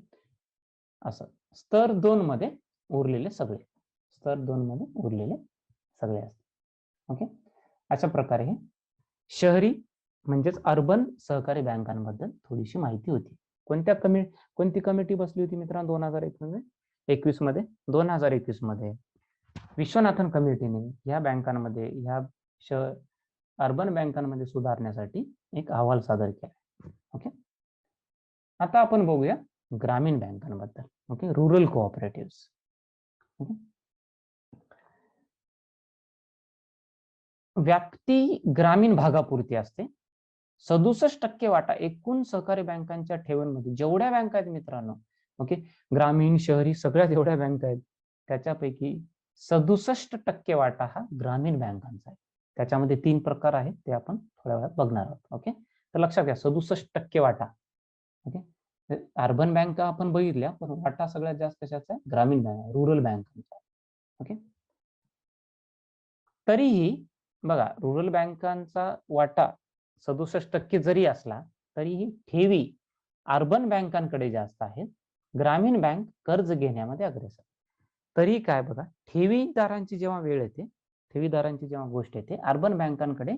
[SPEAKER 1] असं. स्तर 2 मध्ये उरलेले सगळे, स्तर 2 मध्ये उरलेले सगळे असतात. ओके, अशा प्रकारे हे शहरी म्हणजेच अर्बन सहकारी बँकांबद्दल थोडीशी माहिती होती. कोणती कमिटी बसली होती मित्रांनो 2021 मध्ये? 2021 मध्ये विश्वनाथन कमिटीने या बँकांमध्ये, ह्या अर्बन बँकांमध्ये सुधारण्यासाठी एक अहवाल सादर केला. ओके, आता आपण बघूया ग्रामीण बँकांबद्दल. Okay, rural cooperative. ओके, व्याप्ती ग्रामीण भागापुरती असते. 67% वाटा एकूण सहकारी बँकांच्या ठेवींमध्ये, जेवढ्या बँका आहेत मित्रांनो, ओके, ग्रामीण शहरी सगळ्या जेवढ्या बँका आहेत त्याच्यापैकी 67% वाटा हा ग्रामीण बँकांचा आहे. त्याच्यामध्ये 3 प्रकार आहेत, ते आपण थोड्या वेळात बघणार आहोत. ओके, तर लक्षात घ्या 67% वाटा. ओके, अर्बन बँका आपण बघितल्या, पण वाटा सगळ्यात जास्त कशाचा आहे? ग्रामीण बँक, रुरल बँकांचा. ओके, तरीही बघा, रुरल बँकांचा वाटा 67% जरी असला तरीही ठेवी अर्बन बँकांकडे जास्त आहेत. ग्रामीण बँक कर्ज घेण्यामध्ये अग्रेसर. तरी काय बघा, ठेवीदारांची जेव्हा वेळ येते, ठेवीदारांची जेव्हा गोष्ट येते, अर्बन बँकांकडे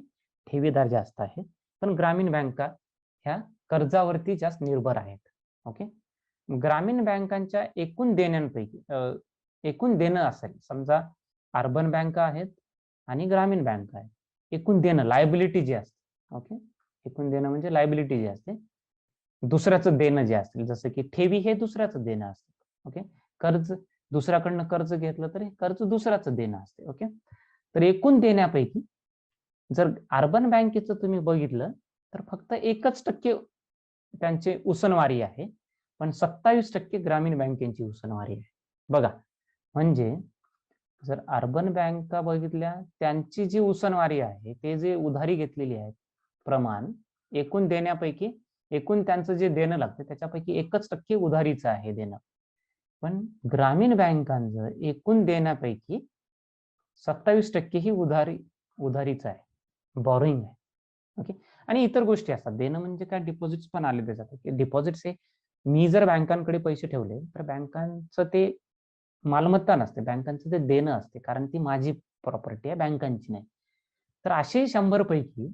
[SPEAKER 1] ठेवीदार जास्त आहेत, पण ग्रामीण बँका ह्या कर्जावरती जास्त निर्भर आहेत. ओके, ग्रामीण बँकांच्या एकूण देण्यांपैकी एकूण देणं असेल, समजा अर्बन बँका आहेत आणि ग्रामीण बँक आहे, एकूण देणं लायबिलिटी जी असते. ओके, एकूण देणं म्हणजे लायबिलिटी जी असते दुसऱ्याचं देणं जे असेल, जसं की ठेवी हे दुसऱ्याचं देणं असतं. ओके, कर्ज दुसऱ्याकडनं कर्ज घेतलं तर हे कर्ज दुसऱ्याचं देणं असते. ओके, तर एकूण देण्यापैकी जर अर्बन बँकेचं तुम्ही बघितलं तर फक्त 1% त्यांचे उसनवारी आहे, पण 27% ग्रामीण बँकेची उसनवारी आहे. बघा, म्हणजे जर अर्बन बँका बघितल्या, त्यांची जी उसनवारी आहे, ते जे उधारी घेतलेली आहे प्रमाण एकूण देण्यापैकी, एकूण त्यांचं जे देणं लागतं त्याच्यापैकी 1% उधारीचं आहे देणं. पण ग्रामीण बँकांचं एकूण देण्यापैकी 27% ही उधारीचं आहे, बॉरोइंग आहे. ओके, आणि इतर गोष्टी असतात. देणं म्हणजे काय, डिपॉझिट्स पण आले त्याच्यात. डिपॉझिट्स हे मी जर बँकांकडे पैसे ठेवले तर बँकांचं ते मालमत्ता नसते, बँकांचं ते देणं असते, कारण ती माझी प्रॉपर्टी आहे, बँकांची नाही. तर असे 100 पैकी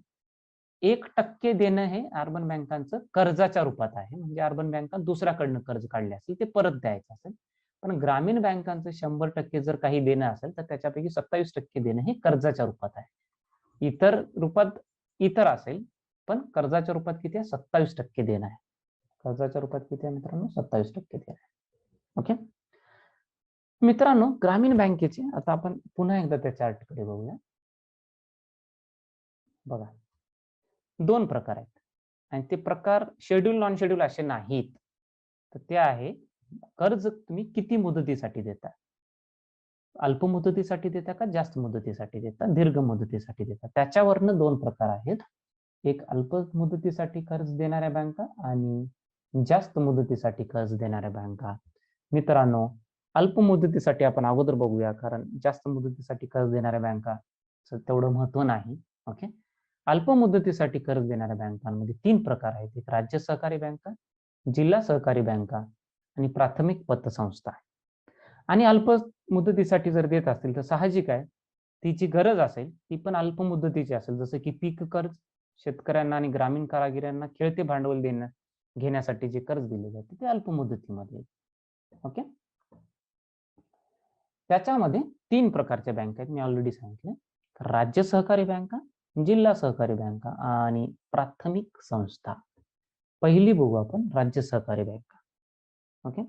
[SPEAKER 1] 1% देणं हे अर्बन बँकांचं कर्जाच्या रूपात आहे, म्हणजे अर्बन बँका दुसऱ्याकडनं कर्ज काढले असेल ते परत द्यायचं असेल. पण ग्रामीण बँकांचं 100% जर काही देणं असेल तर त्याच्यापैकी 27% देणं हे कर्जाच्या रूपात आहे. इतर रूपात इतर असेल, पण कर्जाच्या रूपात किती आहे, 27% देणं आहे. कर्जाच्या रूपात किती आहे मित्रांनो, 27% देणं आहे. ओके मित्रांनो, ग्रामीण बँकेचे आता आपण पुन्हा एकदा त्या चार्टकडे बघूया. बघा, 2 प्रकार आहेत आणि ते प्रकार शेड्यूल नॉन शेड्यूल असे नाहीत. तर ते आहे, कर्ज तुम्ही किती मुदतीसाठी देता, अल्प मुदतीसाठी देता का जास्त मुदतीसाठी देता, दीर्घ मुदतीसाठी देता, त्याच्यावरनं 2 प्रकार आहेत. एक अल्प मुदतीसाठी कर्ज देणाऱ्या बँका आणि जास्त मुदतीसाठी कर्ज देणाऱ्या बँका. मित्रांनो, अल्प मुदतीसाठी आपण अगोदर बघूया, कारण जास्त मुदतीसाठी कर्ज देणाऱ्या बँका तेवढं महत्व नाही. ओके, अल्प मुदतीसाठी कर्ज देणाऱ्या बँकांमध्ये 3 प्रकार आहेत. एक राज्य सहकारी बँका, जिल्हा सहकारी बँका आणि प्राथमिक पतसंस्था. आणि अल्प मुदतीसाठी जर देत असतील तर साहजिक आहे, तिची गरज असेल ती पण अल्प मुदतीची असेल, जसं की पीक कर्ज, शेतकऱ्यांना आणि ग्रामीण कारागिरांना खेळते भांडवल घेण्यासाठी जे कर्ज दिले जाते ते अल्प मुदतीमध्ये. ओके, त्याच्यामध्ये 3 प्रकारच्या बँका आहेत, मी ऑलरेडी सांगितले. राज्य सहकारी बँका, जिल्हा सहकारी बँका आणि प्राथमिक संस्था. पहिली बघू आपण राज्य सहकारी बँका. ओके,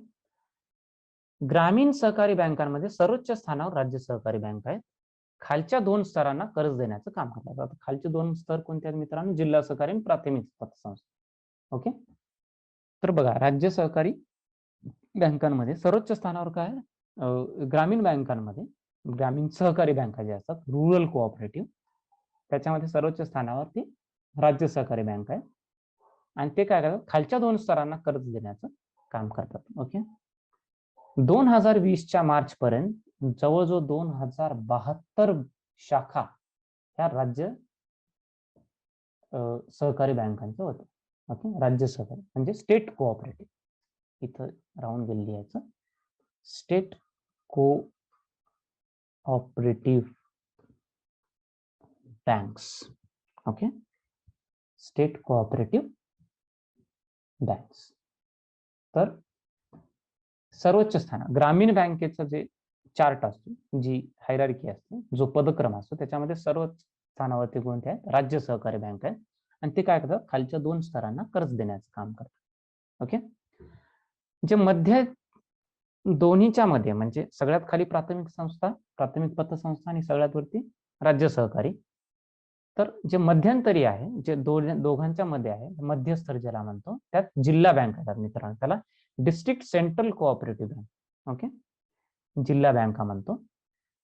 [SPEAKER 1] ग्रामीण सहकारी बँकांमध्ये सर्वोच्च स्थानावर राज्य सहकारी बँका आहेत. खालच्या 2 स्तरांना कर्ज देण्याचं काम करतात. आता खालचे 2 स्तर कोणते आहेत मित्रांनो, जिल्हा सहकारी आणि प्राथमिक पतसंस्था. ओके, तर बघा, राज्य सहकारी बँकांमध्ये सर्वोच्च स्थानावर काय, ग्रामीण बँकांमध्ये ग्रामीण सहकारी बँका ज्या असतात, रुरल कोऑपरेटिव्ह, त्याच्यामध्ये सर्वोच्च स्थानावर ती राज्य सहकारी बँक आहे आणि ते काय करतात, खालच्या 2 स्तरांना कर्ज देण्याचं काम करतात. ओके, 2020च्या मार्च पर्यंत जवळजवळ 2072 शाखा ह्या राज्य सहकारी बँकांच्या होत्या. ओके, राज्य सहकारी म्हणजे स्टेट कोऑपरेटिव्ह, इथं राहून गेलेली याचं state cooperative banks. Okay, state cooperative banks. तर सर्वोच्च स्थान ग्रामीण बँकेचं जे चार्ट असतो, जी हायरार्की असते, जो पदक्रम असतो, त्याच्यामध्ये सर्वोच्च स्थानावरती कोणते आहेत, राज्य सहकारी बँक आहेत आणि ते काय करतात, खालच्या 2 स्तरांना कर्ज देण्याचं काम करतात. ओके, जे मध्य दोन्हीच्या मध्ये म्हणजे सगळ्यात खाली प्राथमिक संस्था, प्राथमिक पतसंस्था आणि सगळ्यात वरती राज्य सहकारी. तर जे मध्यंतरी आहे, जे दोघांच्या मध्ये आहे, मध्यस्तर ज्याला म्हणतो, त्यात जिल्हा बँक येतात मित्रांनो, त्याला district central cooperative bank. Okay, जिल्हा बँका म्हणतो.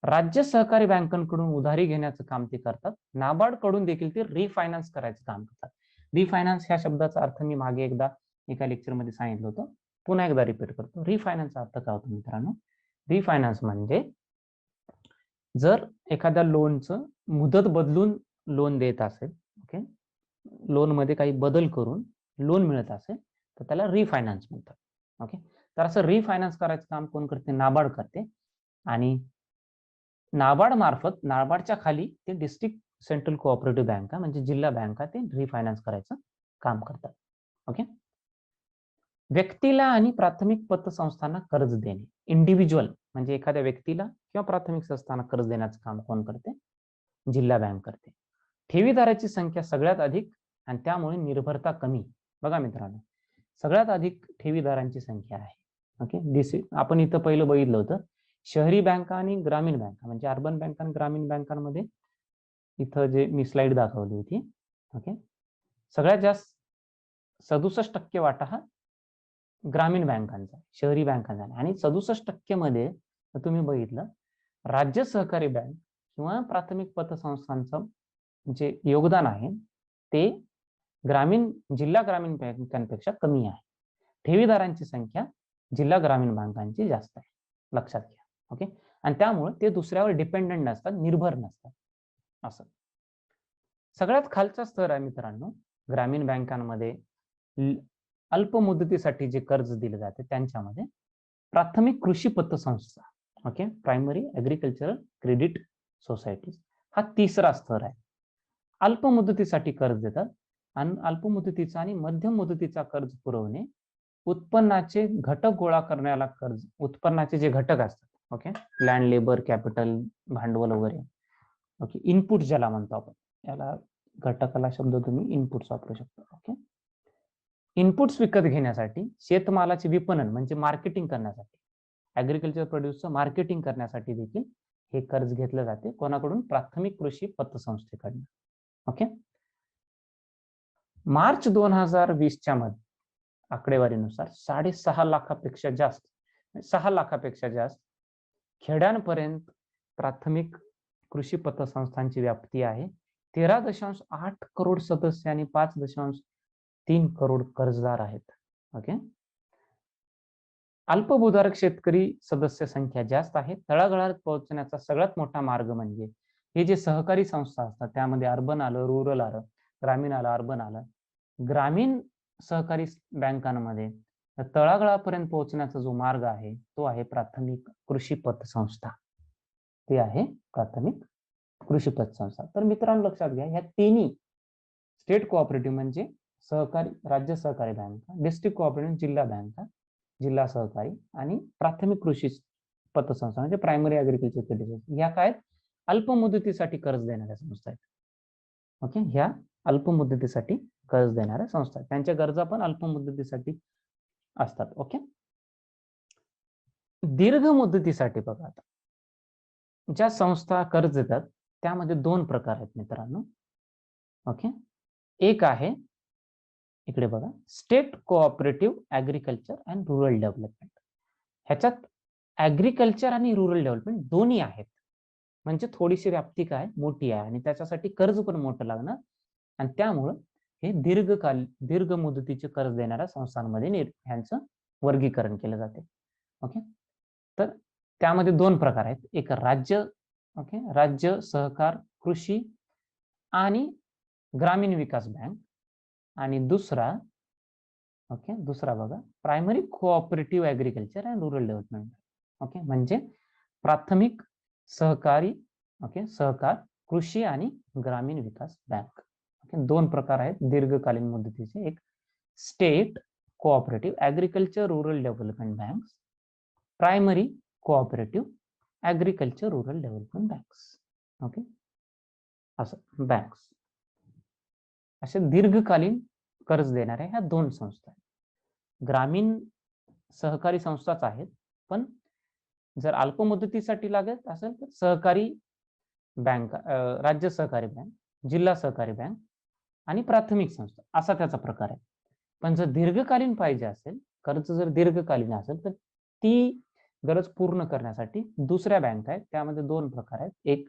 [SPEAKER 1] राज्य सहकारी बँकांकडून उधारी घेण्याचं काम ते करतात. नाबार्ड कडून देखील ते रिफायनान्स करायचं काम करतात. रिफायनान्स ह्या शब्दाचा अर्थ मी मागे एकदा एका लेक्चरमध्ये सांगितलं होतं, पुन्हा एकदा रिपीट करतो. रिफायनान्सचा अर्थ काय होतो मित्रांनो, रिफायनान्स म्हणजे जर एखाद्या लोनचं मुदत बदलून लोन देत असेल, ओके, लोन मध्ये काही बदल करून लोन मिळत असेल तर त्याला रिफायनान्स म्हणतात. ओके, तर असं रिफायनान्स करायचं काम कोण करते, नाबार्ड करते आणि नाबार्ड मार्फत, नाबार्डच्या खाली ते डिस्ट्रिक्ट सेंट्रल कोऑपरेटिव्ह बँका म्हणजे जिल्हा बँका ते रिफायनान्स करायचं काम करतात. ओके, व्यक्तीला आणि प्राथमिक पतसंस्थांना कर्ज देणे, इंडिव्हिज्युअल म्हणजे एखाद्या व्यक्तीला किंवा प्राथमिक संस्थांना कर्ज देण्याचं काम कोण करते, जिल्हा बँक करते. ठेवीदाराची संख्या सगळ्यात अधिक आणि त्यामुळे निर्भरता कमी. बघा मित्रांनो, सगळ्यात अधिक ठेवीदारांची संख्या आहे. ओके, आपण इथं पहिलं बघितलं होतं शहरी बँका आणि ग्रामीण बँका, म्हणजे अर्बन बँका आणि ग्रामीण बँकांमध्ये इथं जे मी स्लाइड दाखवली होती. ओके, सगळ्यात जास्त 67% वाटा हा ग्रामीण बँकांचा, शहरी बँकांचा, आणि 67% मध्ये तुम्ही बघितलं राज्य सहकारी बँक किंवा प्राथमिक पतसंस्थांचं जे योगदान आहे ते जिल्हा ग्रामीण बँकांपेक्षा कमी आहे. ठेवीदारांची संख्या जिल्हा ग्रामीण बँकांची जास्त आहे, लक्षात घ्या. ओके, आणि त्यामुळे ते दुसऱ्यावर डिपेंडंट नसतात, निर्भर नसतात. असं सगळ्यात खालचा स्तर आहे मित्रांनो ग्रामीण बँकांमध्ये. अल्प मुदतीसाठी जे कर्ज दिले जाते त्यांच्यामध्ये प्राथमिक कृषी पतसंस्था, okay, primary agricultural credit society, हा तिसरा स्तर आहे. अल्प मुदतीसाठी कर्ज देतात आणि अल्प मुदतीचा आणि मध्यम मुदतीचा कर्ज पुरवणे, उत्पन्नाचे घटक गोळा करण्याला कर्ज, उत्पन्नाचे जे घटक असतात, ओके, लँड, लेबर, कॅपिटल, भांडवल वगैरे, ओके, इनपुट ज्याला म्हणतो आपण, याला घटकाला शब्द तुम्ही इनपुट्स वापरू शकता. ओके, इनपुट्स विकत घेण्यासाठी, शेतमालाचे विपणन म्हणजे मार्केटिंग करण्यासाठी, ऍग्रिकल्चर प्रोड्यूसचं मार्केटिंग करण्यासाठी देखील हे कर्ज घेतलं जाते. कोणाकडून? प्राथमिक कृषी पतसंस्थेकडून. ओके, मार्च 2020च्या मध्ये आकडेवारीनुसार 6.5 लाखापेक्षा जास्त, 6 लाखापेक्षा जास्त खेड्यांपर्यंत प्राथमिक कृषी पतसंस्थांची व्याप्ती आहे. 13.8 करोड सदस्य आणि 5.3 करोड कर्जदार आहेत. ओके, अल्पभूधारक शेतकरी सदस्य संख्या जास्त आहे. तळागाळात पोहोचण्याचा सगळ्यात मोठा मार्ग म्हणजे हे जे सहकारी संस्था असतात त्यामध्ये अर्बन आलं, रुरल आलं, ग्रामीण आलं, अर्बन आलं. ग्रामीण सहकारी बँकांमध्ये तळागाळापर्यंत पोहोचण्याचा जो मार्ग आहे तो आहे प्राथमिक कृषी पतसंस्था. ते आहे प्राथमिक कृषी पतसंस्था. तर मित्रांनो लक्षात घ्या, ह्या तिन्ही स्टेट कोऑपरेटिव्ह म्हणजे सहकारी, राज्य सहकारी बँका, डिस्ट्रिक्ट कोऑपरेटिव्ह जिल्हा बँका, जिल्हा सहकारी, आणि प्राथमिक कृषी पतसंस्था म्हणजे प्रायमरी ऍग्रिकल्चर क्रेडिट, ह्या काय अल्प मुदतीसाठी कर्ज देणाऱ्या संस्था आहेत. ओके, ह्या अल्प मुदतीसाठी कर्ज देणाऱ्या संस्था, त्यांच्या गरजा पण अल्प मुदतीसाठी असतात. ओके, दीर्घ मुदतीसाठी बघा, आता ज्या संस्था कर्ज देतात त्यामध्ये 2 प्रकार आहेत मित्रांनो. ओके, एक आहे इकडे बघा state cooperative agriculture and rural development. ह्याच्यात ऍग्रिकल्चर आणि रुरल डेव्हलपमेंट दोन्ही आहेत, म्हणजे थोडीशी व्याप्ती काय मोठी आहे आणि त्याच्यासाठी कर्ज पण मोठं लागणार, आणि त्यामुळं हे दीर्घ मुदतीचे कर्ज देणाऱ्या संस्थांमध्ये ह्यांचं वर्गीकरण केलं जाते. ओके, तर त्यामध्ये 2 प्रकार आहेत, एक राज्य, ओके, राज्य सहकार कृषी आणि ग्रामीण विकास बँक, आणि दुसरा, ओके, दुसरा बघा primary cooperative agriculture and rural development. Okay, म्हणजे प्राथमिक सहकारी, ओके, सहकार कृषी आणि ग्रामीण विकास बँक. ओके, 2 प्रकार आहेत दीर्घकालीन मुदतीचे, एक state cooperative agriculture rural development bank, primary cooperative agriculture rural development banks. Okay, असं बँक्स, असे दीर्घकालीन कर्ज देणाऱ्या ह्या 2 संस्था आहेत. ग्रामीण सहकारी संस्थाच आहेत, पण जर अल्प मुदतीसाठी लागत असेल तर सहकारी बँक, राज्य सहकारी बँक, जिल्हा सहकारी बँक आणि प्राथमिक संस्था, असा त्याचा प्रकार आहे. पण जर दीर्घकालीन पाहिजे असेल, कर्ज जर दीर्घकालीन असेल तर ती गरज पूर्ण करण्यासाठी दुसऱ्या बँक आहेत. त्यामध्ये 2 प्रकार आहेत, एक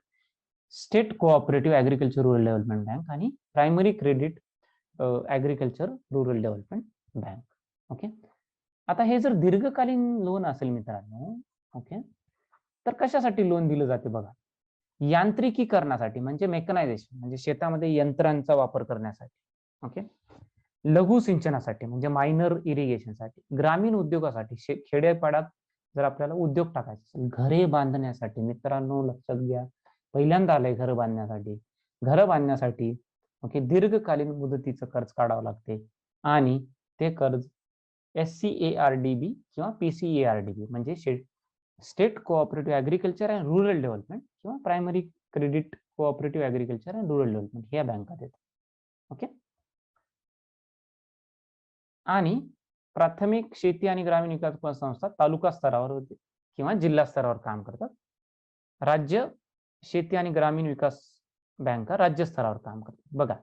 [SPEAKER 1] state cooperative agriculture rural development bank आणि primary credit agriculture rural development bank. Okay, आता हे जर दीर्घकालीन लोन असेल मित्रांनो, ओके, तर कशासाठी लोन दिलं जाते बघा, यांत्रिकीकरणासाठी म्हणजे मेकनायझेशन, म्हणजे शेतामध्ये यंत्रांचा वापर करण्यासाठी, ओके, लघु सिंचनासाठी म्हणजे मायनर इरिगेशनसाठी, ग्रामीण उद्योगासाठी, खेड्यापाड्यात जर आपल्याला उद्योग टाकायचे असेल, घरे बांधण्यासाठी. मित्रांनो लक्षात घ्या, पहिल्यांदा आलंय घर बांधण्यासाठी, ओके, दीर्घकालीन मुदतीचं कर्ज काढावं लागते, आणि ते कर्ज SCARDB किंवा PCARDB म्हणजे state cooperative agriculture and rural development किंवा primary credit cooperative agriculture and rural development ह्या बँका देतात. ओके, आणि प्राथमिक शेती आणि ग्रामीण विकास संस्था तालुका स्तरावर होते किंवा जिल्हा स्तरावर काम करतात. राज्य शेती आणि ग्रामीण विकास बँका राज्य स्तरावर काम करतात. बघा,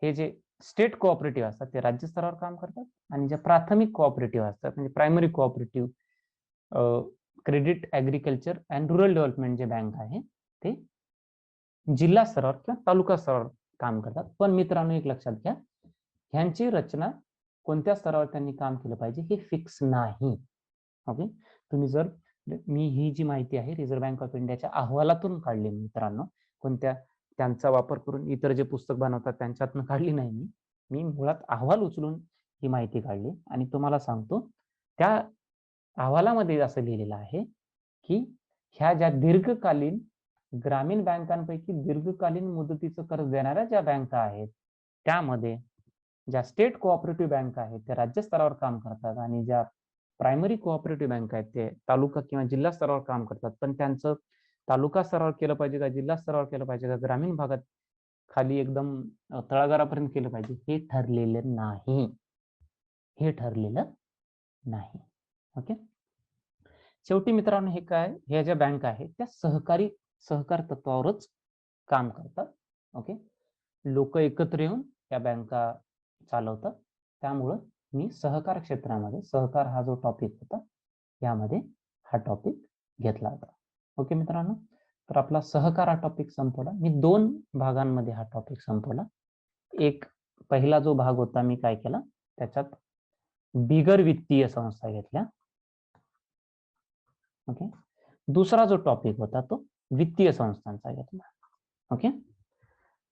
[SPEAKER 1] हे जे स्टेट कोऑपरेटिव्ह असतात ते राज्य स्तरावर काम करतात आणि जे प्राथमिक कोऑपरेटिव्ह असतात म्हणजे primary cooperative credit agriculture and rural development जे बँक आहे ते जिल्हा स्तरावर किंवा तालुका स्तरावर काम करतात. पण मित्रांनो, एक लक्षात घ्या, ह्यांची रचना कोणत्या स्तरावर त्यांनी काम केलं पाहिजे हे फिक्स नाही. ओके, तुम्ही जर मी ही जी माहिती आहे रिझर्व्ह बँक ऑफ इंडियाच्या अहवालातून काढली मित्रांनो, कोणत्या त्यांचा वापर करून इतर जे पुस्तक बनवतात त्यांच्यातून काढली नाही. मी मुळात अहवाल उचलून ही माहिती काढली आणि तुम्हाला सांगतो, त्या अहवालामध्ये असं लिहिलेलं आहे की ह्या ज्या दीर्घकालीन ग्रामीण बँकांपैकी दीर्घकालीन मुदतीचं कर्ज देणाऱ्या ज्या बँका आहेत त्यामध्ये ज्या स्टेट कोऑपरेटिव्ह बँक आहेत ते राज्य स्तरावर काम करतात आणि ज्या प्रायमरी कोऑपरेटिव्ह बँक आहेत ते तालुका किंवा जिल्हा स्तरावर काम करतात. पण त्यांचं तालुका स्तरावर केलं पाहिजे का जिल्हा स्तरावर केलं पाहिजे का ग्रामीण भागात खाली एकदम तळागाळापर्यंत केलं पाहिजे हे ठरलेलं नाही. ओके, शेवटी मित्रांनो, हे काय, ह्या ज्या बँक आहेत त्या सहकार तत्वावरच काम करतात. ओके, लोक एकत्र येऊन या बँका चालवतात. त्यामुळं मी सहकार क्षेत्रामध्ये सहकार हा जो टॉपिक होता यामध्ये हा टॉपिक घेतला होता. ओके मित्रांनो, तर आपला सहकार हा टॉपिक संपवला. मी 2 भागांमध्ये हा टॉपिक संपवला. एक पहिला जो भाग होता मी काय केला, त्याच्यात बिगर वित्तीय संस्था घेतल्या. ओके, दुसरा जो टॉपिक होता तो वित्तीय संस्थांचा घेतला. ओके,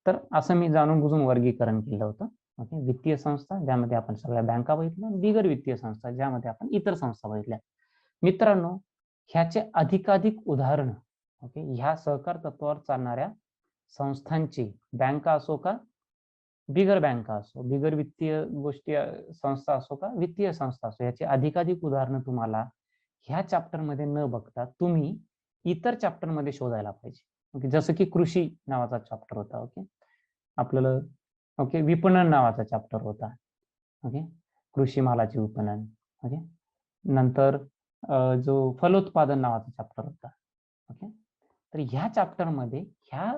[SPEAKER 1] तर असं मी जाणून बुजून वर्गीकरण केलं होतं. ओके, वित्तीय संस्था ज्यामध्ये आपण सगळ्या बँका बघितल्या, बिगर वित्तीय संस्था ज्यामध्ये आपण इतर संस्था बघितल्या. मित्रांनो, ह्याचे अधिकाधिक उदाहरण, ओके, ह्या सहकार तत्वावर चालणाऱ्या संस्थांची, बँका असो का बिगर बँका असो, बिगर वित्तीय गोष्टी संस्था असो का वित्तीय संस्था असो, याची अधिकाधिक उदाहरणं तुम्हाला ह्या चॅप्टर मध्ये न बघता तुम्ही इतर चॅप्टर मध्ये शोधायला पाहिजे. ओके, जसं की कृषी नावाचा चॅप्टर होता. ओके, आपल्याला ओके विपणन नावाचा चॅप्टर होता. ओके, कृषी मालाचे विपणन. ओके, नंतर जो फलोत्पादन नावाचा चॅप्टर होता. ओके, तर ह्या चॅप्टर मध्ये ह्या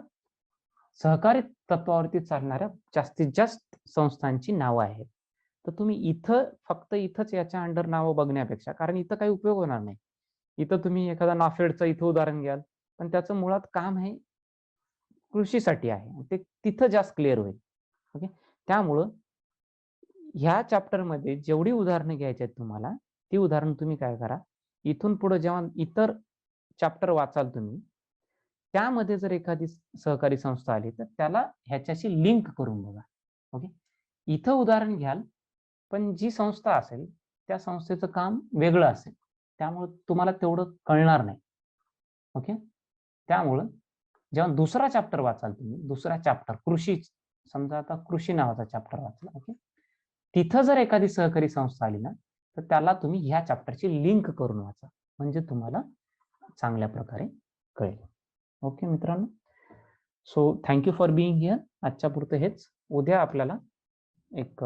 [SPEAKER 1] सहकारी तत्वावरती चालणाऱ्या जास्तीत जास्त संस्थांची नावं आहेत. तर तुम्ही इथं फक्त इथंच याच्या अंडर नावं बघण्यापेक्षा, कारण इथं काही उपयोग होणार नाही, इथं तुम्ही एखादा नाफेडचं इथं उदाहरण घ्याल पण त्याचं मुळात काम हे कृषीसाठी आहे, ते तिथं जास्त क्लिअर होईल. ओके, त्यामुळं ह्या चॅप्टर मध्ये जेवढी उदाहरणं घ्यायची आहेत तुम्हाला, ती उदाहरण तुम्ही काय करा, इथून पुढे जेव्हा इतर चॅप्टर वाचाल तुम्ही, त्यामध्ये जर एखादी सहकारी संस्था आली तर त्याला ह्याच्याशी लिंक करून बघा. ओके, इथं उदाहरण घ्याल पण जी संस्था असेल त्या संस्थेचं काम वेगळं असेल, त्यामुळे तुम्हाला तेवढं कळणार नाही. ओके, त्यामुळं जेव्हा दुसरा चॅप्टर वाचाल तुम्ही, दुसरा चॅप्टर कृषी, समजा आता कृषी नावाचा चॅप्टर वाचला. ओके, तिथं जर एखादी सहकारी संस्था आली ना तर त्याला तुम्ही ह्या चॅप्टरची लिंक करून वाचा, म्हणजे तुम्हाला चांगल्या प्रकारे कळेल. ओके मित्रांनो, so thank you for being here. आजच्या पुरतं हेच. उद्या आपल्याला एक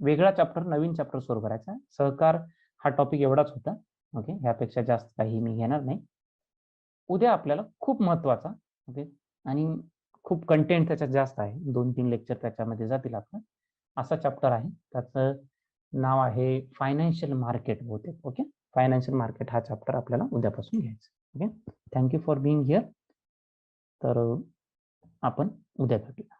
[SPEAKER 1] वेगळा चॅप्टर, नवीन चॅप्टर सुरू करायचा. सहकार हा टॉपिक एवढाच होता. ओके, ह्यापेक्षा जास्त काही मी घेणार नाही. उद्या आपल्याला खूप महत्वाचा, ओके, आणि खूप कंटेंट त्याच्यात जास्त आहे, 2-3 लेक्चर त्याच्यामध्ये जातील आपलं, असा चॅप्टर आहे. त्याचं नाव आहे फायनान्शियल मार्केट बहुतेक. ओके, फायनान्शियल मार्केट हा चॅप्टर आपल्याला उद्यापासून घ्यायचा. Okay, thank you for being here. तर आपण उद्या भेटूया.